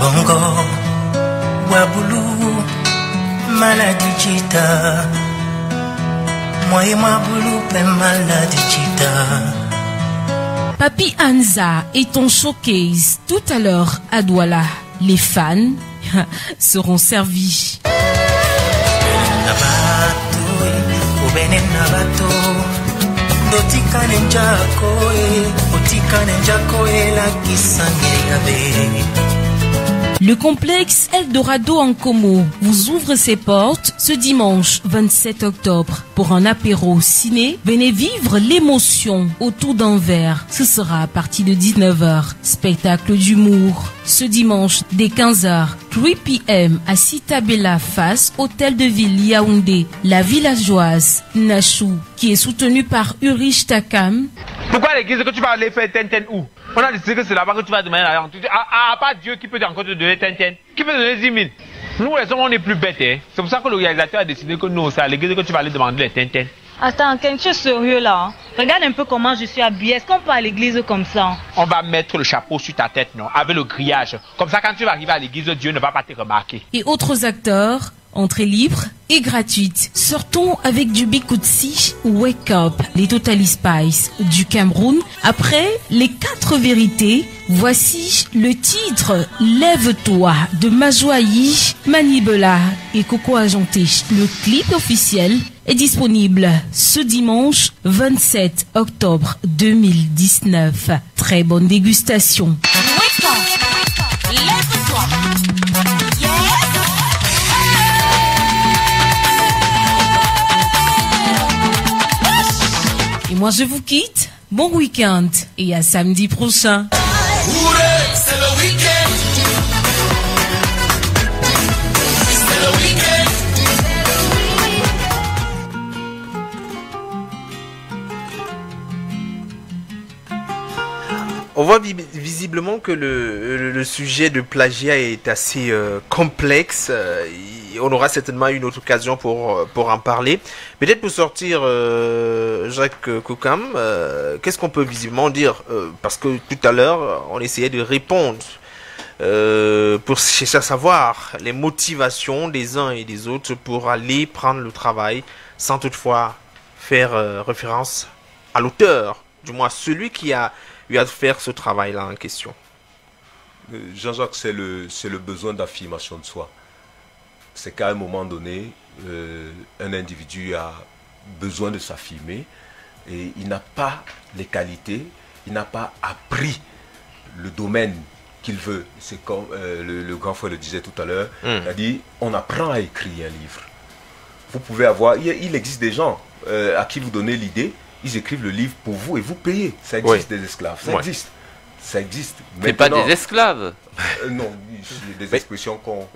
Bongo, Waboulou, maladie chita. Moi et ma boulou, maladie chita. Papi Anza est en showcase tout à l'heure à Douala. Les fans seront servis. Le complexe Eldorado en Como vous ouvre ses portes ce dimanche 27 octobre pour un apéro ciné. Venez vivre l'émotion autour d'un verre. Ce sera à partir de 19h. Spectacle d'humour. Ce dimanche dès 15h, 3 p.m. à Citabella face Hôtel de Ville Yaoundé. La villageoise Nachou qui est soutenue par Urich Takam. Pourquoi l'église que tu vas aller faire Tenten où? On a décidé que c'est là-bas que tu vas demander l'argent. À part Dieu qui peut encore te donner Tenten. Qui peut donner 10 000? Nous, les hommes, on est plus bêtes. Hein? C'est pour ça que l'organisateur a décidé que nous, c'est à l'église que tu vas aller demander les Tenten. Attends, quelque chose de sérieux là. Hein? Regarde un peu comment je suis habillée. Est-ce qu'on peut à l'église comme ça? On va mettre le chapeau sur ta tête, non? Avec le grillage. Comme ça, quand tu vas arriver à l'église, Dieu ne va pas te remarquer. Et autres acteurs, entrée libre et gratuite. Sortons avec du Bikoutsi, Wake Up, les Totally Spice du Cameroun. Après les 4 vérités, voici le titre Lève-toi de Majoaï, Manibela et Coco Ajanté. Le clip officiel est disponible ce dimanche 27 octobre 2019. Très bonne dégustation. Wake up. Et moi je vous quitte. Bon week-end et à samedi prochain. C'est le week-end. C'est le week-end. On voit visiblement que le sujet de plagiat est assez complexe. On aura certainement une autre occasion pour en parler. Peut-être pour sortir, Jacques Koukam, qu'est-ce qu'on peut visiblement dire parce que tout à l'heure, on essayait de répondre pour chercher à savoir les motivations des uns et des autres pour aller prendre le travail sans toutefois faire référence à l'auteur, du moins celui qui a eu à faire ce travail-là en question. Jean-Jacques, c'est le besoin d'affirmation de soi. C'est qu'à un moment donné, un individu a besoin de s'affirmer et il n'a pas les qualités, il n'a pas appris le domaine qu'il veut. C'est comme le grand frère le disait tout à l'heure, il a dit, on apprend à écrire un livre. Vous pouvez avoir, il existe des gens à qui vous donnez l'idée, ils écrivent le livre pour vous et vous payez. Ça existe des esclaves, ça existe. Ça existe. Mais pas des esclaves. Non, c'est des expressions qu'on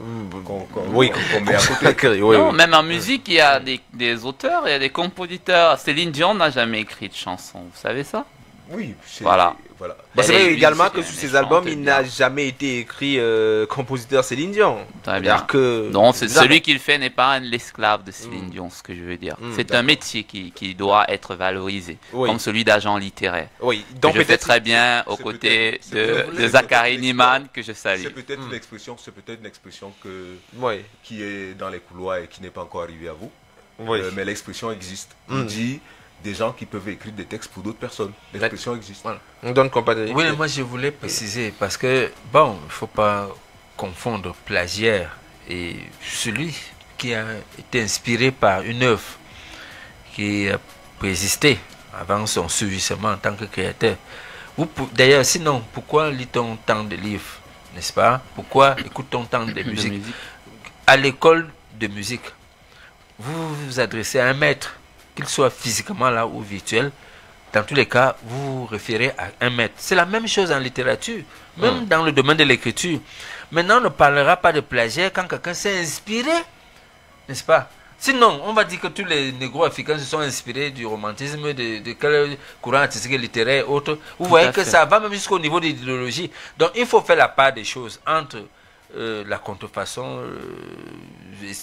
met à côté. Non, même en musique, il y a des auteurs, il y a des compositeurs. Céline Dion n'a jamais écrit de chanson, vous savez ça? Oui, voilà. Bah, c'est vrai également que sur ses albums, il n'a jamais été écrit compositeur Céline Dion. Très bien. Non, celui qui le fait n'est pas l'esclave de Céline Dion, ce que je veux dire. C'est un métier qui doit être valorisé, comme celui d'agent littéraire. Oui, donc je fais très bien aux côtés de Zachary Niemann, que je salue. C'est peut-être une expression, qui est dans les couloirs et qui n'est pas encore arrivée à vous. Mais l'expression existe. On dit des gens qui peuvent écrire des textes pour d'autres personnes. L'expression existe. Voilà. On donne compagnie. Oui, moi je voulais préciser parce que, bon, il ne faut pas confondre plagiaire et celui qui a été inspiré par une œuvre qui a préexisté avant son surgissement en tant que créateur. D'ailleurs, sinon, pourquoi lit-on tant de livres, n'est-ce pas? Pourquoi écoute-t-on tant de musique? À l'école de musique, vous vous adressez à un maître, qu'il soit physiquement là ou virtuel, dans tous les cas, vous vous référez à un maître. C'est la même chose en littérature, même dans le domaine de l'écriture. Maintenant, on ne parlera pas de plagiat quand quelqu'un s'est inspiré, n'est-ce pas? Sinon, on va dire que tous les négros africains se sont inspirés du romantisme, de quel courant artistique et littéraire et autres. Vous voyez que ça va même jusqu'au niveau de l'idéologie. Donc, il faut faire la part des choses entre la contrefaçon,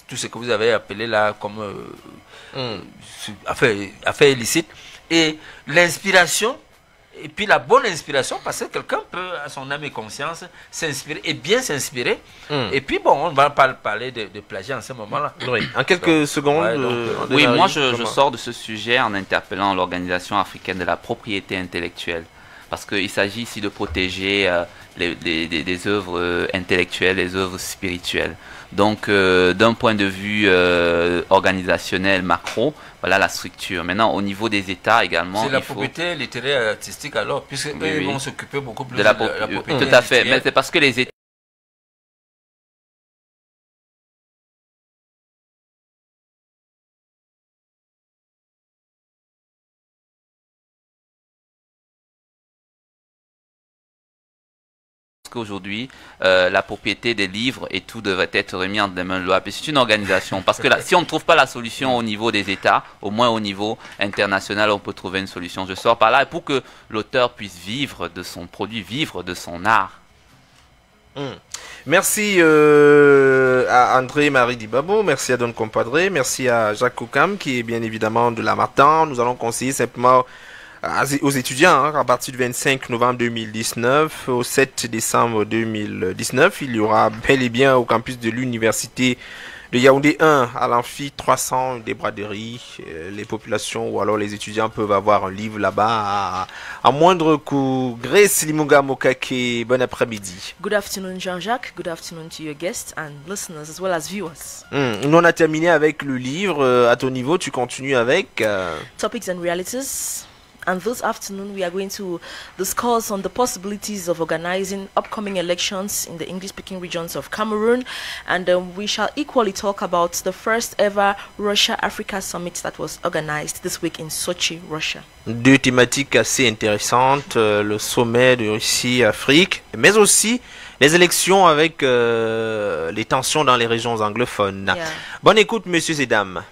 tout ce que vous avez appelé là comme affaire illicite, et l'inspiration, et puis la bonne inspiration, parce que quelqu'un peut, à son âme et conscience, s'inspirer, et bien s'inspirer, et puis bon, on va pas parler de plagiat en ce moment-là. Oui. En quelques secondes. Oui, moi je sors de ce sujet en interpellant l'Organisation africaine de la propriété intellectuelle, parce qu'il s'agit ici de protéger des œuvres intellectuelles, les œuvres spirituelles. Donc, d'un point de vue organisationnel, macro, voilà la structure. Maintenant, au niveau des États également, c'est la propriété littéraire et artistique alors, puisque ils vont s'occuper beaucoup plus de la propriété. Tout à fait, mais c'est parce que les États qu'aujourd'hui, la propriété des livres et tout devrait être remis entre les mains de l'OAP. C'est une organisation. Parce que là, si on ne trouve pas la solution au niveau des États, au moins au niveau international, on peut trouver une solution. Je sors par là pour que l'auteur puisse vivre de son produit, vivre de son art. Merci à André-Marie Dibabo, merci à Don Compadre, merci à Jacques Koukam qui est bien évidemment de la Martin. Nous allons conseiller simplement aux étudiants à partir du 25 novembre 2019 au 7 décembre 2019, il y aura bel et bien au campus de l'université de Yaoundé 1 à l'amphi 300 des braderies. Les populations ou alors les étudiants peuvent avoir un livre là-bas à moindre coût. Grace Limunga Mokake, bon après-midi. Good afternoon Jean-Jacques, good afternoon to your guests and listeners as well as viewers. Nous on a terminé avec le livre. À ton niveau, tu continues avec Topics and Realities. And this afternoon, we are going to discuss on the possibilities of organizing upcoming elections in the English-speaking regions of Cameroon. And we shall equally talk about the first ever Russia-Africa Summit that was organized this week in Sochi, Russia. Deux thématiques assez intéressantes, le sommet de Russie-Afrique, mais aussi les élections avec les tensions dans les régions anglophones. Yeah. Bonne écoute, messieurs et dames.